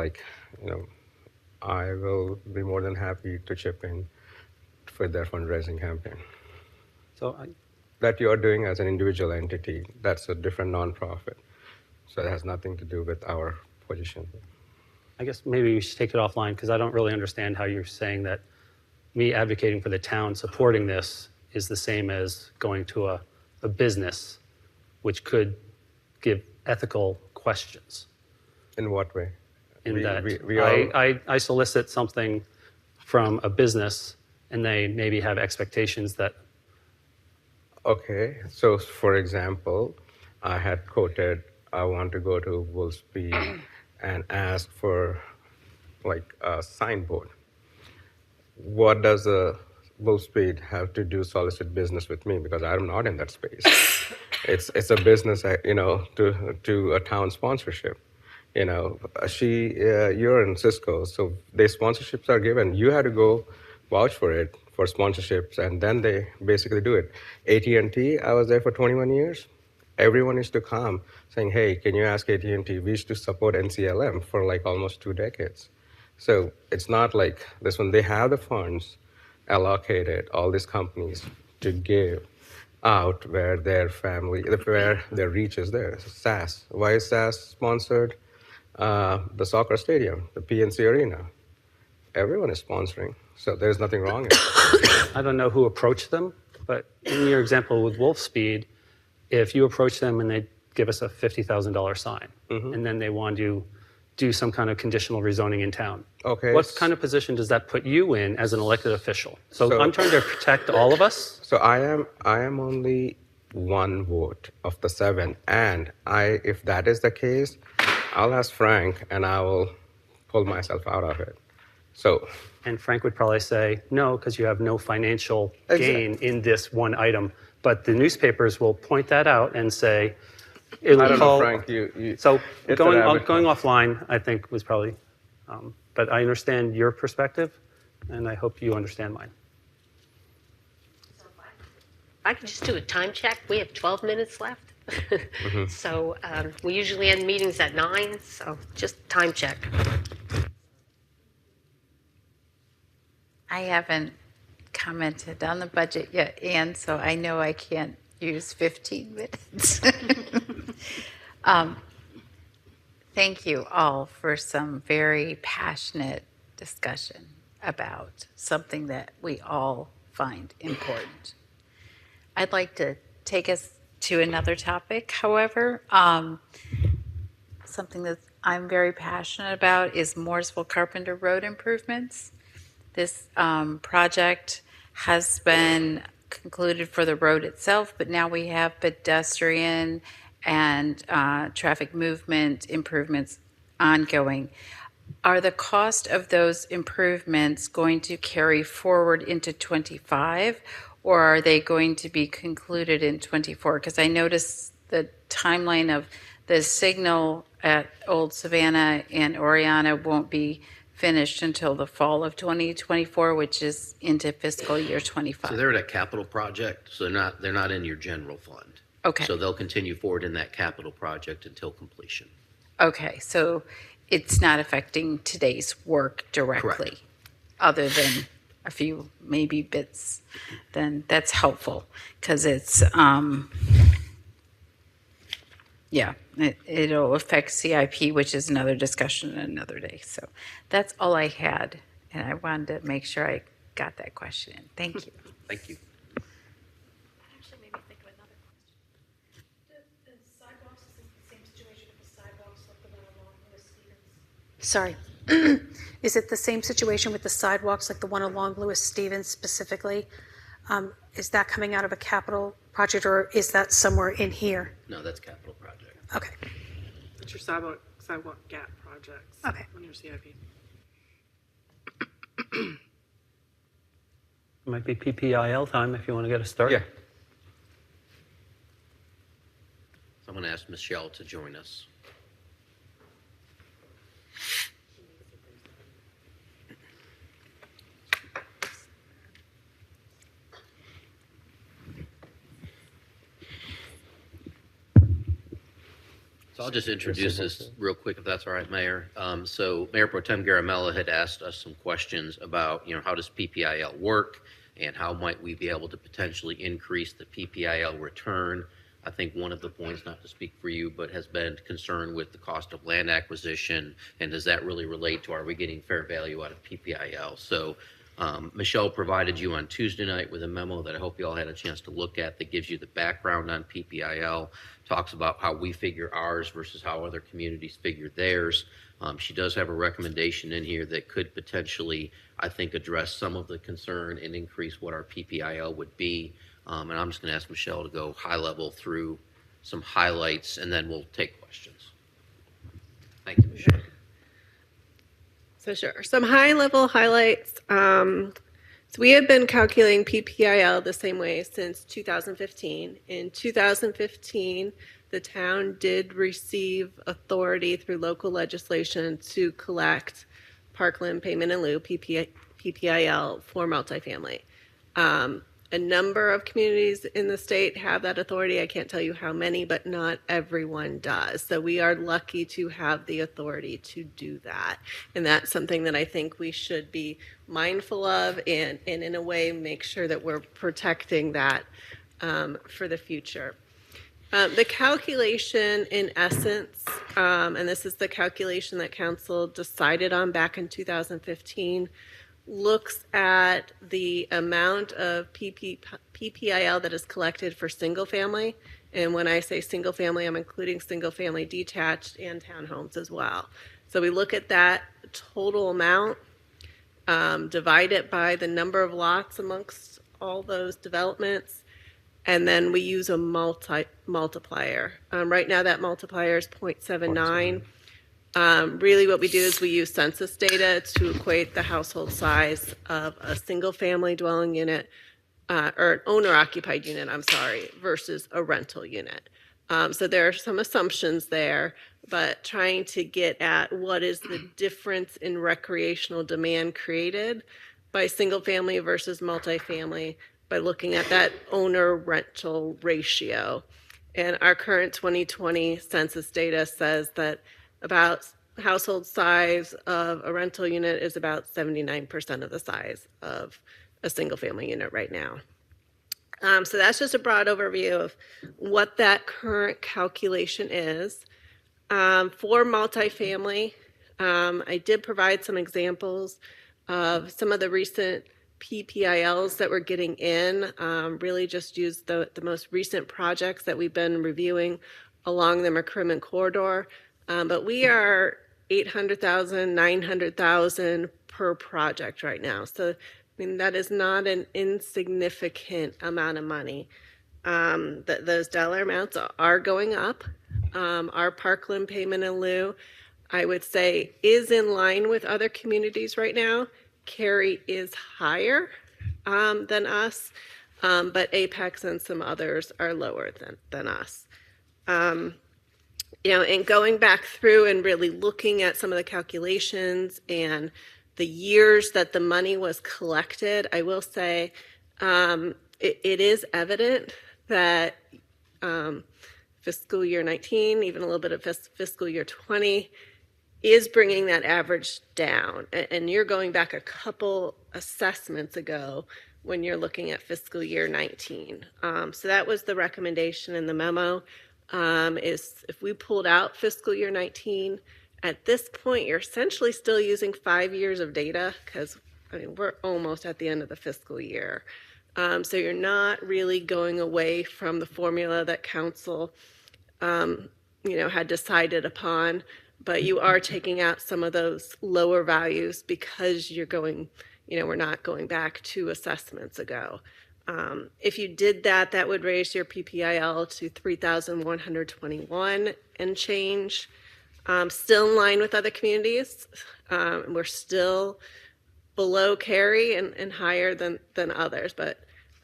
I will be more than happy to chip in for their fundraising campaign. So that you are doing as an individual entity, that's a different nonprofit. So it has nothing to do with our position. I guess maybe we should take it offline because I don't really understand how you're saying that me advocating for the town supporting this is the same as going to a business which could give ethical questions. In what way? I solicit something from a business and they maybe have expectations that. Okay, so for example, I had quoted, I want to go to Wolfspeed and ask for a signboard. What does a Wolfspeed have to do solicit business with me? Because I'm not in that space. It's a business, to a town sponsorship. You're in Cisco, so the sponsorships are given. You had to go vouch for it for sponsorships, and then they basically do it. AT&T, I was there for 21 years. Everyone used to come saying, hey, can you ask AT&T? We used to support NCLM for almost 2 decades. So it's not like this one. They have the funds allocated, all these companies, to give out where their reach is there. So SAS. Why is SAS sponsored? The soccer stadium, the PNC Arena. Everyone is sponsoring. So there's nothing wrong in it. I don't know who approached them, but in your example with Wolfspeed, if you approach them and they give us a $50,000 sign, and then they want to do some kind of conditional rezoning in town, what kind of position does that put you in as an elected official? So I'm trying to protect all of us. So I am only one vote of the 7, and if that is the case, I'll ask Frank and I will pull myself out of it. And Frank would probably say, no, because you have no financial gain in this one item. But the newspapers will point that out and say, I don't know, Frank. So going offline, I think, was probably, but I understand your perspective, and I hope you understand mine. I could just do a time check. We have 12 minutes left. So we usually end meetings at 9, so just time check. I haven't commented on the budget yet, Anne, so I know I can't use 15 minutes. Thank you all for some very passionate discussion about something that we all find important. I'd like to take us to another topic, however. Something that I'm very passionate about is Morrisville Carpenter Road improvements. this project has been concluded for the road itself, but now we have pedestrian and traffic movement improvements ongoing. Are the cost of those improvements going to carry forward into 25, or are they going to be concluded in 24? Because I noticed the timeline of the signal at Old Savannah and Oriana won't be finished until the fall of 2024, which is into fiscal year 25. So they're a capital project, so they're not in your general fund. Okay. So they'll continue forward in that capital project until completion. Okay, so it's not affecting today's work directly, Correct. other than a few maybe bits. Then that's helpful because it's, it'll affect CIP, which is another discussion another day. So that's all I had, and I wanted to make sure I got that question in. Thank you. Thank you. Actually made me think of another question. The sidewalks, is it the same situation with the sidewalks like the one along Lewis Stevens? Sorry. Is it the same situation with the sidewalks like the one along Lewis Stevens specifically? Is that coming out of a capital project or is that somewhere in here? No, that's capital project. Okay. It's your sidewalk gap projects. Okay. On your CIP. Might be PPIL time if you want to get us started. Yeah. So I'm going to ask Michelle to join us. So I'll just introduce this real quick, if that's all right, Mayor. So Mayor Pro Tem Garamella had asked us some questions about, how does PPIL work and how might we be able to potentially increase the PPIL return? I think one of the points, not to speak for you, but has been concerned with the cost of land acquisition, and does that really relate to, are we getting fair value out of PPIL? So Michelle provided you on Tuesday night with a memo that I hope you all had a chance to look at that gives you the background on PPIL, talks about how we figure ours versus how other communities figure theirs. She does have a recommendation in here that could potentially, I think, address some of the concern and increase what our PPIL would be. And I'm just going to ask Michelle to go high level through some highlights, and then we'll take questions. Thank you, Michelle. So sure, some high-level highlights. So we have been calculating PPIL the same way since 2015. In 2015, the town did receive authority through local legislation to collect parkland payment in lieu, PPIL, for multifamily. A number of communities in the state have that authority. I can't tell you how many, but not everyone does. So we are lucky to have the authority to do that. And that's something that I think we should be mindful of and in a way make sure that we're protecting that for the future. The calculation in essence, and this is the calculation that council decided on back in 2015, looks at the amount of PPIL that is collected for single family. And when I say single family, I'm including single family detached and townhomes as well. So we look at that total amount, divide it by the number of lots amongst all those developments, and then we use a multiplier. Right now that multiplier is 0.79. Really what we do is we use census data to equate the household size of a single family dwelling unit or an owner occupied unit, versus a rental unit. So there are some assumptions there, but trying to get at what is the difference in recreational demand created by single family versus multifamily by looking at that owner rental ratio. And our current 2020 census data says that about household size of a rental unit is about 79% of the size of a single family unit right now. So that's just a broad overview of what that current calculation is. For multifamily, I did provide some examples of some of the recent PPILs that we're getting in, really just use the most recent projects that we've been reviewing along the McCrimmon corridor. But we are 800,000, 900,000 per project right now. So, I mean, that is not an insignificant amount of money. Those dollar amounts are going up. Our Parkland payment in lieu, I would say, is in line with other communities right now. Cary is higher than us, but Apex and some others are lower than us. You know, and going back through and really looking at some of the calculations and the years that the money was collected, I will say it is evident that fiscal year 19, even a little bit of fiscal year 20, is bringing that average down. And you're going back a couple assessments ago when you're looking at fiscal year 19. So that was the recommendation in the memo, is if we pulled out fiscal year 19, at this point, you're essentially still using 5 years of data because, I mean, we're almost at the end of the fiscal year. So you're not really going away from the formula that council, you know, had decided upon, but you are taking out some of those lower values because you're going, you know, we're not going back 2 assessments ago. If you did that, that would raise your PPIL to 3,121 and change. Still in line with other communities. We're still below Cary and higher than others, but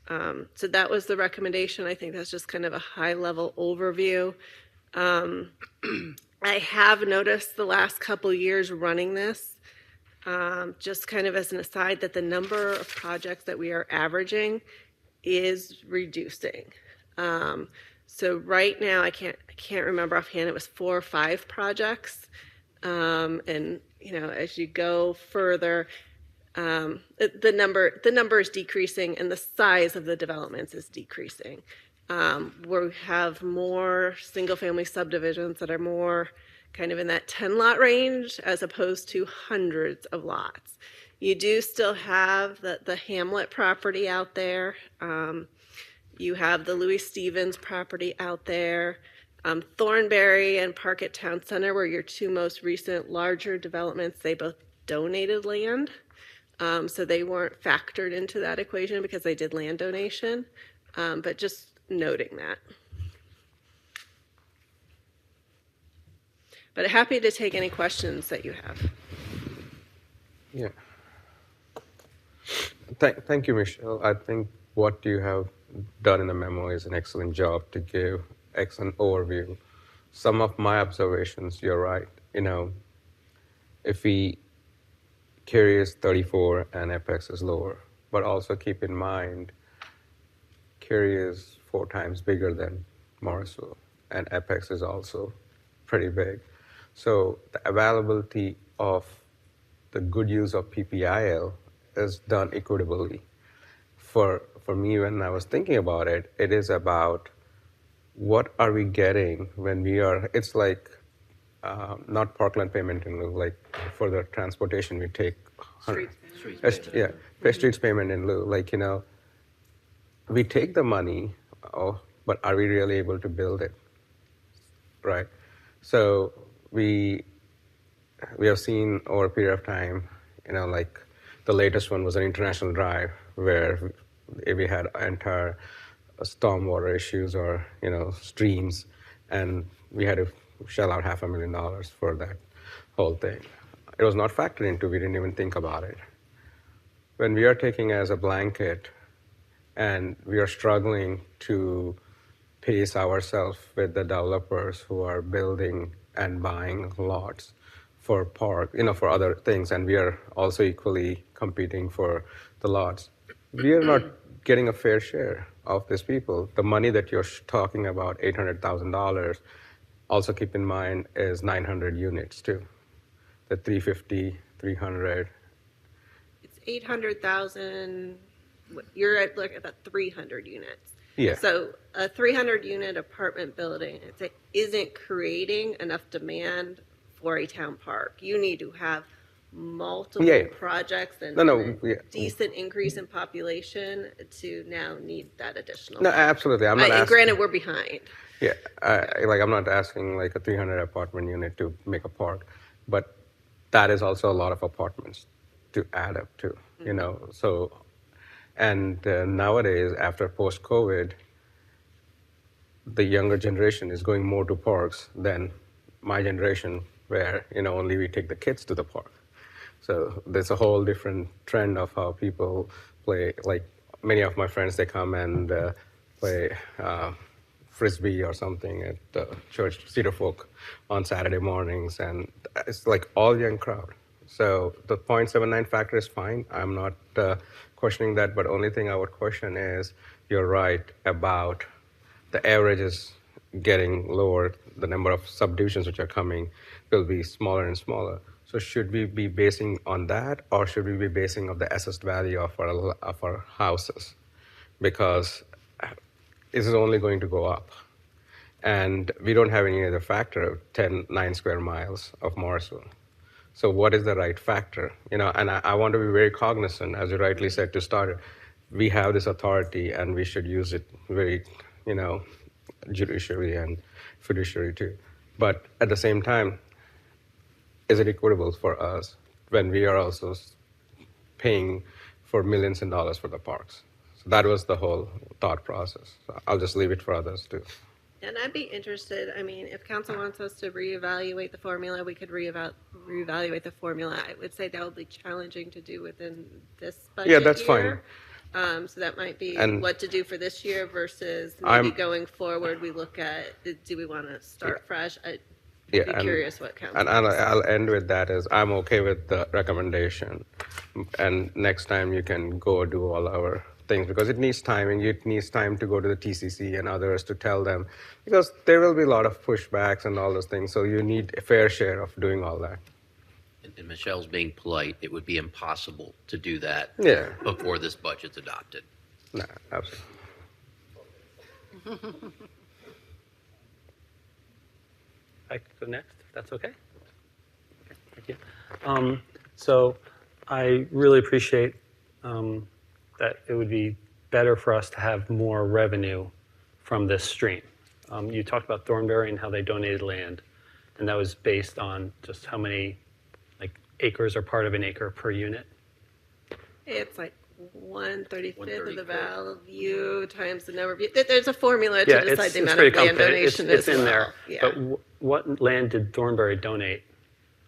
so that was the recommendation. I think that's just kind of a high-level overview. I have noticed the last couple years running this, just kind of as an aside, that the number of projects that we are averaging is reducing. So right now, I can't remember offhand, it was 4 or 5 projects. And, you know, as you go further, the number is decreasing and the size of the developments is decreasing. We have more single-family subdivisions that are more kind of in that 10-lot range as opposed to hundreds of lots. You do still have the Hamlet property out there. You have the Louis Stevens property out there. Thornberry and Park Town Center were your 2 most recent larger developments. They both donated land. So they weren't factored into that equation because they did land donation. But just noting that. But happy to take any questions that you have. Yeah. Thank you, Michelle. I think what you have done in the memo is an excellent job to give excellent overview. Some of my observations, you're right. You know, if Cary is 34 and Apex is lower, but also keep in mind, Cary is 4 times bigger than Morrisville, and Apex is also pretty big. So the availability of the good use of PPIL is done equitably. For me, when I was thinking about it, it is about what are we getting when we are, it's like not Parkland payment in lieu, like for the transportation we take. Streets payment in lieu. Like, you know, we take the money, but are we really able to build it, right? So we have seen over a period of time, you know, like the latest one was an International Drive where we had entire stormwater issues or, you know, streams, and we had to shell out $500,000 for that whole thing. It was not factored into, we didn't even think about it. When we are taking as a blanket and we are struggling to pace ourselves with the developers who are building and buying lots for park, you know, for other things, and we are also equally competing for the lots, we are not getting a fair share of these people. The money that you're talking about, $800,000, also keep in mind is 900 units too. The 350, 300. It's 800,000. You're at like about 300 units. Yeah. So a 300-unit apartment building isn't creating enough demand for a town park. You need to have multiple projects and a decent increase in population to now need that additional. No, absolutely. I'm not and granted, we're behind. Yeah, like I'm not asking like a 300 apartment unit to make a park, but that is also a lot of apartments to add up to, you know. So, and nowadays, after post-COVID, the younger generation is going more to parks than my generation, where, you know, only we take the kids to the park. So there's a whole different trend of how people play. Like many of my friends, they come and play frisbee or something at church Cedar Folk on Saturday mornings, and it's like all young crowd. So the 0.79 factor is fine. I'm not questioning that, but only thing I would question is you're right about the average is getting lower. The number of subdivisions which are coming will be smaller and smaller. So should we be basing on that, or should we be basing on the assessed value of our houses? Because this is only going to go up. And we don't have any other factor of 9 square miles of Morrisville. So what is the right factor? You know, and I want to be very cognizant, as you rightly said to start, we have this authority and we should use it very, you know, judiciary and fiduciary too. But at the same time, is it equitable for us when we are also paying for millions in dollars for the parks? So that was the whole thought process. So I'll just leave it for others too. And I'd be interested, I mean, if council wants us to reevaluate the formula, we could reevaluate the formula. I would say that would be challenging to do within this budget Yeah, that's year. fine. So that might be And what to do for this year versus maybe going forward, we look at, do we want to start fresh? I'd be curious what council. And I'll end with that is I'm okay with the recommendation. And next time you can go do all our things, because it needs time, and it needs time to go to the TCC and others to tell them, because there will be a lot of pushbacks and all those things. So you need a fair share of doing all that. And Michelle's being polite. It would be impossible to do that before this budget's adopted. No, absolutely. I could go next, if that's okay. Okay, thank you. So I really appreciate that it would be better for us to have more revenue from this stream. You talked about Thornberry and how they donated land, and that was based on just how many acres are part of an acre per unit. It's like 1/35 of the value times the number of, there's a formula to decide the amount of land donation it's as in well. there. Yeah. But what land did Thornberry donate?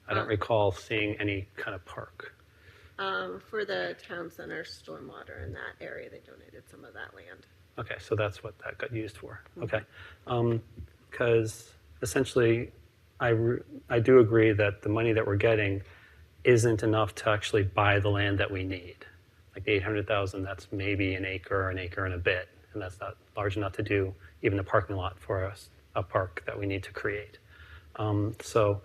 I don't recall seeing any kind of park. For the town center stormwater in that area, they donated some of that land. Okay, so that's what that got used for. Okay, because essentially, I do agree that the money that we're getting isn't enough to actually buy the land that we need. Like the 800,000, that's maybe an acre and a bit, and that's not large enough to do even a parking lot for us, a park that we need to create. So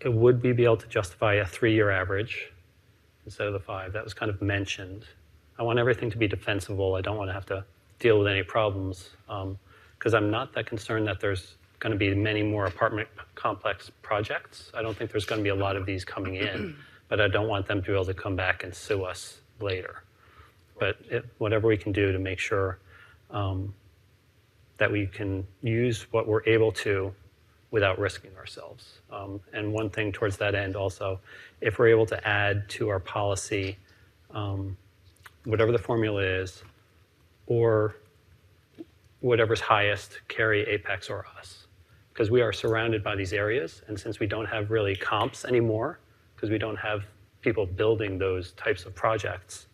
it would be able to justify a 3-year average instead of the 5. That was kind of mentioned. I want everything to be defensible. I don't want to have to deal with any problems, because I'm not that concerned that there's going to be many more apartment complex projects. I don't think there's going to be a lot of these coming in, but I don't want them to be able to come back and sue us later. But whatever we can do to make sure that we can use what we're able to without risking ourselves. And one thing towards that end also, if we're able to add to our policy, whatever the formula is, or whatever's highest, carry Apex or us. Because we are surrounded by these areas, and since we don't have really comps anymore, because we don't have people building those types of projects,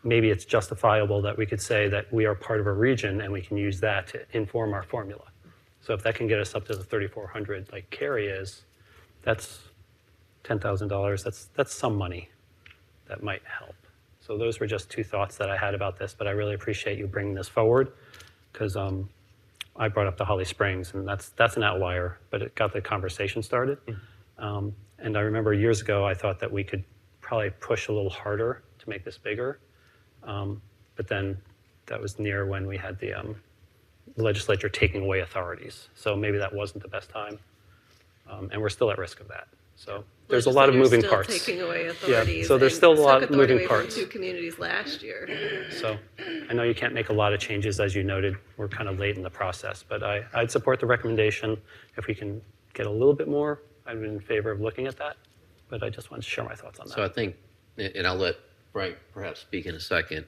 maybe it's justifiable that we could say that we are part of a region and we can use that to inform our formula. So if that can get us up to the 3,400 like Cary is, that's $10,000, that's some money that might help. So those were just 2 thoughts that I had about this, but I really appreciate you bringing this forward, because I brought up the Holly Springs, and that's an outlier, but it got the conversation started. And I remember years ago, I thought that we could probably push a little harder to make this bigger. But then that was near when we had the legislature taking away authorities. So maybe that wasn't the best time. And we're still at risk of that. So there's a lot of moving parts. Taking away authorities. Yeah, so there's still a lot of moving away parts. From 2 communities last year. So I know you can't make a lot of changes, as you noted. We're kind of late in the process, but I'd support the recommendation. If we can get a little bit more, I'd be in favor of looking at that. But I just wanted to share my thoughts on that. So I think and I'll let Frank perhaps speak in a second.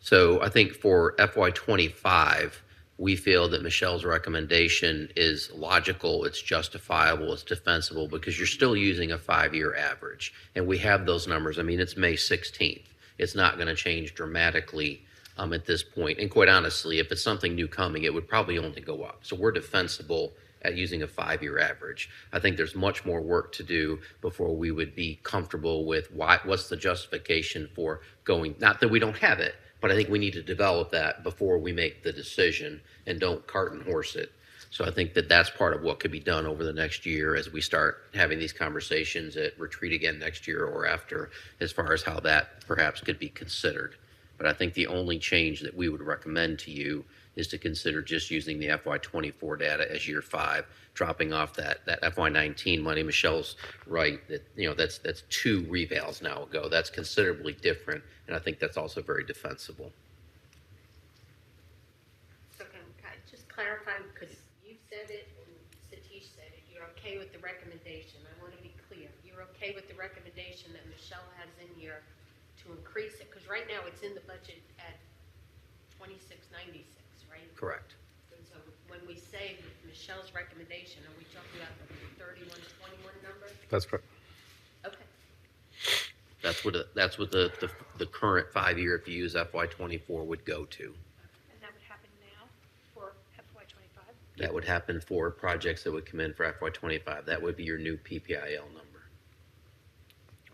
So I think for FY25, we feel that Michelle's recommendation is logical, it's justifiable, it's defensible, because you're still using a 5-year average. And we have those numbers. I mean, it's May 16th. It's not going to change dramatically at this point. And quite honestly, if it's something new coming, it would probably only go up. So we're defensible at using a 5-year average. I think there's much more work to do before we would be comfortable with what's the justification for going, not that we don't have it, but I think we need to develop that before we make the decision and don't cart and horse it. So I think that that's part of what could be done over the next year as we start having these conversations at retreat again next year or after, as far as how that perhaps could be considered. But I think the only change that we would recommend to you is to consider just using the FY24 data as year 5, dropping off that FY19 money. Michelle's right that that's 2 revals now ago. That's considerably different, and I think that's also very defensible. So can I just clarify, because you said it and Satish said it, you're okay with the recommendation. I want to be clear. You're okay with the recommendation that Michelle has in here to increase it? Because right now it's in the budget at $26.96, right? Correct. And so when we say Michelle's recommendation, are we talking about the 3121 number? That's correct. Okay. That's what the current 5-year, if you use FY24, would go to. And that would happen now for FY25? That would happen for projects that would come in for FY25. That would be your new PPIL number.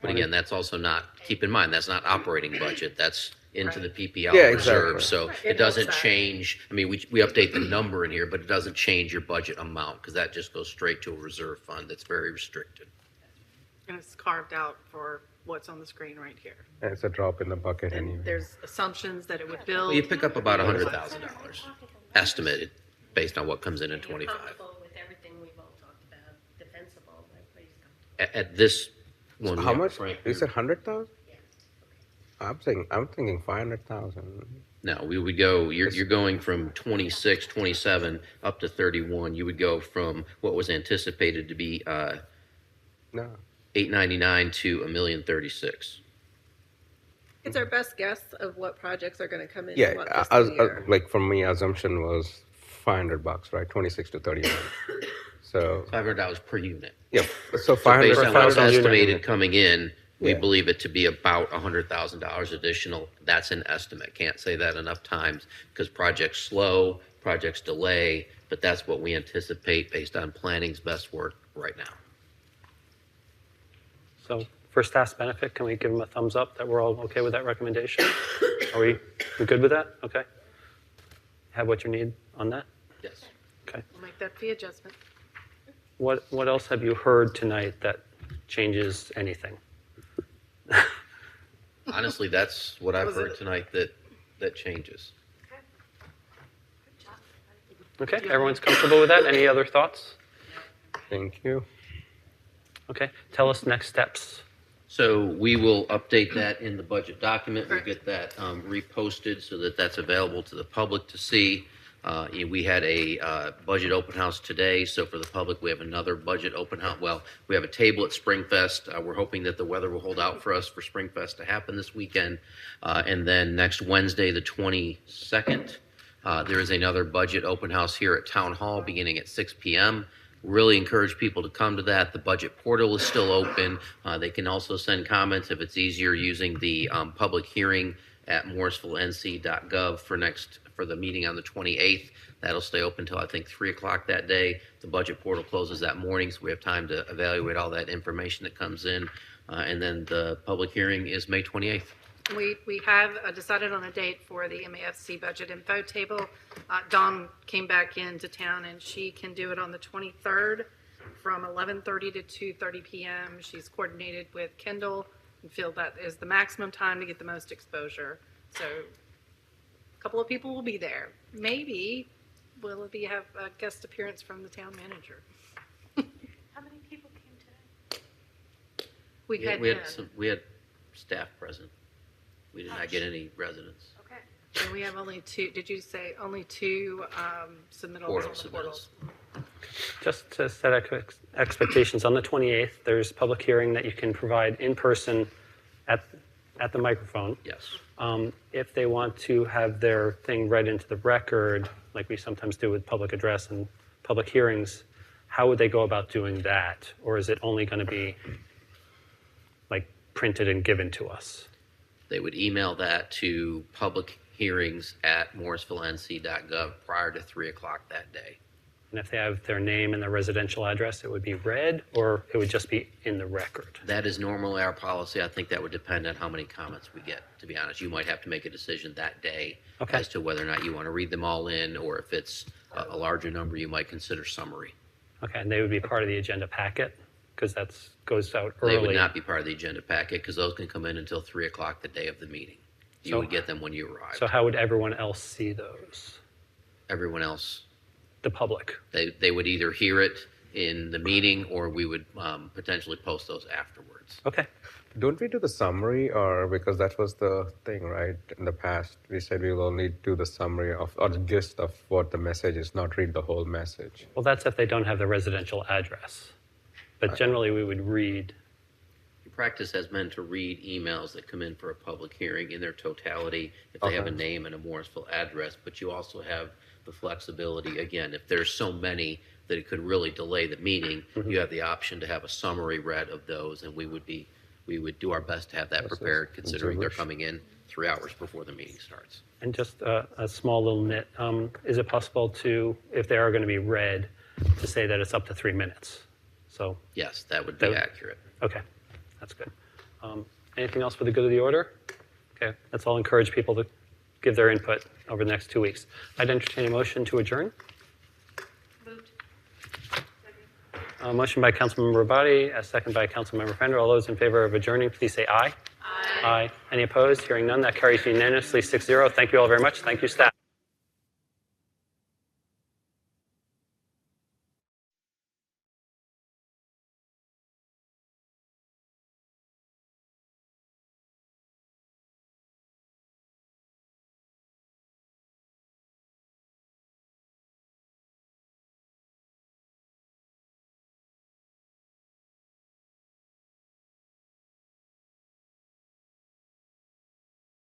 But again, that's also not, keep in mind, that's not operating budget. That's into the PPL reserve. Exactly. So it doesn't change. I mean, we update the number in here, but it doesn't change your budget amount because that just goes straight to a reserve fund that's very restricted. And it's carved out for what's on the screen right here. And it's a drop in the bucket And anyway. there's assumptions that it would build. Well, you pick up about $100,000 estimated based on what comes in You're 25. comfortable with everything we've all talked about, defensible, everybody's comfortable. At this one, How yeah, much? Frank, You said 100,000? Yeah. I'm thinking 500,000. No, we would go, you're going from 26, 27 up to 31. You would go from what was anticipated to be No. 899 to $1,036,000. It's our best guess of what projects are going to come in. Yeah, what fiscal year. like for me, assumption was $500, right? 26 to 31. So $500 per unit. yeah, so So 500. based on what's 500 estimated coming in, we Yeah. believe it to be about $100,000 additional. That's an estimate. Can't say that enough times because projects slow, projects delay, but that's what we anticipate based on planning's best work right now. So for staff's benefit, can we give them a thumbs up that we're all okay with that recommendation? Are we good with that? Okay. Have what you need on that? Yes. Okay. We'll make that fee adjustment. What else have you heard tonight that changes anything? Honestly, that's what I've heard tonight that changes. Okay, everyone's comfortable with that? Any other thoughts? Thank you. Okay, tell us next steps. So we will update that in the budget document. We'll get that reposted so that that's available to the public to see. We had a budget open house today, so for the public, we have another budget open house. Well, we have a table at Springfest. We're hoping that the weather will hold out for us for Springfest to happen this weekend. And then next Wednesday, the 22nd, there is another budget open house here at Town Hall beginning at 6 p.m. Really encourage people to come to that. The budget portal is still open. They can also send comments if it's easier using the public hearing at morrisvillenc.gov for the meeting on the 28th. That'll stay open until I think 3 o'clock that day. The budget portal closes that morning, so we have time to evaluate all that information that comes in. And then the public hearing is May 28th. We have decided on a date for the MAFC budget info table. Dawn came back into town and she can do it on the 23rd from 11:30 to 2:30 p.m. She's coordinated with Kendall and feel that is the maximum time to get the most exposure. So a couple of people will be there. Maybe Willoughby have a guest appearance from the town manager. How many people came today? We had We had staff present. We did not get any residents. Okay. And we have only two, did you say only two submittals? Portal on the submittals. portals? Just to set expectations, on the 28th, there's public hearing that you can provide in person at at the microphone. Yes. If they want to have their thing read into the record, like we sometimes do with public address and public hearings, how would they go about doing that? Or is it only going to be like printed and given to us? They would email that to publichearings@morrisvillenc.gov prior to 3 o'clock that day. And if they have their name and their residential address, it would be read, or it would just be in the record? That is normally our policy. I think that would depend on how many comments we get, to be honest. You might have to make a decision that day as to whether or not you want to read them all in, or if it's a larger number, you might consider summary. Okay, and they would be part of the agenda packet? Because that goes out early. They would not be part of the agenda packet because those can come in until 3 o'clock the day of the meeting. You would get them when you arrive. So how would everyone else see those? Everyone else? The public. They would either hear it in the meeting or we would potentially post those afterwards. Okay. Don't we do the summary, or because that was the thing, right? In the past, we said we will only do the summary of or the gist of what the message is, not read the whole message. Well, that's if they don't have the residential address. But generally, we would read. Practice has been to read emails that come in for a public hearing in their totality if they have a name and a Morrisville address, but you also have the flexibility, again, if there's so many that it could really delay the meeting, you have the option to have a summary read of those, and we would do our best to have that prepared, considering they're coming in 3 hours before the meeting starts. And just a small little nit, is it possible to, if they are going to be read, to say that it's up to 3 minutes? So yes, that would be accurate. Okay, that's good. Anything else for the good of the order? Okay, let's all encourage people to give their input over the next 2 weeks. I'd entertain a motion to adjourn. Moved. Motion by Councilmember Rabati, a second by Councilmember Pender. All those in favor of adjourning, please say aye. Aye. Any opposed? Hearing none, that carries unanimously 6-0. Thank you all very much. Thank you, staff.